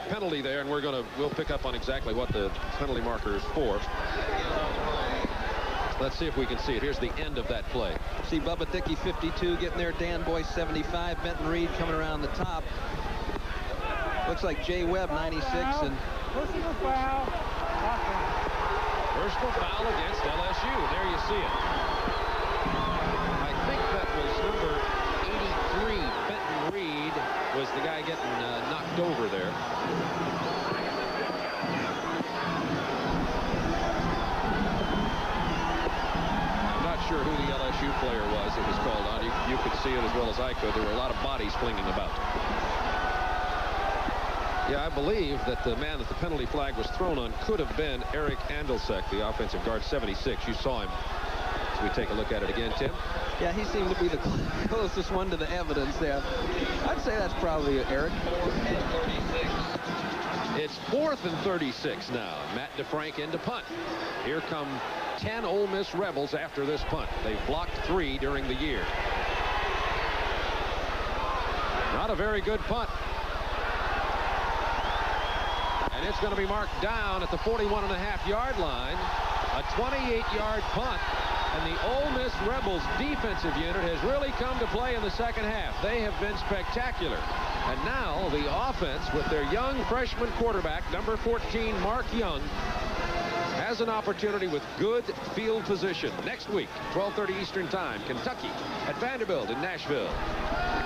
Penalty there, and we'll pick up on exactly what the penalty marker is for. Let's see if we can see it. Here's the end of that play. See Bubba Dickey, 52, getting there. Dan Boyce, 75. Benton Reed coming around the top. Looks like Jay Webb, 96. And personal foul. Personal foul against LSU. There you see it. I think that was number 83. Benton Reed was the guy getting knocked over there. Sure who the LSU player was that was called on. You could see it as well as I could. There were a lot of bodies flinging about. Yeah, I believe that the man that the penalty flag was thrown on could have been Eric Andelsek, the offensive guard, 76. You saw him. So we take a look at it again, Tim. Yeah, he seemed to be the closest one to the evidence there. I'd say that's probably Eric. It's 4th and 36 now. Matt DeFrank into punt. Here come 10 Ole Miss Rebels after this punt. They've blocked 3 during the year. Not a very good punt. And it's going to be marked down at the 41.5-yard line. A 28-yard punt. And the Ole Miss Rebels defensive unit has really come to play in the second half. They have been spectacular. And now the offense with their young freshman quarterback, number 14, Mark Young, has an opportunity with good field position. Next week, 12:30 Eastern Time, Kentucky at Vanderbilt in Nashville.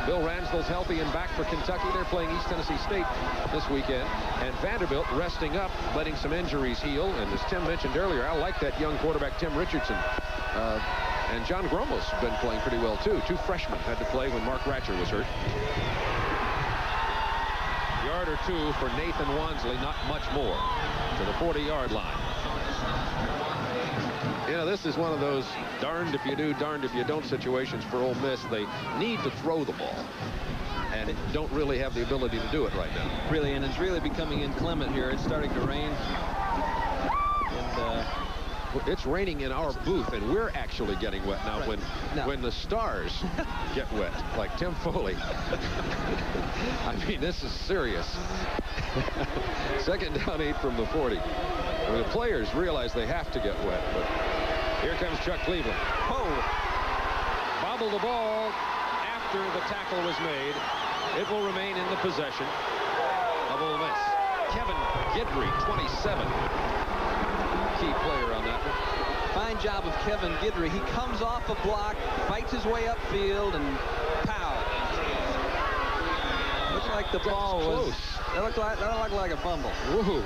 Bill Ransdell's healthy and back for Kentucky. They're playing East Tennessee State this weekend. And Vanderbilt resting up, letting some injuries heal. And as Tim mentioned earlier, I like that young quarterback, Tim Richardson. And John Gromos has been playing pretty well, too. 2 freshmen had to play when Mark Ratcher was hurt. Yard or 2 for Nathan Wansley, not much more, to the 40-yard line. You know, this is one of those darned if you do, darned if you don't situations for Ole Miss. They need to throw the ball and don't really have the ability to do it right now. Really, and it's really becoming inclement here. It's starting to rain. And it's raining in our booth, and we're actually getting wet now. Right. When the stars get wet, like Tim Foley. I mean, this is serious. 2nd down 8 from the 40. I mean, the players realize they have to get wet, but here comes Chuck Cleveland. Oh! Bobbled the ball after the tackle was made. It will remain in the possession of Ole Miss. Kevin Guidry, 27. Key player on that one. Fine job of Kevin Guidry. He comes off a block, fights his way upfield, and pow. Looks like the ball was close. That looked like a fumble. Woohoo.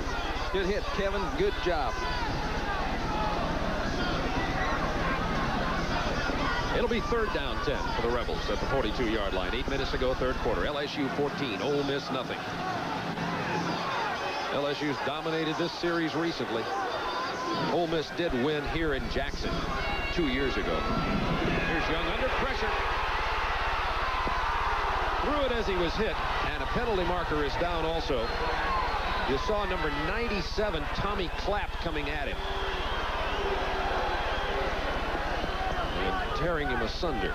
Good hit, Kevin. Good job. It'll be 3rd down 10 for the Rebels at the 42-yard line. 8 minutes to go, 3rd quarter. LSU 14, Ole Miss nothing. LSU's dominated this series recently. Ole Miss did win here in Jackson 2 years ago. Here's Young under pressure. Threw it as he was hit, and a penalty marker is down also. You saw number 97, Tommy Clapp, coming at him. And tearing him asunder.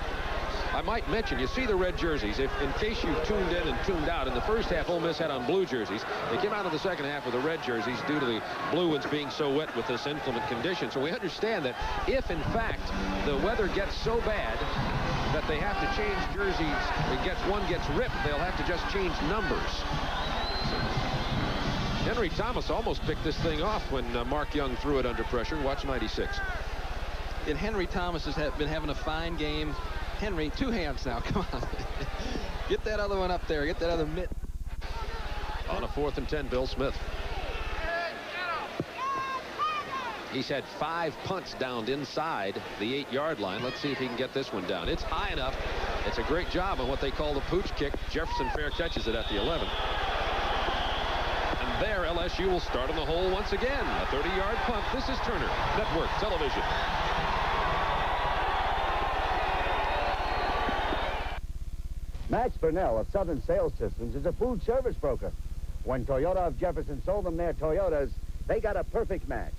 I might mention, you see the red jerseys. If, in case you tuned in and tuned out, in the first half, Ole Miss had on blue jerseys. They came out in the second half with the red jerseys due to the blue ones being so wet with this inclement condition. So we understand that if, in fact, the weather gets so bad that they have to change jerseys, one gets ripped, they'll have to just change numbers. Henry Thomas almost picked this thing off when Mark Young threw it under pressure. Watch 96. And Henry Thomas has been having a fine game. Henry, 2 hands now. Come on. Get that other one up there. Get that other mitt. On a 4th and 10, Bill Smith. He's had 5 punts downed inside the 8-yard line. Let's see if he can get this one down. It's high enough. It's a great job on what they call the pooch kick. Jefferson fair catches it at the 11. And there, LSU will start on the hole once again. A 30-yard punt. This is Turner Network Television. Max Burnell of Southern Sales Systems is a food service broker. When Toyota of Jefferson sold them their Toyotas, they got a perfect match.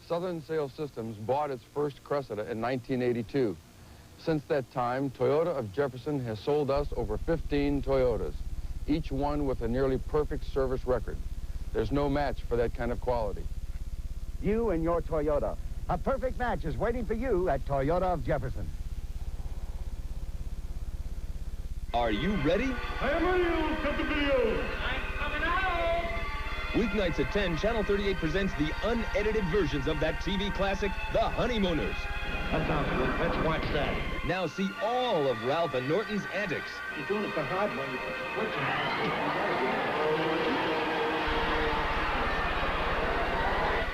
Southern Sales Systems bought its first Cressida in 1982. Since that time, Toyota of Jefferson has sold us over 15 Toyotas, each one with a nearly perfect service record. There's no match for that kind of quality. You and your Toyota. A perfect match is waiting for you at Toyota of Jefferson. Are you ready? I am ready. Cut the video. I'm coming out. Weeknights at 10, Channel 38 presents the unedited versions of that TV classic, The Honeymooners. That sounds good. Let's watch that. Now see all of Ralph and Norton's antics. You're doing it the hard way.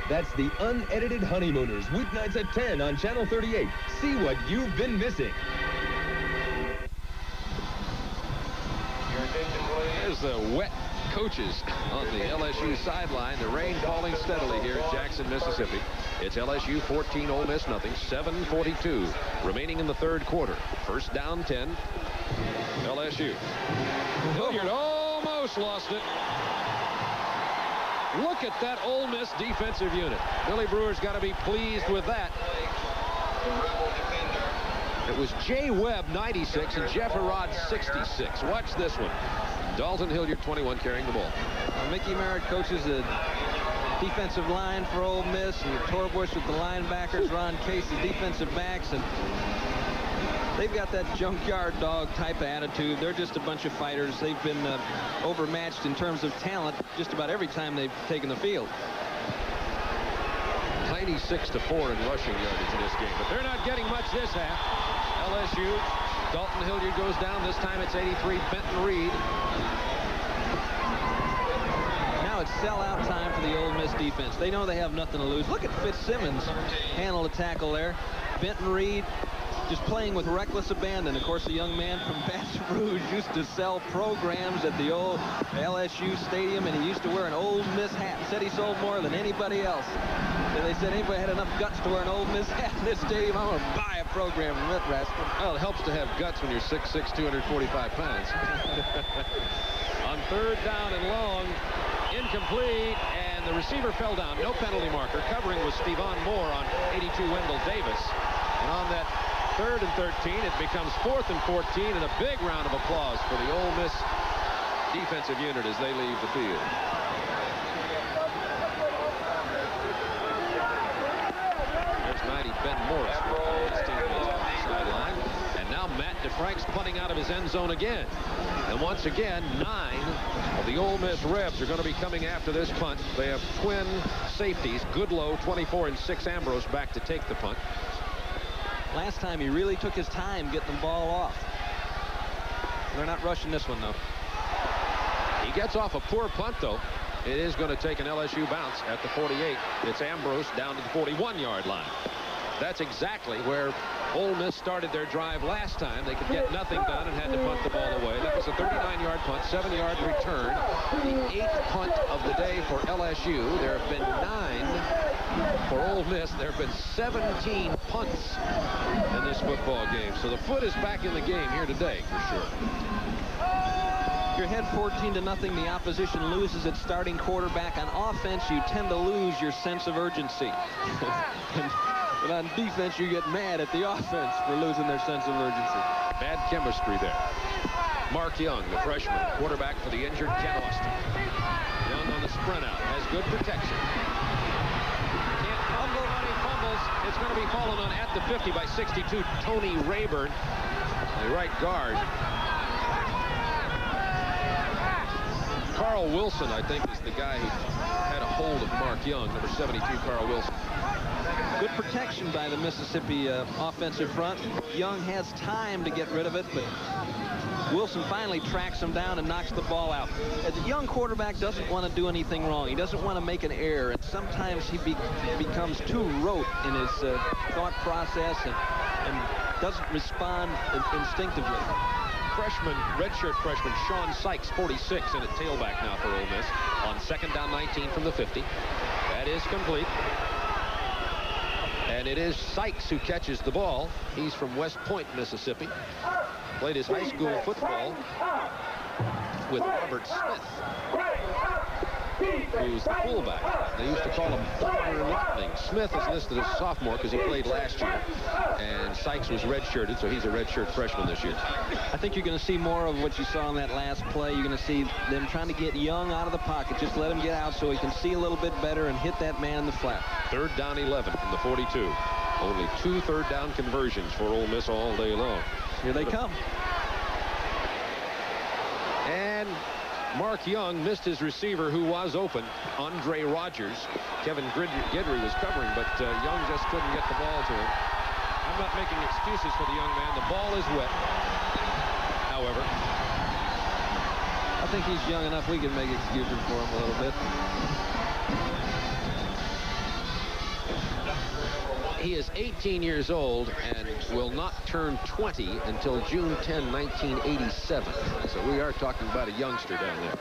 That's the unedited Honeymooners, weeknights at 10 on Channel 38. See what you've been missing. There's the wet coaches on the LSU sideline. The rain falling steadily here in Jackson, Mississippi. It's LSU 14, Ole Miss nothing. 7:42 remaining in the 3rd quarter. 1st down 10. LSU. Hilliard almost lost it. Look at that Ole Miss defensive unit. Billy Brewer's got to be pleased with that. It was Jay Webb, 96, and Jeff Arad, 66. Watch this one. Dalton Hilliard, 21, carrying the ball. Mickey Merritt coaches the defensive line for Ole Miss, and Torbush with the linebackers, Ron Case, the defensive backs, and they've got that junkyard dog type of attitude. They're just a bunch of fighters. They've been overmatched in terms of talent just about every time they've taken the field. Tiny 6-4 in rushing yardage in this game, but they're not getting much this half. LSU Dalton Hilliard goes down. This time it's 83, Benton Reed. Now it's sellout time for the Ole Miss defense. They know they have nothing to lose. Look at Fitzsimmons handle the tackle there. Benton Reed just playing with reckless abandon. Of course, the young man from Baton Rouge used to sell programs at the old LSU stadium, and he used to wear an Ole Miss hat. Said he sold more than anybody else. And they said anybody had enough guts to wear an Ole Miss hat in this stadium, I'm going to buy a program from it, rascal. Well, it helps to have guts when you're 6'6", 245 pounds. On 3rd down and long, incomplete, and the receiver fell down. No penalty marker. Covering was Stevan Moore on 82 Wendell Davis. And on that 3rd and 13, it becomes 4th and 14, and a big round of applause for the Ole Miss defensive unit as they leave the field. There's mighty Ben Morris working on his teammates on the sideline. And now Matt DeFrank's punting out of his end zone again. And once again, 9 of the Ole Miss Rebs are going to be coming after this punt. They have twin safeties, Goodlow, 24, and 6 Ambrose back to take the punt. Last time he really took his time getting the ball off. They're not rushing this one, though. He gets off a poor punt, though. It is going to take an LSU bounce at the 48. It's Ambrose down to the 41-yard line. That's exactly where Ole Miss started their drive last time. They could get nothing done and had to punt the ball away. That was a 39-yard punt, 7-yard return. The 8th punt of the day for LSU. There have been 9 for Ole Miss. There have been 17 punts in this football game. So the foot is back in the game here today, for sure. You're ahead 14-0. The opposition loses its starting quarterback. On offense, you tend to lose your sense of urgency. And on defense, you get mad at the offense for losing their sense of urgency. Bad chemistry there. Mark Young, the freshman, quarterback for the injured Ken Austin. Young on the sprint out, has good protection. Can't fumble when he fumbles. It's going to be fallen on at the 50 by 62, Tony Rayburn, the right guard. Carl Wilson, I think, is the guy who had a hold of Mark Young, number 72, Carl Wilson. Good protection by the Mississippi offensive front. Young has time to get rid of it, but Wilson finally tracks him down and knocks the ball out. The young quarterback doesn't want to do anything wrong. He doesn't want to make an error, and sometimes he becomes too rote in his thought process and doesn't respond instinctively. Freshman, redshirt freshman Sean Sykes, 46, and at tailback now for Ole Miss on 2nd down 19 from the 50. That is complete. And it is Sykes who catches the ball. He's from West Point, Mississippi. Played his high school football with Robert Smith, who's the fullback. They used to call him Thunder Lightning. Smith is listed as sophomore because he played last year. And Sykes was redshirted, so he's a redshirt freshman this year. I think you're going to see more of what you saw in that last play. You're going to see them trying to get Young out of the pocket. Just let him get out so he can see a little bit better and hit that man in the flat. 3rd down 11 from the 42. Only 2 3rd down conversions for Ole Miss all day long. Here they come. And Mark Young missed his receiver who was open, Andre Rogers. Kevin Guidry was covering, but Young just couldn't get the ball to him. I'm not making excuses for the young man. The ball is wet. However, I think he's young enough we can make excuses for him a little bit. He is 18 years old and will not turn 20 until June 10, 1987. So we are talking about a youngster down there.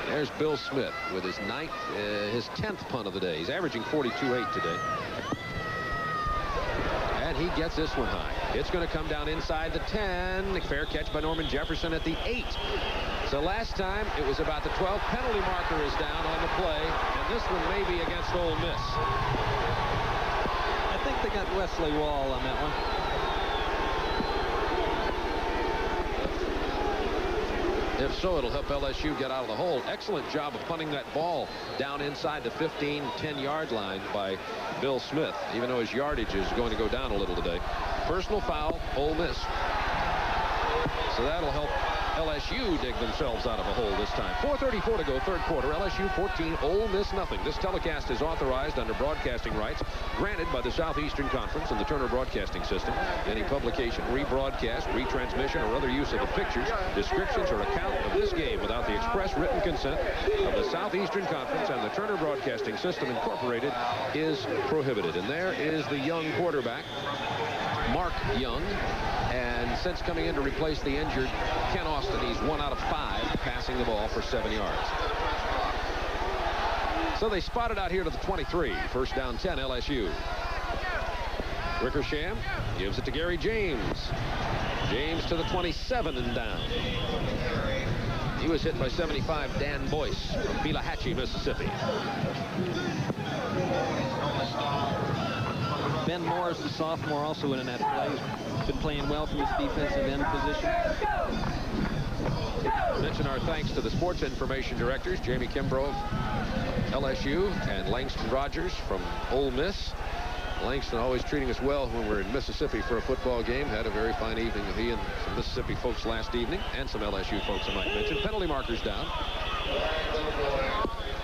There's Bill Smith with his 10th punt of the day. He's averaging 42.8 today. And he gets this one high. It's going to come down inside the 10. Fair catch by Norman Jefferson at the 8. So last time it was about the 12. Penalty marker is down on the play, and this one may be against Ole Miss. I think they got Wesley Wall on that one. If so, it'll help LSU get out of the hole. Excellent job of punting that ball down inside the 15, 10-yard line by Bill Smith, even though his yardage is going to go down a little today. Personal foul, Ole Miss. So that'll help LSU dig themselves out of a hole this time. 4:34 to go, third quarter. LSU 14, Ole Miss nothing. This telecast is authorized under broadcasting rights granted by the Southeastern Conference and the Turner Broadcasting System. Any publication, rebroadcast, retransmission, or other use of the pictures, descriptions, or account of this game without the express written consent of the Southeastern Conference and the Turner Broadcasting System Incorporated is prohibited. And there is the young quarterback, Mark Young. And since coming in to replace the injured Ken Austin, he's 1 out of 5 passing the ball for 7 yards. So they spot it out here to the 23. First down 10, LSU. Wickersham gives it to Gary James. James to the 27 and down. He was hit by 75 Dan Boyce from Pelahatchie, Mississippi. Ben Morris, the sophomore, also in that play. He's been playing well from his defensive end position. Mention our thanks to the sports information directors, Jamie Kimbrough, LSU, and Langston Rogers from Ole Miss. Langston always treating us well when we're in Mississippi for a football game. Had a very fine evening. He and some Mississippi folks last evening, and some LSU folks I might mention. Penalty markers down.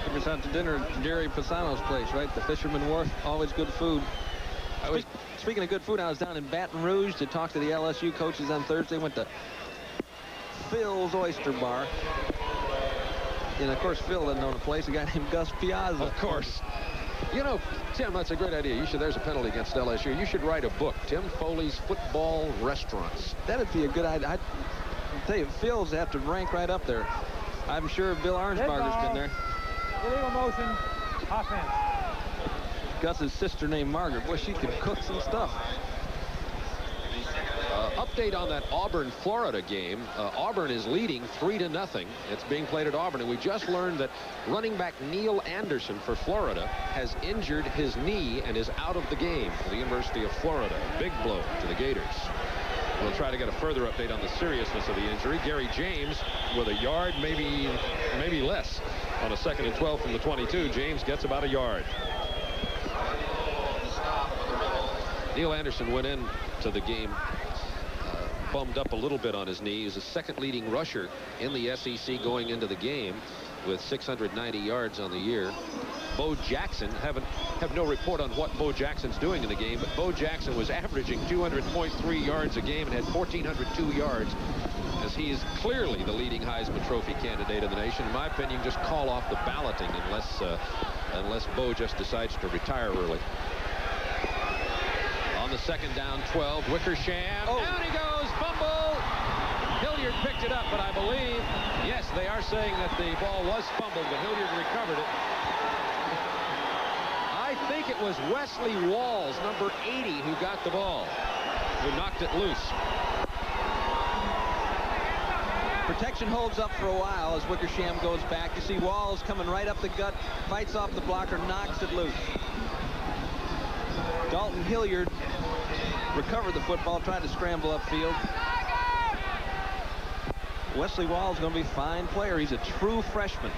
We was out to dinner at Jerry Pisano's place, right? The Fisherman Wharf. Always good food. Speaking of good food, I was down in Baton Rouge to talk to the LSU coaches on Thursday. Went to Phil's Oyster Bar. And, of course, Phil doesn't own a place. A guy named Gus Piazza. Of course. You know, Tim, that's a great idea. There's a penalty against LSU. You should write a book, Tim Foley's Football Restaurants. That'd be a good idea. I'd tell you, Phil's have to rank right up there. I'm sure Bill Arnsparger's been there. Illegal motion, offense. Gus's sister named Margaret. Boy, she could cook some stuff. Update on that Auburn-Florida game. Auburn is leading 3-0. It's being played at Auburn, and we just learned that running back Neil Anderson for Florida has injured his knee and is out of the game for the University of Florida. Big blow to the Gators. We'll try to get a further update on the seriousness of the injury. Gary James with a yard, maybe less. On a 2nd and 12 from the 22, James gets about a yard. Neil Anderson went into the game bummed up a little bit on his knee. He's the second leading rusher in the SEC going into the game with 690 yards on the year. Bo Jackson, have no report on what Bo Jackson's doing in the game, but Bo Jackson was averaging 200.3 yards a game and had 1,402 yards, as he is clearly the leading Heisman Trophy candidate in the nation. In my opinion, just call off the balloting unless Bo just decides to retire early. On the 2nd down, 12, Wickersham. Oh. Down he goes, fumble. Hilliard picked it up, but I believe, yes, they are saying that the ball was fumbled, but Hilliard recovered it. I think it was Wesley Walls, number 80, who got the ball, who knocked it loose. Protection holds up for a while as Wickersham goes back. You see Walls coming right up the gut, fights off the blocker, knocks it loose. Dalton Hilliard recovered the football, tried to scramble upfield. Wesley Walls is going to be a fine player. He's a true freshman.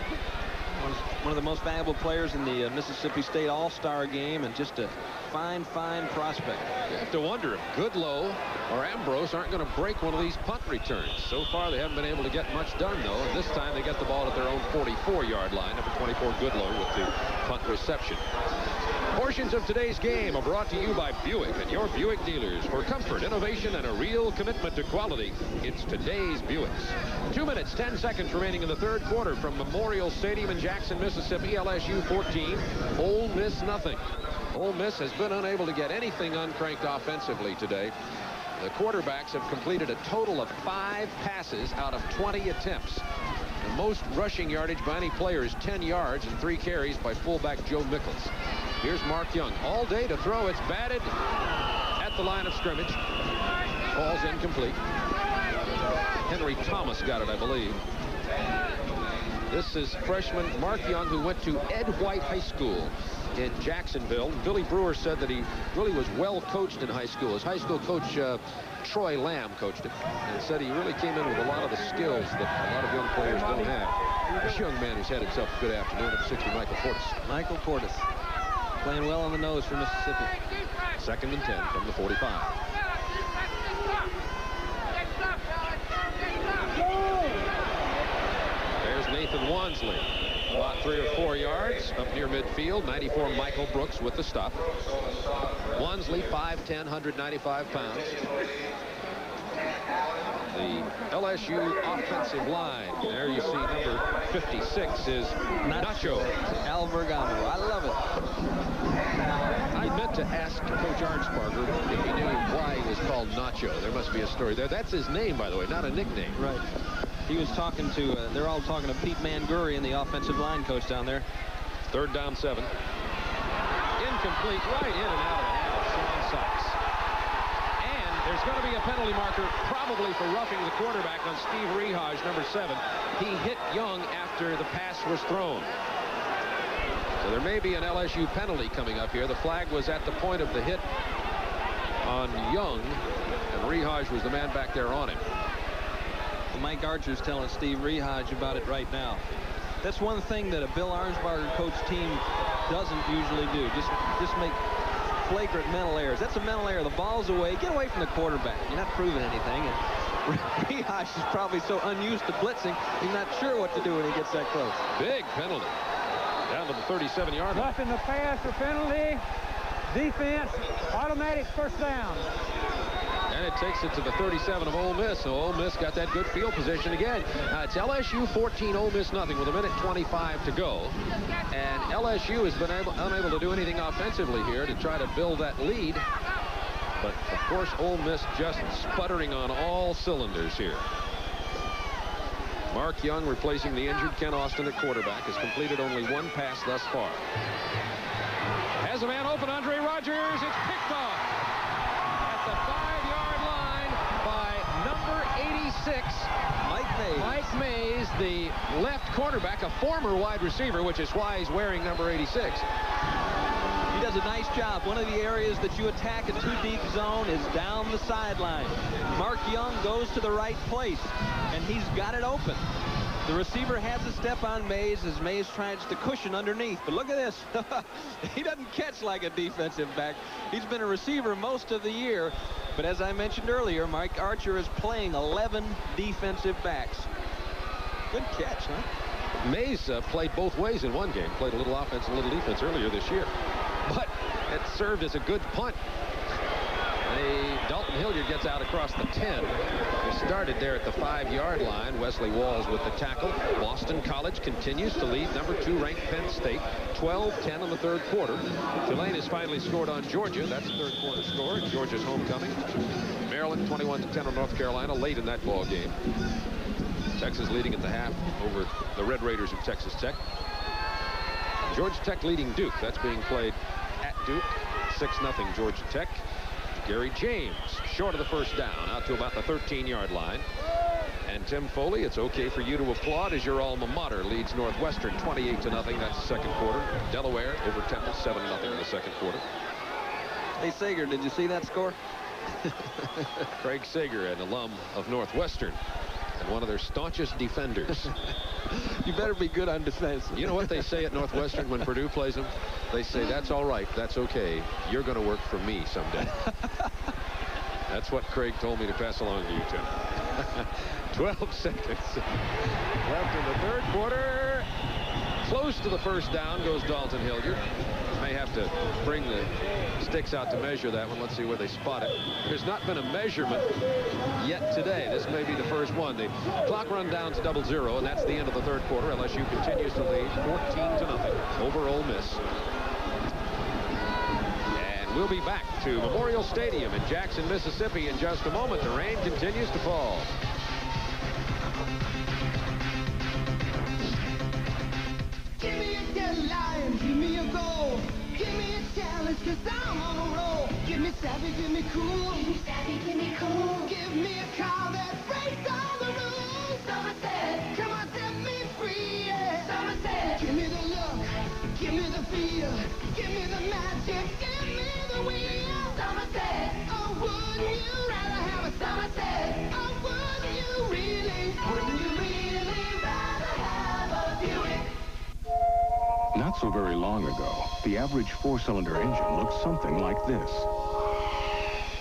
One of the most valuable players in the Mississippi State All-Star game, and just a fine prospect. You have to wonder if Goodlow or Ambrose aren't going to break one of these punt returns. So far, they haven't been able to get much done, though. And this time, they get the ball at their own 44-yard line. Number 24, Goodlow, with the punt reception. Portions of today's game are brought to you by Buick and your Buick dealers. For comfort, innovation, and a real commitment to quality, it's today's Buicks. 2 minutes, 10 seconds remaining in the third quarter from Memorial Stadium in Jackson, Mississippi. LSU 14, Ole Miss nothing. Ole Miss has been unable to get anything uncranked offensively today. The quarterbacks have completed a total of 5 passes out of 20 attempts. The most rushing yardage by any player is 10 yards and 3 carries by fullback Joe Mickles. Here's Mark Young. All day to throw. It's batted at the line of scrimmage. Ball's incomplete. Henry Thomas got it, I believe. This is freshman Mark Young, who went to Ed White High School in Jacksonville. Billy Brewer said that he really was well coached in high school. His high school coach, Troy Lamb, coached him, and said he really came in with a lot of the skills that a lot of young players don't have. This young man who's had himself a good afternoon at 60, Michael Portis. Michael Portis, playing well on the nose for Mississippi. 2nd and 10 from the 45. 3 or 4 yards up near midfield. 94 Michael Brooks with the stop. Wansley, 5'10", 195 pounds. The LSU offensive line. There you see number 56 is Nacho Albergamo. I love it. I meant to ask Coach Arnsparger if he knew why he was called Nacho. There must be a story there. That's his name, by the way, not a nickname. Right. He was talking to, they're all talking to Pete Manguri, and the offensive line coach down there. 3rd down 7. Incomplete, right in and out of the hand of Sean Sykes. And there's going to be a penalty marker, probably for roughing the quarterback on Steve Rehage, number 7. He hit Young after the pass was thrown. So there may be an LSU penalty coming up here. The flag was at the point of the hit on Young, and Rehage was the man back there on him. Well, Mike Archer's telling Steve Rehage about it right now. That's one thing that a Bill Arnsparger coach team doesn't usually do. Just make flagrant mental errors. That's a mental error. The ball's away. Get away from the quarterback. You're not proving anything. And Rehage is probably so unused to blitzing, he's not sure what to do when he gets that close. Big penalty. Down to the 37-yard line. Roughing the pass or penalty. Defense, automatic first down. And it takes it to the 37 of Ole Miss. So Ole Miss got that good field position again. It's LSU 14, Ole Miss nothing with 1:25 to go. And LSU has been unable to do anything offensively here to try to build that lead. But, of course, Ole Miss just sputtering on all cylinders here. Mark Young, replacing the injured Ken Austin at quarterback, has completed only 1 pass thus far. Has a man open, Andre Rogers. It's picked off at the 5-yard line by number 86, Mike Mays, the left cornerback, a former wide receiver, which is why he's wearing number 86. He does a nice job. One of the areas that you attack a 2-deep zone is down the sideline. Mark Young goes to the right place, and he's got it open. The receiver has a step on Mays as Mays tries to cushion underneath. But look at this. He doesn't catch like a defensive back. He's been a receiver most of the year. But as I mentioned earlier, Mike Archer is playing 11 defensive backs. Good catch, huh? Mays played both ways in one game. Played a little offense and a little defense earlier this year. But it served as a good punt. Dalton Hilliard gets out across the 10. He started there at the 5-yard line. Wesley Walls with the tackle. Boston College continues to lead number 2 ranked Penn State. 12-10 in the 3rd quarter. Tulane has finally scored on Georgia. That's the 3rd quarter score. Georgia's homecoming. Maryland 21-10 on North Carolina late in that ball game. Texas leading at the half over the Red Raiders of Texas Tech. Georgia Tech leading Duke. That's being played at Duke. 6-0 Georgia Tech. Gary James short of the first down, out to about the 13-yard line. And Tim Foley, it's okay for you to applaud as your alma mater leads Northwestern 28-0. That's the 2nd quarter. Delaware over Temple 7-0 in the 2nd quarter. Hey, Sager, did you see that score? Craig Sager, an alum of Northwestern and one of their staunchest defenders. You better be good on defense. You know what they say at Northwestern when Purdue plays them? They say, that's all right, that's okay. You're going to work for me someday. That's what Craig told me to pass along to you, Tim. 12 seconds left in the 3rd quarter. Close to the first down goes Dalton Hilliard. May have to bring the sticks out to measure that one. Let's see where they spot it. There's not been a measurement yet today. This may be the first one. The clock run down to 0-0, and that's the end of the 3rd quarter. LSU continues to lead 14-0 over Ole Miss. And we'll be back to Memorial Stadium in Jackson, Mississippi in just a moment. The rain continues to fall. Give me a deadline, give me a goal. Give me a challenge, cause I'm on a roll. Give me savvy, give me cool. Give me savvy, give me cool. Give me a car that breaks all the rules. Somerset, come on, set me free, yeah. Somerset, give me the look, give me the feel. Give me the magic, give me the wheel. Somerset, oh, wouldn't you rather have a Somerset? Oh, wouldn't you really rather have a Buick? Not so very long ago, the average 4-cylinder engine looked something like this.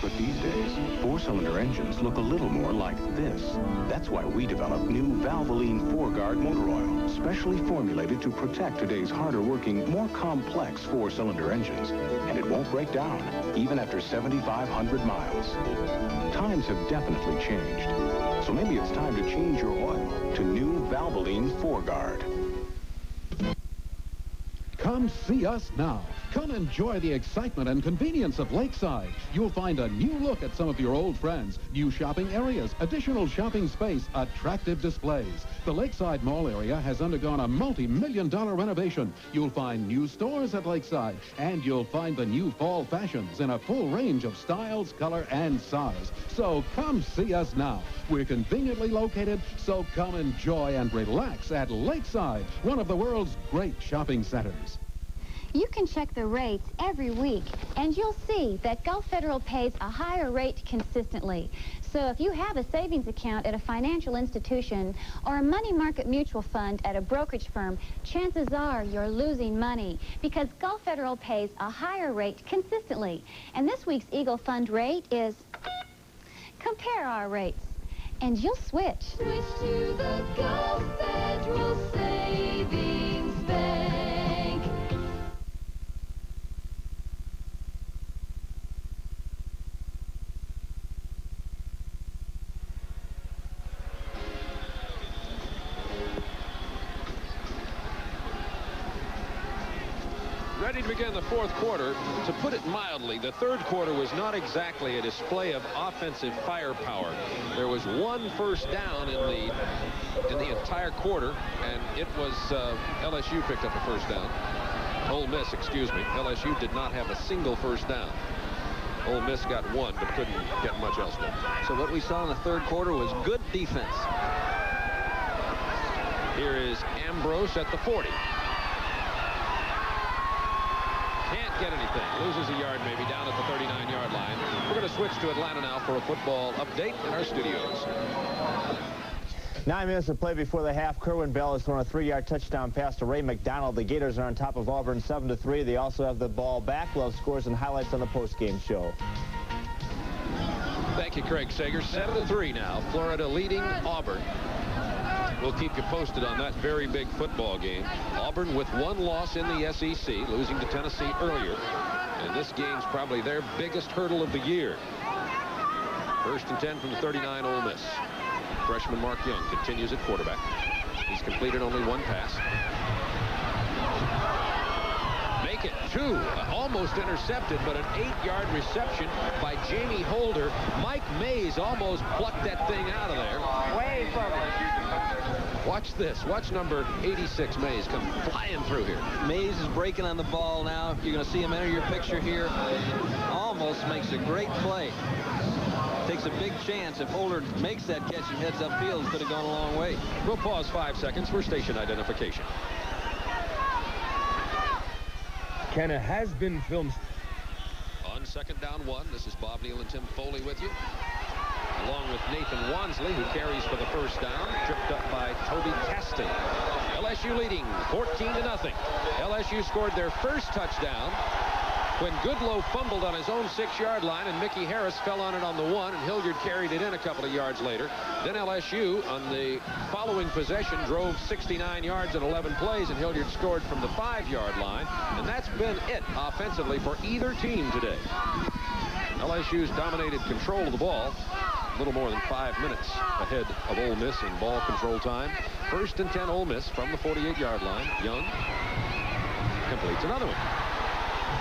But these days, 4 four-cylinder engines look a little more like this. That's why we developed new Valvoline 4-Guard motor oil, specially formulated to protect today's harder-working, more complex four-cylinder engines. And it won't break down, even after 7,500 miles. Times have definitely changed. So maybe it's time to change your oil to new Valvoline 4-Guard. Come see us now. Come enjoy the excitement and convenience of Lakeside. You'll find a new look at some of your old friends, new shopping areas, additional shopping space, attractive displays. The Lakeside Mall area has undergone a multi-million-dollar renovation. You'll find new stores at Lakeside, and you'll find the new fall fashions in a full range of styles, color, and size. So come see us now. We're conveniently located, so come enjoy and relax at Lakeside, one of the world's great shopping centers. You can check the rates every week, and you'll see that Gulf Federal pays a higher rate consistently. So if you have a savings account at a financial institution or a money market mutual fund at a brokerage firm, chances are you're losing money because Gulf Federal pays a higher rate consistently. And this week's Eagle Fund rate is... Compare our rates, and you'll switch. Switch to the Gulf Federal Savings Bank. Ready to begin the fourth quarter. To put it mildly, the third quarter was not exactly a display of offensive firepower. There was one first down in the entire quarter, and it was LSU picked up a first down. Ole Miss, excuse me. LSU did not have a single first down. Ole Miss got one, but couldn't get much else done. So what we saw in the third quarter was good defense. Here is Ambrose at the 40. Can't get anything. Loses a yard maybe down at the 39-yard line. We're going to switch to Atlanta now for a football update in our studios. 9 minutes to play before the half. Kerwin Bell has thrown a 3-yard touchdown pass to Ray McDonald. The Gators are on top of Auburn 7-3. They also have the ball back. We'll have scores and highlights on the postgame show. Thank you, Craig Sager. 7-3 now. Florida leading Auburn. We'll keep you posted on that very big football game. Auburn with one loss in the SEC, losing to Tennessee earlier. And this game's probably their biggest hurdle of the year. First and 10 from the 39 Ole Miss. Freshman Mark Young continues at quarterback. He's completed only one pass. Make it two. Almost intercepted, but an 8-yard reception by Jamie Holder. Mike Mays almost plucked that thing out of there. Way forward. Watch this. Watch number 86 Mays come flying through here. Mays is breaking on the ball now. You're going to see him enter your picture here. Almost makes a great play. Takes a big chance. If Holder makes that catch and heads upfield, could have gone a long way. We'll pause 5 seconds for station identification. Kenna has been filmed. On second down 1, this is Bob Neal and Tim Foley with you, along with Nathan Wansley, who carries for the first down, tripped up by Toby Caston. LSU leading 14-0. LSU scored their first touchdown when Goodlow fumbled on his own 6-yard line, and Mickey Harris fell on it on the 1, and Hilliard carried it in a couple of yards later. Then LSU, on the following possession, drove 69 yards in 11 plays, and Hilliard scored from the 5-yard line. And that's been it offensively for either team today. LSU's dominated control of the ball. A little more than 5 minutes ahead of Ole Miss in ball control time. First and 10 Ole Miss from the 48-yard line. Young completes another one.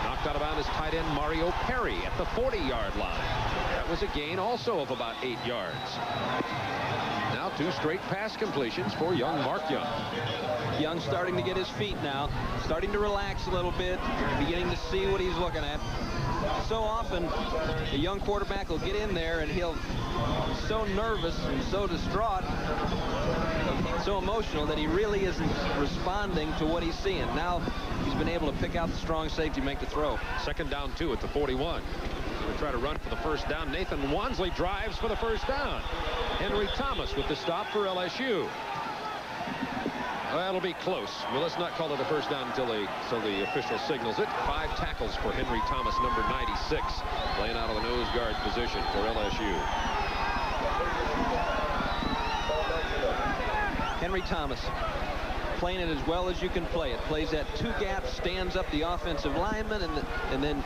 Knocked out of bounds tight end Mario Perry at the 40-yard line. That was a gain also of about 8 yards. Now 2 straight pass completions for young Mark Young. Young starting to get his feet now, starting to relax a little bit, beginning to see what he's looking at. So often, a young quarterback will get in there and he'll be so nervous and so distraught, so emotional that he really isn't responding to what he's seeing. Now he's been able to pick out the strong safety, make the throw. Second down 2 at the 41. Going to try to run for the first down. Nathan Wansley drives for the first down. Henry Thomas with the stop for LSU. Well, it'll be close. Well, let's not call it a first down until the official signals it. 5 tackles for Henry Thomas, number 96, playing out of the nose guard position for LSU. Henry Thomas playing it as well as you can play it. Plays that 2 gaps, stands up the offensive lineman, and then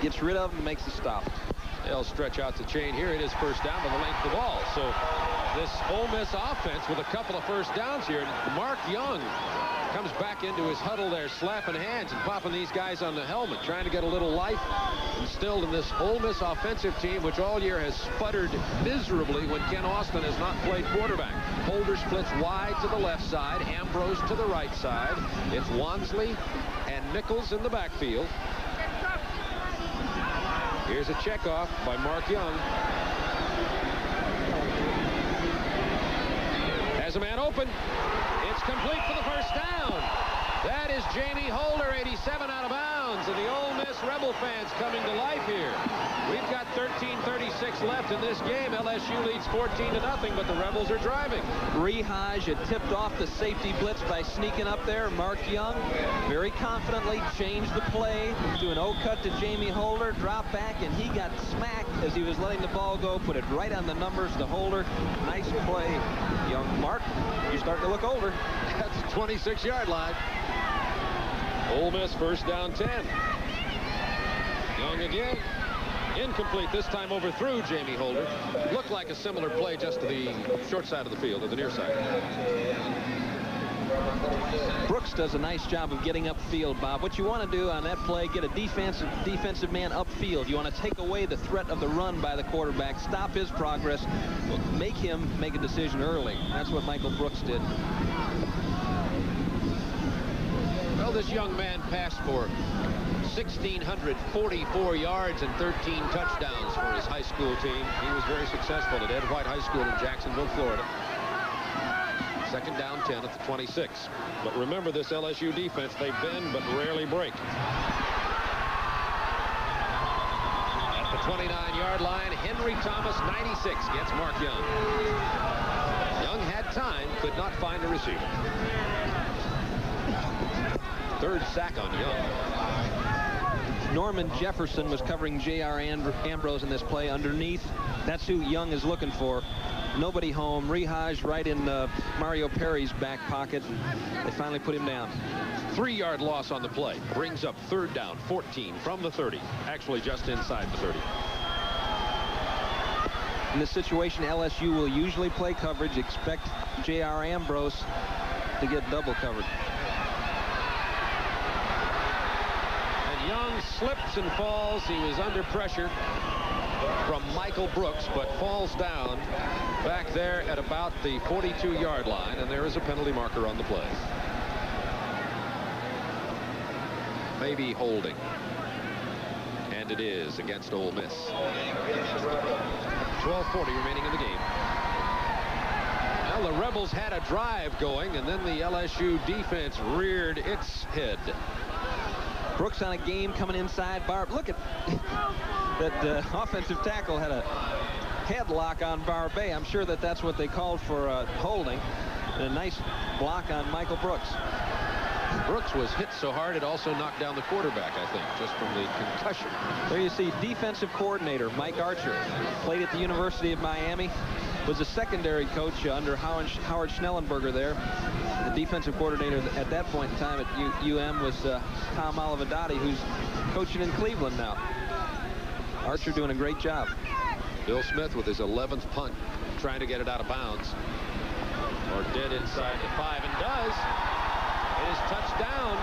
gets rid of him and makes the stop. They'll stretch out the chain here. It is first down by the length of the ball. So this Ole Miss offense with a couple of first downs here. Mark Young comes back into his huddle there, slapping hands and popping these guys on the helmet, trying to get a little life instilled in this Ole Miss offensive team, which all year has sputtered miserably when Ken Austin has not played quarterback. Holder splits wide to the left side, Ambrose to the right side. It's Wansley and Nichols in the backfield. Here's a checkoff by Mark Young. Has a man open. It's complete for the first down. That is Jamie Holder, 87 out of bounds, and the Ole Miss Rebel fans coming to life here. We've got 13:36 left in this game. LSU leads 14-0, but the Rebels are driving. Rehaj had tipped off the safety blitz by sneaking up there. Mark Young very confidently changed the play to an O-cut to Jamie Holder, drop back, and he got smacked as he was letting the ball go. Put it right on the numbers to Holder. Nice play, young Mark. You're starting to look older. That's the 26-yard line. Ole Miss first down 10. Young again. Incomplete, this time overthrew Jamie Holder. Looked like a similar play just to the short side of the field, or the near side. Brooks does a nice job of getting upfield, Bob. What you want to do on that play, get a defensive man upfield. You want to take away the threat of the run by the quarterback, stop his progress, make him make a decision early. That's what Michael Brooks did. Well, this young man passed for 1,644 yards and 13 touchdowns for his high school team. He was very successful at Ed White High School in Jacksonville, Florida. Second down 10 at the 26. But remember, this LSU defense, they bend but rarely break. At the 29-yard line, Henry Thomas, 96, gets Mark Young. Young had time, could not find a receiver. Third sack on Young. Norman Jefferson was covering J.R. Ambrose in this play underneath. That's who Young is looking for. Nobody home. Rehaj right in Mario Perry's back pocket. They finally put him down. 3-yard loss on the play. Brings up third down, 14 from the 30. Actually just inside the 30. In this situation, LSU will usually play coverage. Expect J.R. Ambrose to get double covered. Young slips and falls. He was under pressure from Michael Brooks, but falls down back there at about the 42-yard line, and there is a penalty marker on the play. Maybe holding. And it is against Ole Miss. 12:40 remaining in the game. Well, the Rebels had a drive going, and then the LSU defense reared its head. Brooks on a game coming inside. Barb, look at that offensive tackle had a headlock on Barbet. I'm sure that's what they called for holding. And a nice block on Michael Brooks. Brooks was hit so hard it also knocked down the quarterback, I think, just from the concussion. There you see defensive coordinator Mike Archer. Played at the University of Miami. Was a secondary coach under Howard Schnellenberger there. The defensive coordinator at that point in time at UM was Tom Olivadotti, who's coaching in Cleveland now. Archer doing a great job. Bill Smith with his 11th punt, trying to get it out of bounds. Or dead inside the 5, and does. It is touched down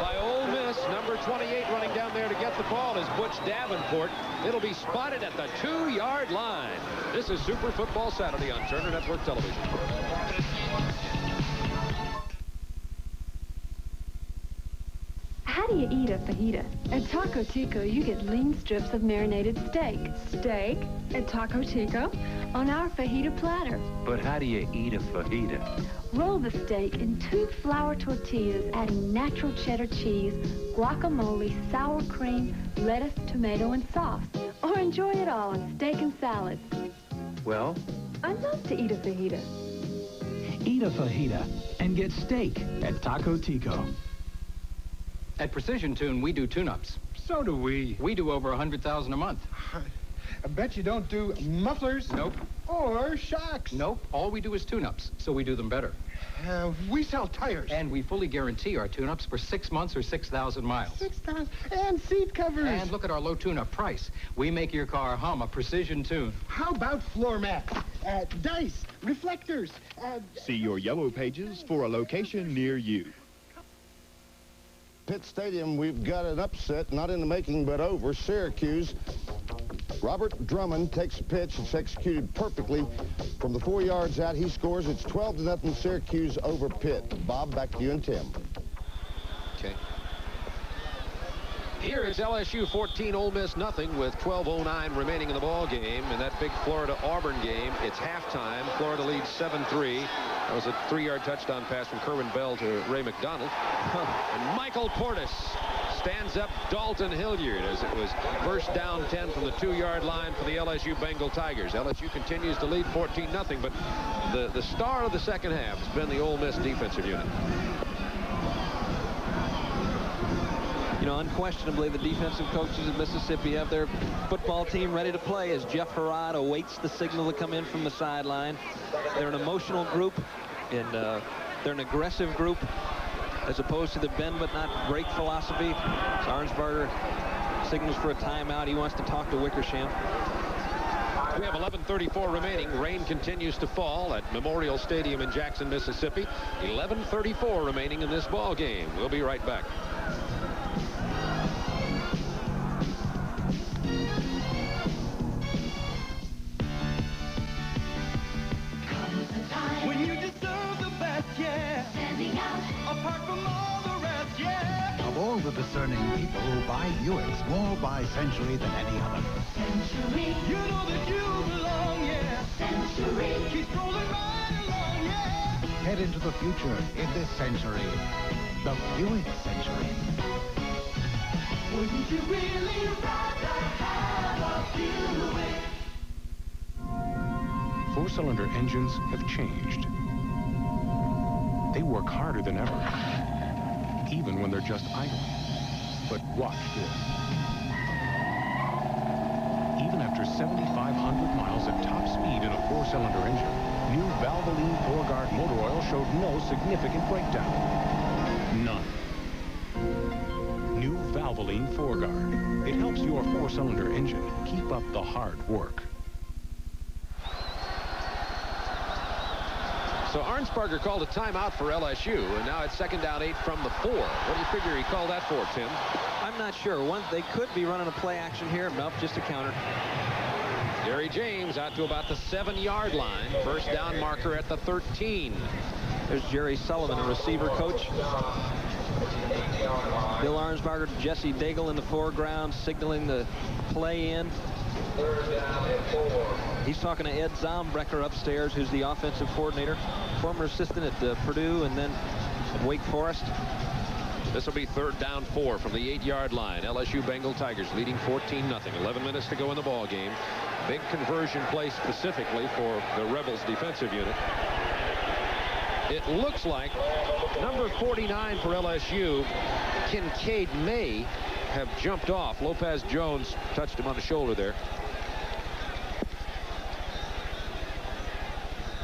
by Ole Miss. Number 28 running down there to get the ball is Butch Davenport. It'll be spotted at the 2-yard line. This is Super Football Saturday on Turner Network Television. How do you eat a fajita? At Taco Tico, you get lean strips of marinated steak. Steak at Taco Tico on our fajita platter. But how do you eat a fajita? Roll the steak in 2 flour tortillas, adding natural cheddar cheese, guacamole, sour cream, lettuce, tomato, and sauce. Or enjoy it all on steak and salad. Well? I love to eat a fajita. Eat a fajita and get steak at Taco Tico. At Precision Tune, we do tune-ups. So do we. We do over 100,000 a month. I bet you don't do mufflers? Nope. Or shocks? Nope. All we do is tune-ups, so we do them better. We sell tires. And we fully guarantee our tune-ups for 6 months or 6,000 miles. 6,000. And seat covers. And look at our low tune-up price. We make your car hum a Precision Tune. How about floor mats? Dice, reflectors. See your yellow pages for a location near you. Pitt Stadium, we've got an upset, not in the making, but over. Syracuse. Robert Drummond takes a pitch. It's executed perfectly from the 4 yards out. He scores. It's 12-0 Syracuse over Pitt. Bob, back to you and Tim. Okay. Here is LSU 14, Ole Miss nothing with 12:09 remaining in the ball game. In that big Florida-Auburn game, it's halftime. Florida leads 7-3. That was a 3-yard touchdown pass from Kerwin Bell to Ray McDonald. And Michael Portis stands up Dalton Hilliard as it was first down 10 from the 2-yard line for the LSU Bengal Tigers. LSU continues to lead 14-0, but the star of the second half has been the Ole Miss defensive unit. You know, unquestionably, the defensive coaches of Mississippi have their football team ready to play as Jeff Herrod awaits the signal to come in from the sideline. They're an emotional group, and they're an aggressive group as opposed to the bend but not break philosophy. Arnsparger signals for a timeout. He wants to talk to Wickersham. We have 11:34 remaining. Rain continues to fall at Memorial Stadium in Jackson, Mississippi. 11:34 remaining in this ball game. We'll be right back. When you deserve the best, yeah. Standing out, apart from all the rest, yeah. Of all the discerning people who buy Buicks more by Century than any other. Century. You know that you belong, yeah. Century. Keep rolling right along, yeah. Head into the future in this century. The Buick Century. Wouldn't you really rather have a Buick? Four-cylinder engines have changed. They work harder than ever, even when they're just idle. But watch this. Even after 7,500 miles at top speed in a four-cylinder engine, new Valvoline 4-guard motor oil showed no significant breakdown. None. New Valvoline 4-guard. It helps your four-cylinder engine keep up the hard work. So Arnsparger called a timeout for LSU, and now it's 2nd down 8 from the 4. What do you figure he called that for, Tim? I'm not sure. They could be running a play action here. Nope, just a counter. Gary James out to about the 7-yard line. First down marker at the 13. There's Jerry Sullivan, a receiver coach. Bill Arnsparger, Jesse Daigle in the foreground, signaling the play in. 3rd down and 4. He's talking to Ed Zombrecker upstairs, who's the offensive coordinator, former assistant at Purdue and then at Wake Forest. This will be 3rd down 4 from the 8-yard line. LSU Bengal Tigers leading 14-0. 11 minutes to go in the ball game. Big conversion play specifically for the Rebels defensive unit. It looks like number 49 for LSU, Kincaid, may have jumped off. Lopez Jones touched him on the shoulder there.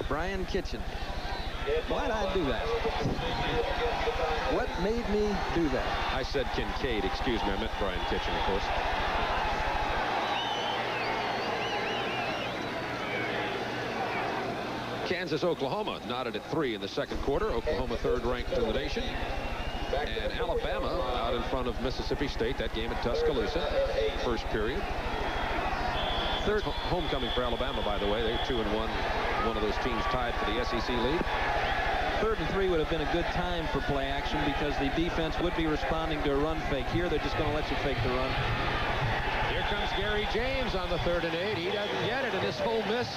Brian Kitchen. Why'd I do that? What made me do that? I said Kincaid, excuse me. I meant Brian Kitchen, of course. Kansas, Oklahoma knotted at 3 in the 2nd quarter. Oklahoma 3rd ranked in the nation. And Alabama out in front of Mississippi State. That game at Tuscaloosa. First period. Third homecoming for Alabama, by the way. They're 2-1. One of those teams tied for the SEC lead. 3rd and 3 would have been a good time for play action because the defense would be responding to a run fake. Here, they're just going to let you fake the run. Here comes Gary James on the 3rd and 8. He doesn't get it, and this Ole Miss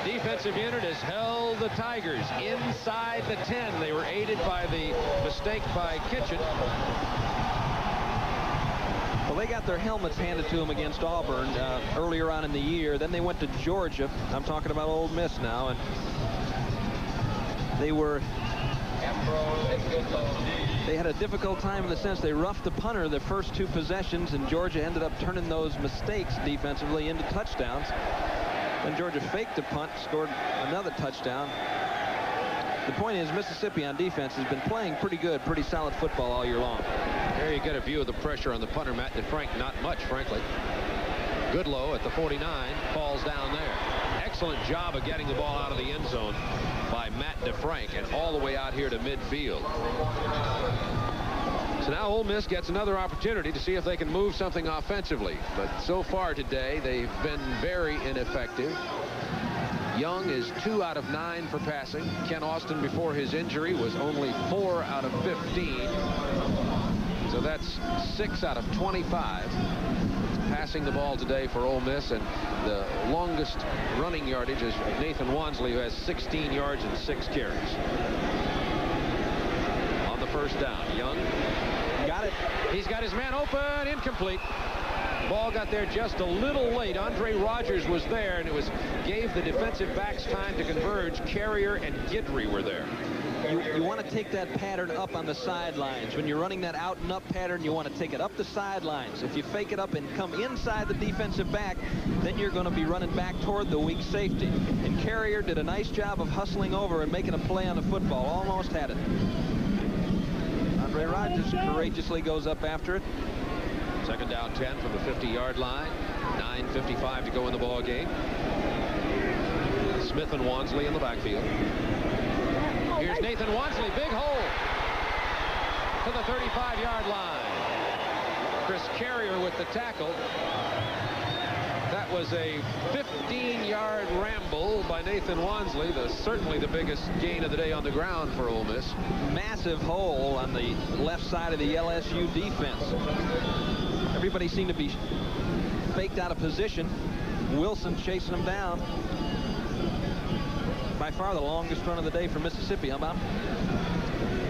defensive unit has held the Tigers inside the 10. They were aided by the mistake by Kitchen. Well, they got their helmets handed to them against Auburn earlier on in the year. Then they went to Georgia. I'm talking about Ole Miss now. And They had a difficult time in the sense they roughed the punter the first 2 possessions, and Georgia ended up turning those mistakes defensively into touchdowns. Then Georgia faked the punt, scored another touchdown. The point is, Mississippi on defense has been playing pretty good, pretty solid football all year long. There you get a view of the pressure on the punter, Matt DeFrank. Not much, frankly. Goodlow at the 49 falls down there. Excellent job of getting the ball out of the end zone by Matt DeFrank and all the way out here to midfield. So now Ole Miss gets another opportunity to see if they can move something offensively. But so far today, they've been very ineffective. Young is 2 out of 9 for passing. Ken Austin, before his injury, was only 4 out of 15. So that's 6 out of 25. Passing the ball today for Ole Miss, and the longest running yardage is Nathan Wansley, who has 16 yards and 6 carries. On the first down, Young got it. He's got his man open, incomplete. Ball got there just a little late. Andre Rogers was there, and it gave the defensive backs time to converge. Carrier and Guidry were there. You want to take that pattern up on the sidelines. When you're running that out and up pattern, you want to take it up the sidelines. If you fake it up and come inside the defensive back, then you're going to be running back toward the weak safety. And Carrier did a nice job of hustling over and making a play on the football. Almost had it. Andre Rogers courageously goes up after it. Second down 10 from the 50-yard line. 9:55 to go in the ball game. Smith and Wansley in the backfield. Here's Nathan Wansley, big hole to the 35-yard line. Chris Carrier with the tackle. That was a 15-yard ramble by Nathan Wansley, certainly the biggest gain of the day on the ground for Ole Miss. Massive hole on the left side of the LSU defense. Everybody seemed to be faked out of position. Wilson chasing him down. By far the longest run of the day for Mississippi. How about?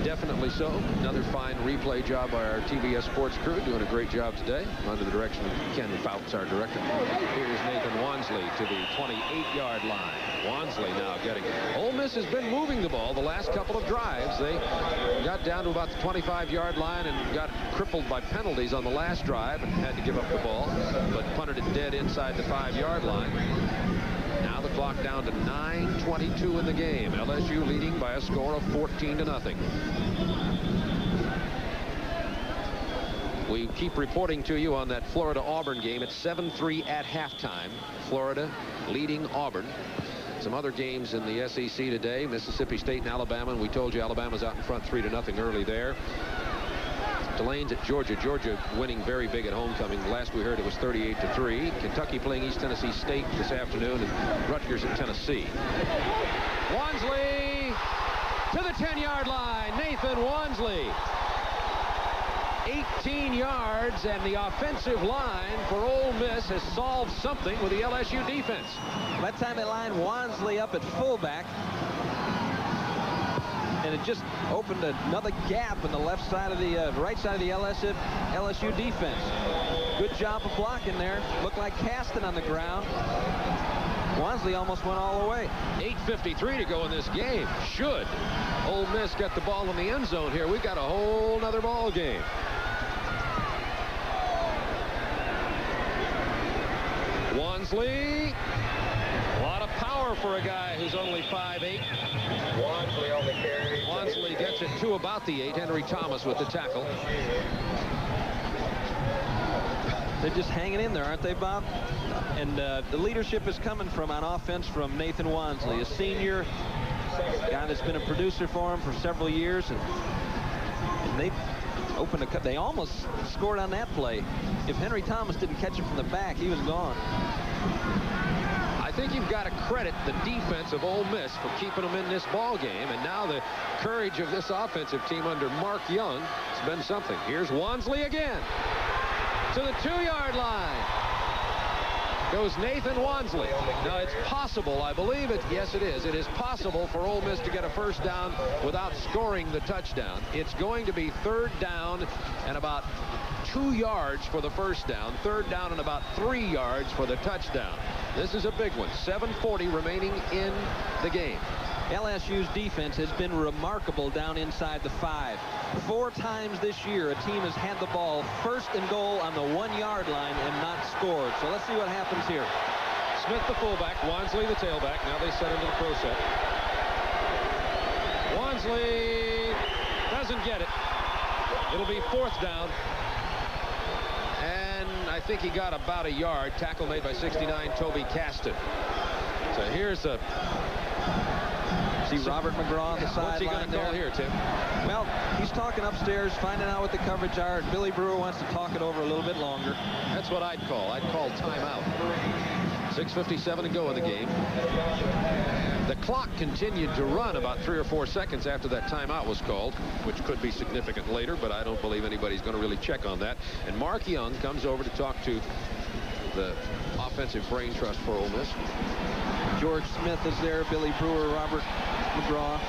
Definitely so. Another fine replay job by our TBS Sports crew, doing a great job today under the direction of Ken Fouts, our director. Here's Nathan Wansley to the 28-yard line. Wansley now getting it. Ole Miss has been moving the ball the last couple of drives. They got down to about the 25-yard line and got crippled by penalties on the last drive and had to give up the ball, but punted it dead inside the 5-yard line. Now the clock down to 9:22 in the game. LSU leading by a score of 14-0. We keep reporting to you on that Florida-Auburn game. It's 7-3 at halftime. Florida leading Auburn. Some other games in the SEC today. Mississippi State and Alabama. And we told you Alabama's out in front 3-0 early there. Tulane's at Georgia. Georgia winning very big at homecoming. Last we heard it was 38-3. Kentucky playing East Tennessee State this afternoon, and Rutgers at Tennessee. Wansley to the 10-yard line. Nathan Wansley. 18 yards, and the offensive line for Ole Miss has solved something with the LSU defense. That time they lined Wansley up at fullback, and it just opened another gap in the left side of the right side of the LSU defense. Good job of blocking there. Looked like casting on the ground. Wansley almost went all the way. 8:53 to go in this game. Should Ole Miss get the ball in the end zone here, we've got a whole nother ball game. Wansley, a lot of power for a guy who's only 5'8". Wansley gets it to about the 8. Henry Thomas with the tackle. They're just hanging in there, aren't they, Bob? And the leadership is coming from on offense from Nathan Wansley, a senior guy that's been a producer for him for several years, and they opened a cut. They almost scored on that play. If Henry Thomas didn't catch him from the back, he was gone. I think you've got to credit the defense of Ole Miss for keeping them in this ball game, and now the courage of this offensive team under Mark Young has been something. Here's Wansley again to the 2-yard line. Goes Nathan Wansley. Now it's possible, I believe it. Yes, it is. It is possible for Ole Miss to get a first down without scoring the touchdown. It's going to be 3rd down and about 2 yards for the first down. 3rd down and about 3 yards for the touchdown. This is a big one. 7:40 remaining in the game. LSU's defense has been remarkable down inside the 5. 4 times this year, a team has had the ball first and goal on the 1-yard line and not scored. So let's see what happens here. Smith, the fullback, Wansley, the tailback. Now they set into the pro set. Wansley doesn't get it. It'll be 4th down. And I think he got about a yard. Tackle made by 69, Toby Caston. So here's a... See Robert McGraw on the sideline. What's he going to call here, Tim? Well, he's talking upstairs, finding out what the coverage are. Billy Brewer wants to talk it over a little bit longer. That's what I'd call. I'd call timeout. 6:57 to go in the game. The clock continued to run about 3 or 4 seconds after that timeout was called, which could be significant later, but I don't believe anybody's going to really check on that. And Mark Young comes over to talk to the offensive brain trust for Ole Miss. George Smith is there, Billy Brewer, Robert McGraw.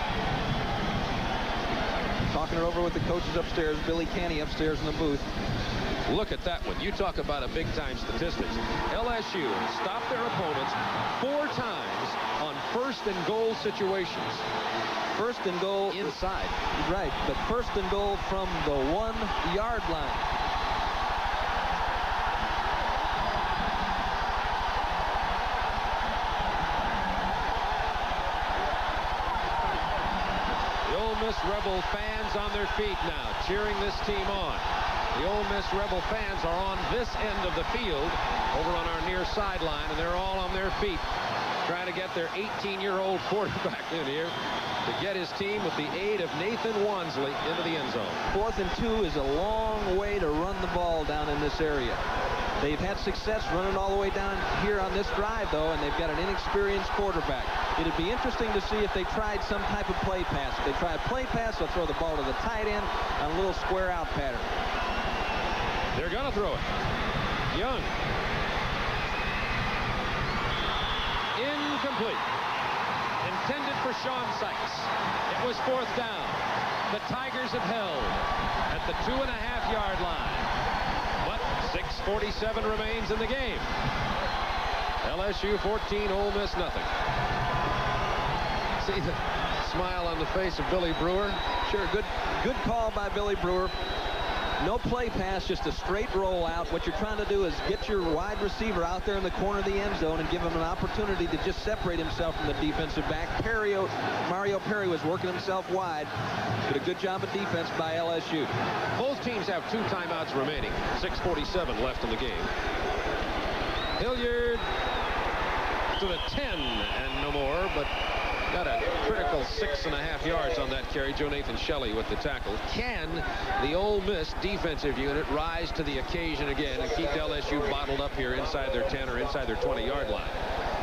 Talking it over with the coaches upstairs, Billy Canny upstairs in the booth. Look at that one. You talk about a big-time statistics. LSU stopped their opponents 4 times on 1st and goal situations. 1st and goal inside. Right, but 1st and goal from the 1-yard line. The Ole Miss Rebel fans on their feet now, cheering this team on. The Ole Miss Rebel fans are on this end of the field, over on our near sideline, and they're all on their feet, trying to get their 18-year-old quarterback in here to get his team with the aid of Nathan Wansley into the end zone. 4th and 2 is a long way to run the ball down in this area. They've had success running all the way down here on this drive, though, and they've got an inexperienced quarterback. It'd be interesting to see if they tried some type of play pass. If they try a play pass, they'll throw the ball to the tight end on a little square out pattern. They're going to throw it. Young. Incomplete. Intended for Sean Sykes. It was 4th down. The Tigers have held at the 2.5-yard line. But 6:47 remains in the game. LSU 14, Ole Miss nothing. See the smile on the face of Billy Brewer? Sure, good call by Billy Brewer. No play pass, just a straight roll out. What you're trying to do is get your wide receiver out there in the corner of the end zone and give him an opportunity to just separate himself from the defensive back. Mario Perry was working himself wide. Did a good job of defense by LSU. Both teams have 2 timeouts remaining. 6:47 left in the game. Hilliard to the 10 and no more, but got a critical 6.5 yards on that carry. Joe Nathan Shelley with the tackle. Can the Ole Miss defensive unit rise to the occasion again and keep LSU bottled up here inside their 10 or inside their 20-yard line?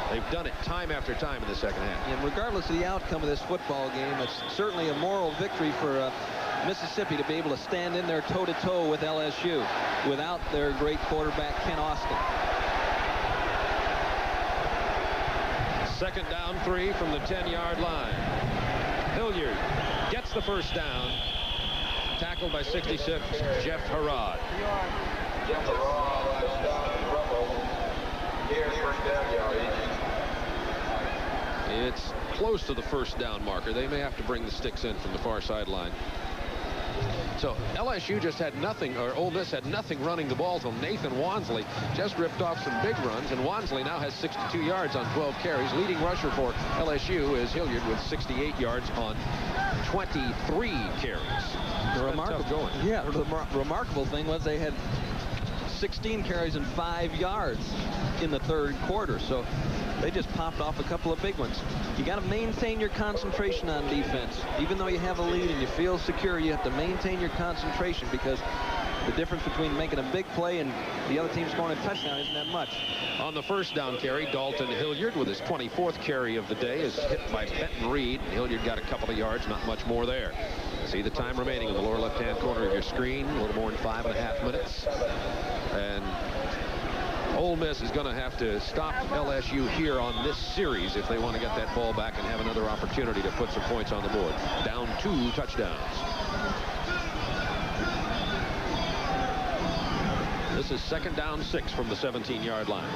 They've done it time after time in the second half. And regardless of the outcome of this football game, it's certainly a moral victory for Mississippi to be able to stand in there toe-to-toe with LSU without their great quarterback, Ken Austin. 2nd down 3 from the 10-yard line. Hilliard gets the 1st down. Tackled by 66, Jeff Harrod. It's close to the 1st down marker. They may have to bring the sticks in from the far sideline. So LSU just had nothing, or Ole Miss had nothing running the ball till Nathan Wansley just ripped off some big runs, and Wansley now has 62 yards on 12 carries. Leading rusher for LSU is Hilliard with 68 yards on 23 carries. The remarkable thing was they had 16 carries and 5 yards in the 3rd quarter. So they just popped off a couple of big ones. You got to maintain your concentration on defense. Even though you have a lead and you feel secure, you have to maintain your concentration, because the difference between making a big play and the other team scoring a touchdown isn't that much. On the 1st down carry, Dalton Hilliard with his 24th carry of the day is hit by Benton Reed. Hilliard got a couple of yards, not much more there. See the time remaining in the lower left-hand corner of your screen, a little more than 5.5 minutes. And Ole Miss is going to have to stop LSU here on this series if they want to get that ball back and have another opportunity to put some points on the board. Down 2 touchdowns. This is 2nd down 6 from the 17-yard line.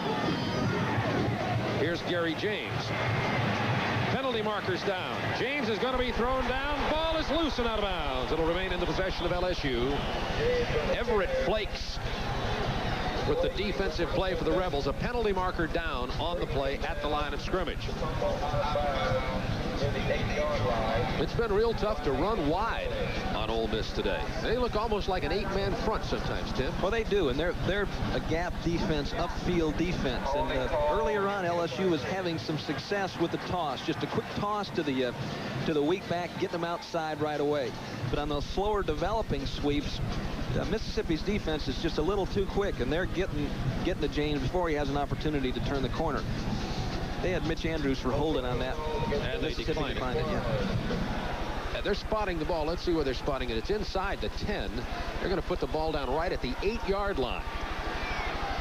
Here's Gary James. Penalty penalty markers down. James is going to be thrown down. Ball is loose and out of bounds. It'll remain in the possession of LSU. Everett Flakes with the defensive play for the Rebels. A penalty marker down on the play at the line of scrimmage. It's been real tough to run wide on Ole Miss today. They look almost like an 8-man front sometimes, Tim. Well, they do, and they're a gap defense, upfield defense. And earlier on, LSU was having some success with the toss. Just a quick toss to the weak back, get them outside right away. But on those slower developing sweeps, Mississippi's defense is just a little too quick, and they're getting to James before he has an opportunity to turn the corner. They had Mitch Andrews for holding on that. And they declined it. Yeah. They're spotting the ball. Let's see where they're spotting it. It's inside the 10. They're going to put the ball down right at the 8-yard line.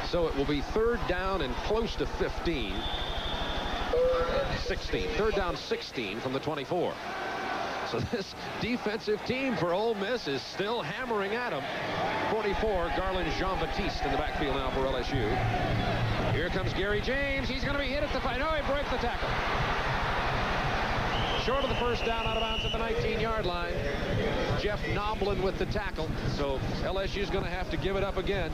So it will be 3rd down and close to 15. 16. 3rd down 16 from the 24. So this defensive team for Ole Miss is still hammering at them. 44, Garland Jean-Baptiste in the backfield now for LSU. Here comes Gary James. He's going to be hit at the fight. No, he breaks the tackle. Short of the 1st down, out of bounds at the 19-yard line. Jeff Noblin with the tackle. So LSU's going to have to give it up again.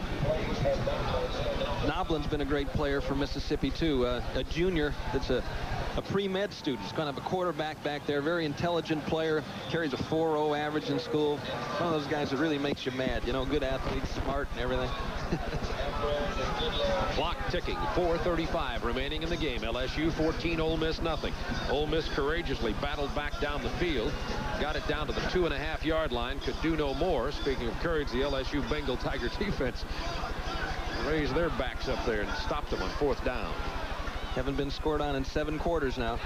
Noblin's been a great player for Mississippi, too. A junior that's a pre-med student. He's going to have a quarterback back there. Very intelligent player. Carries a 4.0 average in school. One of those guys that really makes you mad. You know, good athlete, smart and everything. Clock ticking. 4:35 remaining in the game. LSU 14, Ole Miss nothing. Ole Miss courageously battled back down the field. Got it down to the 2.5-yard line. Could do no more. Speaking of courage, the LSU Bengal Tiger defense raised their backs up there and stopped them on 4th down. Haven't been scored on in 7 quarters now.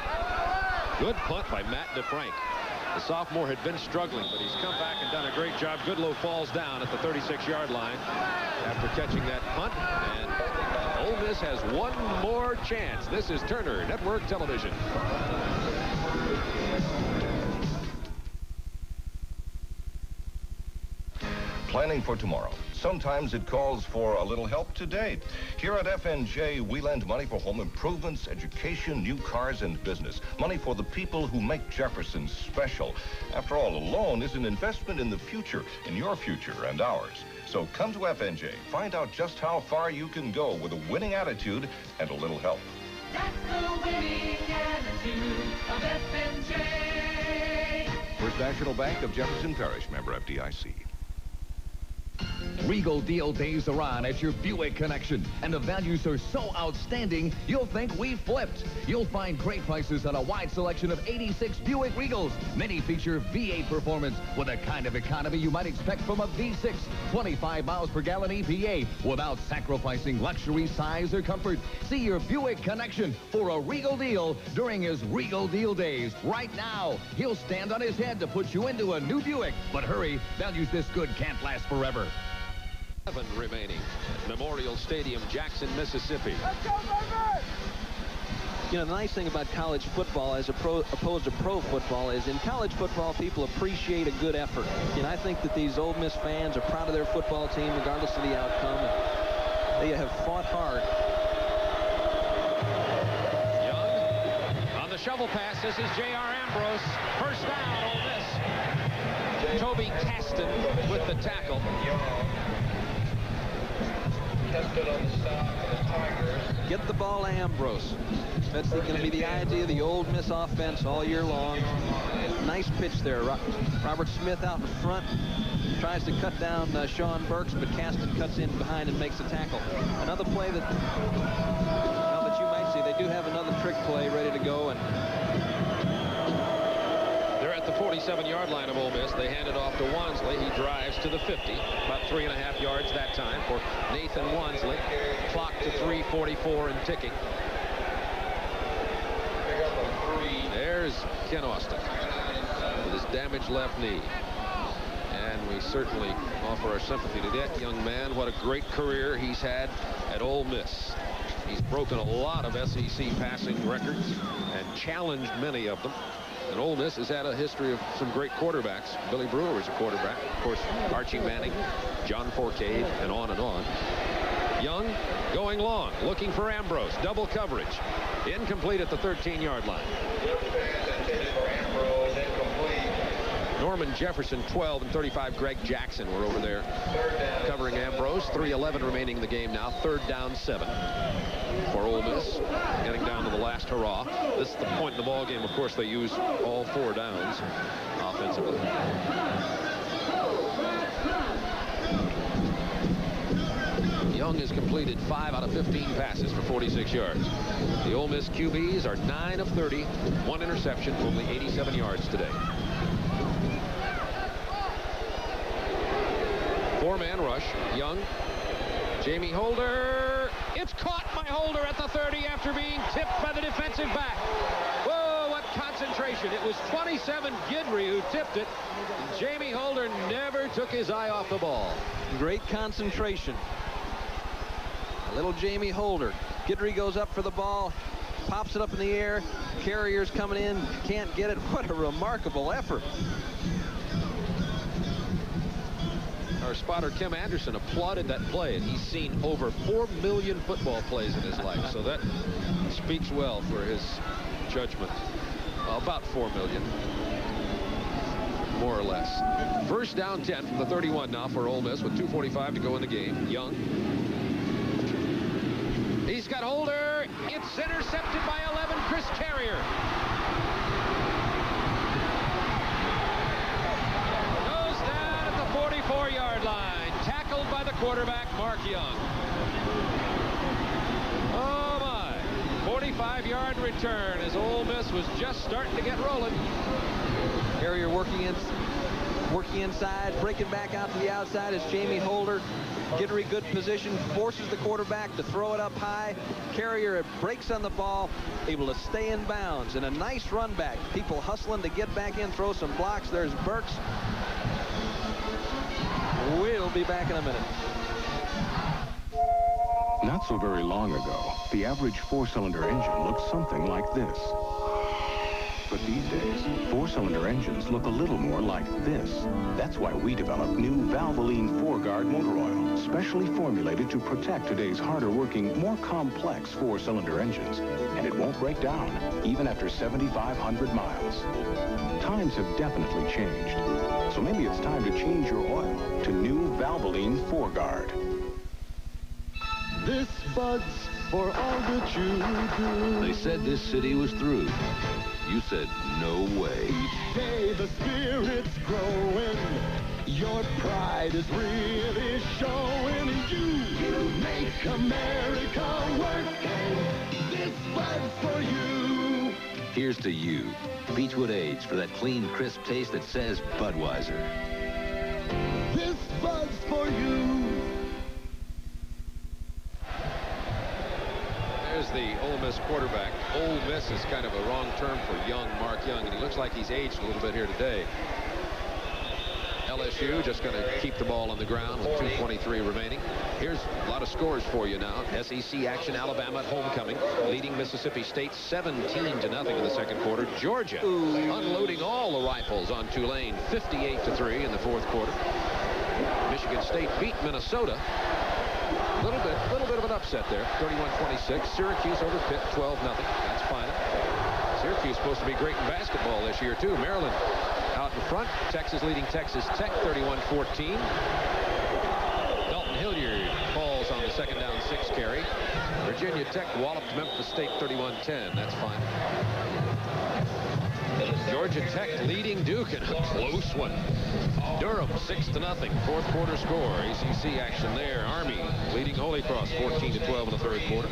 Good punt by Matt DeFrank. The sophomore had been struggling, but he's come back and done a great job. Goodlow falls down at the 36-yard line after catching that punt. And Ole Miss has one more chance. This is Turner Network Television. Planning for tomorrow. Sometimes it calls for a little help today. Here at FNJ, we lend money for home improvements, education, new cars, and business. Money for the people who make Jefferson special. After all, a loan is an investment in the future, in your future and ours. So come to FNJ. Find out just how far you can go with a winning attitude and a little help. That's the winning attitude of FNJ. First National Bank of Jefferson Parish, member FDIC. Regal deal days are on at your Buick Connection, and the values are so outstanding, you'll think we flipped. You'll find great prices on a wide selection of 86 Buick Regals. Many feature V8 performance with the kind of economy you might expect from a V6, 25 miles per gallon EPA, without sacrificing luxury, size, or comfort. See your Buick Connection for a Regal deal during his Regal deal days right now. He'll stand on his head to put you into a new Buick, but hurry, values this good can't last forever. 7 remaining at Memorial Stadium, Jackson, Mississippi. You know, the nice thing about college football as opposed to pro football is in college football, people appreciate a good effort. You know, I think that these Ole Miss fans are proud of their football team regardless of the outcome. They have fought hard. Young on the shovel pass. This is J.R. Ambrose. 1st down, Ole Miss. Toby Caston with the tackle. Get the ball to Ambrose. That's going to be the idea of the Ole Miss offense all year long. Nice pitch there. Robert Smith out in front. Tries to cut down Sean Burks, but Caston cuts in behind and makes a tackle. Another play that, well, that you might see. They do have another trick play ready to go. And they're at the 47-yard line of Ole Miss. They hand it off to Wansley. He drives to the 50. About 3.5 yards that time for Nathan Wansley. Clock to 3:44 and ticking. There's Ken Austin with his damaged left knee. And we certainly offer our sympathy to that young man. What a great career he's had at Ole Miss. He's broken a lot of SEC passing records and challenged many of them. And Ole Miss has had a history of some great quarterbacks. Billy Brewer was a quarterback. Of course, Archie Manning, John Forcade, and on and on. Young going long, looking for Ambrose. Double coverage. Incomplete at the 13-yard line. Norman Jefferson, 12 and 35. Greg Jackson were over there covering Ambrose. 3:11 remaining in the game now. 3rd down 7 for Ole Miss. Getting down to the last hurrah. This is the point in the ball game. Of course, they use all 4 downs offensively. Young has completed 5 out of 15 passes for 46 yards. The Ole Miss QBs are 9 of 30. 1 interception, only 87 yards today. 4-man rush. Young. Jamie Holder. It's caught by Holder at the 30 after being tipped by the defensive back. Whoa, what concentration. It was 27 Guidry who tipped it. And Jamie Holder never took his eye off the ball. Great concentration. Little Jamie Holder. Guidry goes up for the ball, pops it up in the air. Carrier's coming in, can't get it. What a remarkable effort. Our spotter Tim Anderson applauded that play, and he's seen over 4 million football plays in his life, so that speaks well for his judgment. About 4 million, more or less. 1st down 10 from the 31 now for Ole Miss with 2:45 to go in the game. Young. He's got Holder. It's intercepted by 11, Chris Carrier. Goes down at the 44-yard line. Tackled by the quarterback, Mark Young. Oh, my. 45-yard return as Ole Miss was just starting to get rolling. Carrier working inside, breaking back out to the outside as Jamie Holder. Guidry, good position, forces the quarterback to throw it up high. Carrier breaks on the ball, able to stay in bounds, and a nice run back. People hustling to get back in, throw some blocks. There's Burks. We'll be back in a minute. Not so very long ago, the average 4-cylinder engine looked something like this. But these days, 4-cylinder engines look a little more like this. That's why we developed new Valvoline 4-Guard motor oil, specially formulated to protect today's harder-working, more complex 4-cylinder engines. And it won't break down, even after 7,500 miles. Times have definitely changed. So maybe it's time to change your oil to new Valvoline 4-Guard. This bud's for all that you do. They said this city was through. You said, no way. Each day the spirit's growing. Your pride is really showing. You make America work. And this bud's for you. Here's to you. Beechwood Age for that clean, crisp taste that says Budweiser. This bud's for you. There's the Ole Miss quarterback. Ole Miss is kind of a wrong term for young Mark Young, and he looks like he's aged a little bit here today. LSU just going to keep the ball on the ground with 2:23 remaining. Here's a lot of scores for you now. SEC action, Alabama at homecoming, leading Mississippi State 17-0 in the second quarter. Georgia unloading all the rifles on Tulane, 58-3 in the fourth quarter. Michigan State beat Minnesota. A little bit of an upset there, 31-26. Syracuse over Pitt, 12-0. That's fine. Syracuse supposed to be great in basketball this year, too. Maryland out in front. Texas leading Texas Tech, 31-14. Dalton Hilliard falls on the second down 6 carry. Virginia Tech walloped Memphis State, 31-10. That's fine. Georgia Tech leading Duke in a close one. Durham 6-0. Fourth quarter score. ACC action there. Army leading Holy Cross 14-12 in the third quarter.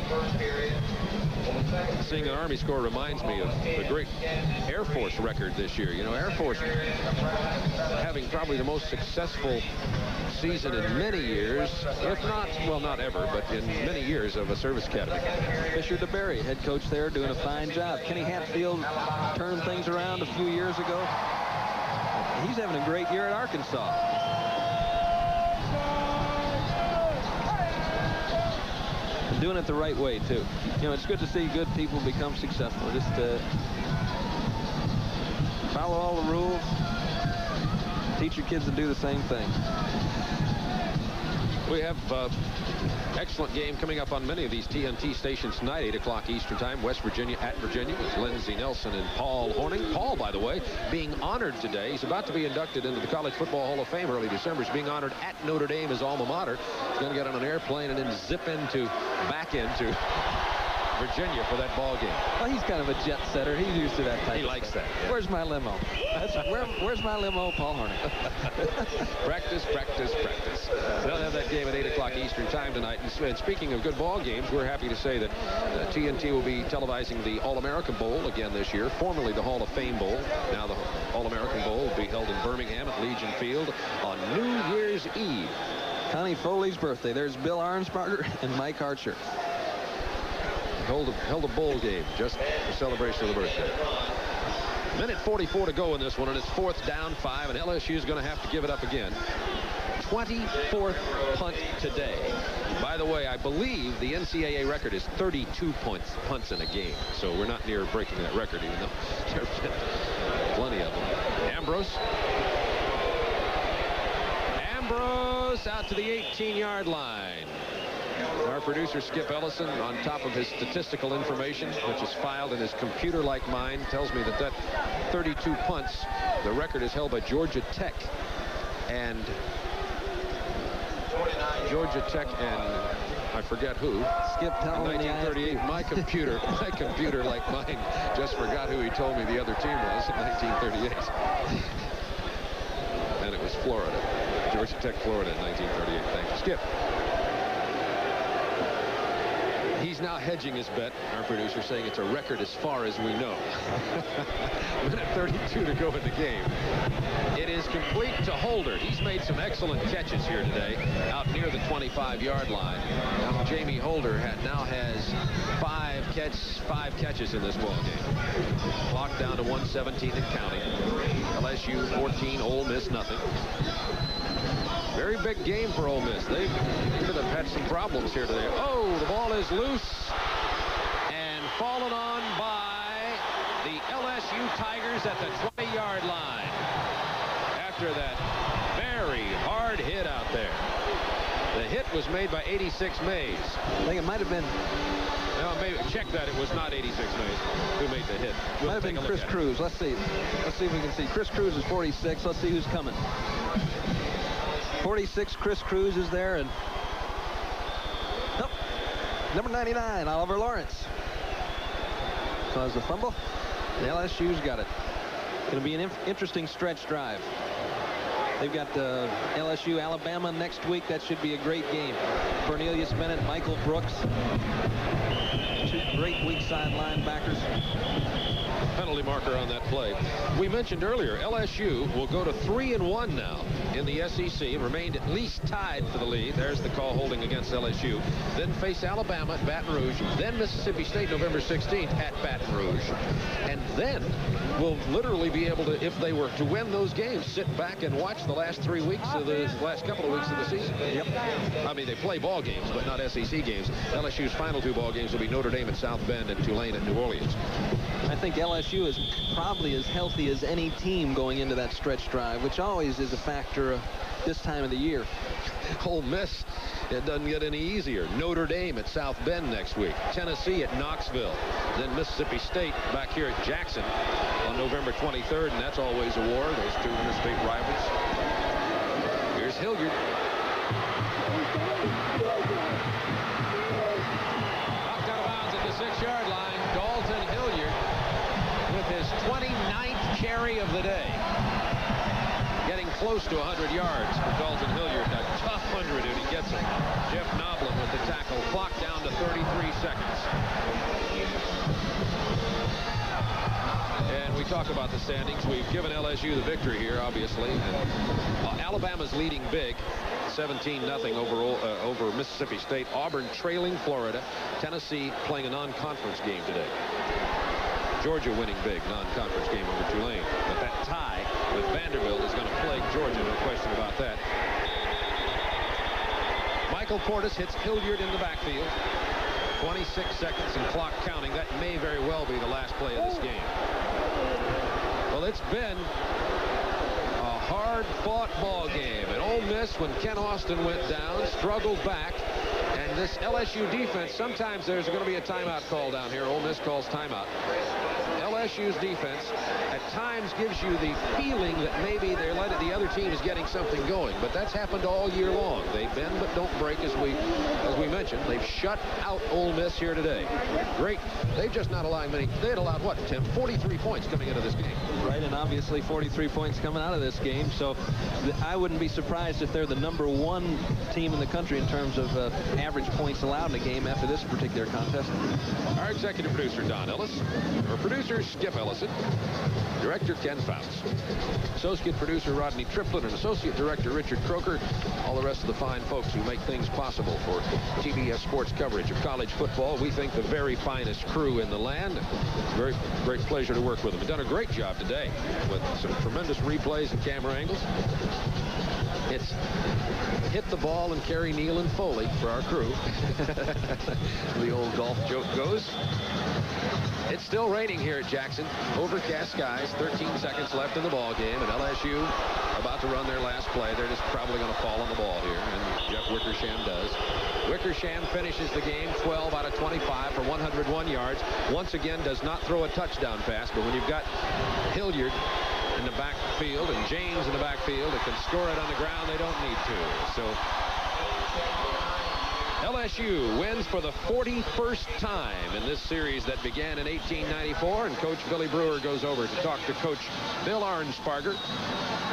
Seeing an Army score reminds me of the great Air Force record this year. You know, Air Force having probably the most successful season in many years, if not, well, not ever, but in many years of a service academy. Fisher DeBerry, head coach there, doing a fine job. Kenny Hatfield turned things around a few years ago. He's having a great year at Arkansas. And doing it the right way, too. You know, it's good to see good people become successful. Just follow all the rules. Teach your kids to do the same thing. We have excellent game coming up on many of these TNT stations tonight, 8 o'clock Eastern Time. West Virginia at Virginia with Lindsey Nelson and Paul Hornung. Paul, by the way, being honored today. He's about to be inducted into the College Football Hall of Fame early December. He's being honored at Notre Dame, his alma mater. He's going to get on an airplane and then zip back into Virginia for that ball game. Well, he's kind of a jet setter. He's used to that type He of likes stuff. that. Yeah. Where's my limo? Where's my limo, Paul Hornung? Practice, practice, practice. They'll have that game at 8 o'clock Eastern Time tonight. And speaking of good ball games, we're happy to say that TNT will be televising the All-American Bowl again this year, formerly the Hall of Fame Bowl. Now the All-American Bowl will be held in Birmingham at Legion Field on New Year's Eve. Connie Foley's birthday. There's Bill Arnsparger and Mike Archer. Held a bowl game just for celebration of the birthday. Minute 44 to go in this one, and it's 4th down 5, and LSU is going to have to give it up again. 24th punt today. By the way, I believe the NCAA record is 32 punts in a game, so we're not near breaking that record, even though there have been plenty of them. Ambrose out to the 18-yard line. Our producer, Skip Ellison, on top of his statistical information, which is filed in his computer-like mind, tells me that 32 punts, the record is held by Georgia Tech. And I forget who. Skip, tell in 1938, my computer like mine just forgot who he told me the other team was in 1938. And it was Florida. Georgia Tech, Florida in 1938. Thank you, Skip. He's now hedging his bet, our producer, saying it's a record as far as we know. Minute 32 to go in the game. It is complete to Holder. He's made some excellent catches here today out near the 25-yard line. Now, Jamie Holder now has five catches in this ball game. Clock down to 1:17 and counting. LSU 14, Ole Miss nothing. Very big game for Ole Miss. They could have had some problems here today. Oh, the ball is loose and fallen on by the LSU Tigers at the 20-yard line. After that very hard hit out there. The hit was made by 86 Mays. I think it might have been. No, maybe check that. It was not 86 Mays who made the hit. Might have been Chris Cruz. Let's see. Let's see if we can see. Chris Cruz is 46. Let's see who's coming. 46, Chris Cruz is there, and nope. Number 99, Oliver Lawrence. Caused the fumble. The LSU's got it. Going to be an interesting stretch drive. They've got LSU, Alabama next week. That should be a great game. Cornelius Bennett, Michael Brooks. Two great weak side linebackers. Penalty marker on that play. We mentioned earlier, LSU will go to 3-1 now in the SEC and remained at least tied for the lead. There's the call holding against LSU. Then face Alabama at Baton Rouge. Then Mississippi State November 16th at Baton Rouge. And then will literally be able to, if they were to win those games, sit back and watch the last couple of weeks of the season. Yep. I mean, they play ball games, but not SEC games. LSU's final two ball games will be Notre Dame at South Bend and Tulane at New Orleans. I think LSU is probably as healthy as any team going into that stretch drive, which always is a factor this time of the year. Ole Miss, it doesn't get any easier. Notre Dame at South Bend next week. Tennessee at Knoxville. Then Mississippi State back here at Jackson on November 23rd, and that's always a war, those two interstate rivals. Here's Hilliard. Knocked out of bounds at the 6-yard line. Dalton Hilliard with his 29th carry of the day. Getting close to 100 yards for Dalton Hilliard. A tough 100 and he gets it. Jeff Noblin with the tackle. Clock down to 33 seconds. And we talk about the standings. We've given LSU the victory here, obviously. And, Alabama's leading big. 17-0 over Mississippi State. Auburn trailing Florida. Tennessee playing a non-conference game today. Georgia winning big, non-conference game over Tulane. But that tie with Vanderbilt is going to plague Georgia, no question about that. Michael Portis hits Hilliard in the backfield. 26 seconds and clock counting. That may very well be the last play of this game. Well, it's been a hard hard-fought ball game. And Ole Miss, when Ken Austin went down, struggled back. And this LSU defense, sometimes there's going to be a timeout call down here. Ole Miss calls timeout. LSU's defense at times gives you the feeling that maybe they're letting the other team is getting something going, but that's happened all year long. They bend but don't break, as we mentioned. They've shut out Ole Miss here today. Great. They've just not allowed many. They had allowed what, Tim? 43 points coming into this game. Right, and obviously 43 points coming out of this game. So I wouldn't be surprised if they're the #1 team in the country in terms of average points allowed in a game after this particular contest. Our executive producer, Don Ellis. Our producer, Skip Ellison. Director, Ken Faust. Associate producer, Rodney Triplett, and Associate Director, Richard Croker. All the rest of the fine folks who make things possible for TBS sports coverage of college football. We think the very finest crew in the land. Very great pleasure to work with them. They've done a great job today with some tremendous replays and camera angles. It's hit the ball and carry Neal and Foley for our crew. The old golf joke goes. It's still raining here at Jackson. Overcast skies, 13 seconds left in the ball game, and LSU about to run their last play. They're just probably going to fall on the ball here, and Jeff Wickersham does. Wickersham finishes the game 12 out of 25 for 101 yards. Once again, does not throw a touchdown pass, but when you've got Hilliard in the backfield and James in the backfield that can score it on the ground, they don't need to. So LSU wins for the 41st time in this series that began in 1894, and Coach Billy Brewer goes over to talk to Coach Bill Arnsparger.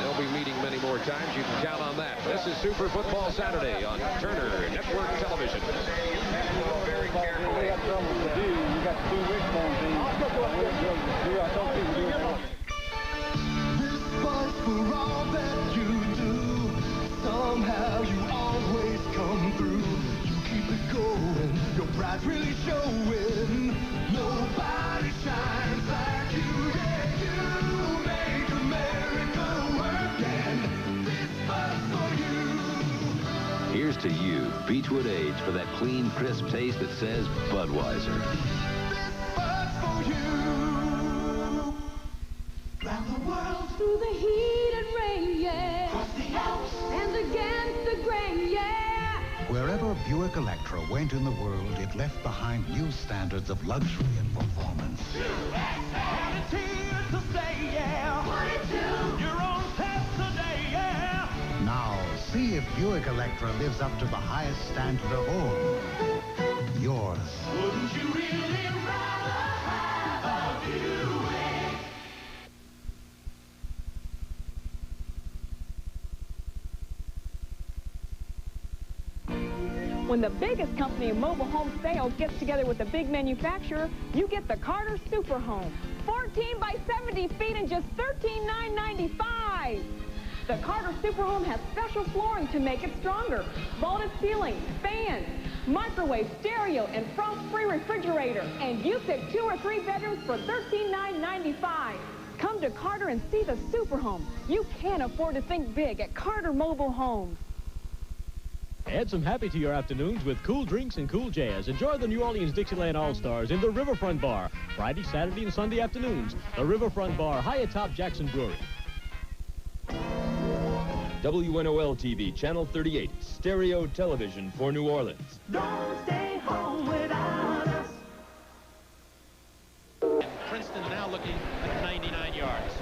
They'll be meeting many more times. You can count on that. This is Super Football Saturday on Turner Network Television. Very carefully. You got trouble to do. You got 2 weeks on This was for all that you do. Somehow you always come through. Keep it going, your pride's really showing. Nobody shines like you. Yeah, you make America work, and this was for you. Here's to you, Beechwood Age, for that clean, crisp taste that says Budweiser. This was for you. Round the world through the heat and rain, yeah. Across the Alps and against the grain, yeah. Wherever Buick Electra went in the world, it left behind new standards of luxury and performance. And it's here to stay, yeah. 42. Your own test today, yeah. Now, see if Buick Electra lives up to the highest standard of all. Yours. Wouldn't you really rather have a Buick? When the biggest company in mobile home sales gets together with a big manufacturer, you get the Carter Super Home. 14 by 70 feet and just $13,995. The Carter Super Home has special flooring to make it stronger. Vaulted ceilings, fans, microwave, stereo, and frost-free refrigerator. And you pick 2 or 3 bedrooms for $13,995. Come to Carter and see the Super Home. You can't afford to think big at Carter Mobile Homes. Add some happy to your afternoons with cool drinks and cool jazz. Enjoy the New Orleans Dixieland All-Stars in the Riverfront Bar, Friday, Saturday, and Sunday afternoons. The Riverfront Bar, high atop Jackson Brewery. WNOL-TV, Channel 38, stereo television for New Orleans. Don't stay home without us. Princeton now looking at 99 yards.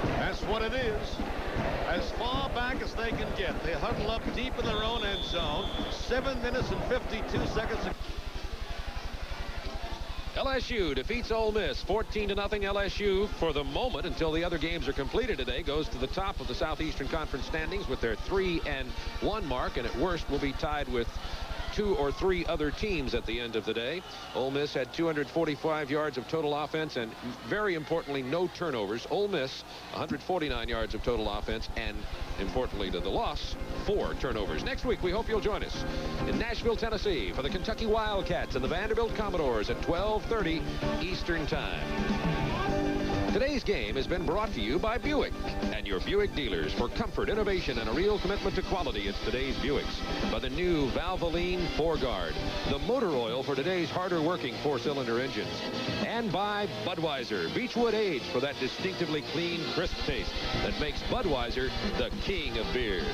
That's what it is. As far back as they can get. They huddle up deep in their own end zone. 7 minutes and 52 seconds. LSU defeats Ole Miss 14-0. LSU, for the moment, until the other games are completed today, goes to the top of the Southeastern Conference standings with their 3-1 mark, and at worst will be tied with 2 or 3 other teams at the end of the day. Ole Miss had 245 yards of total offense and, very importantly, no turnovers. Ole Miss, 149 yards of total offense and, importantly to the loss, 4 turnovers. Next week, we hope you'll join us in Nashville, Tennessee for the Kentucky Wildcats and the Vanderbilt Commodores at 12:30 Eastern Time. Today's game has been brought to you by Buick and your Buick dealers. For comfort, innovation, and a real commitment to quality, it's today's Buicks. By the new Valvoline 4Guard, the motor oil for today's harder working 4-cylinder engines. And by Budweiser, Beechwood Age, for that distinctively clean, crisp taste that makes Budweiser the king of beers.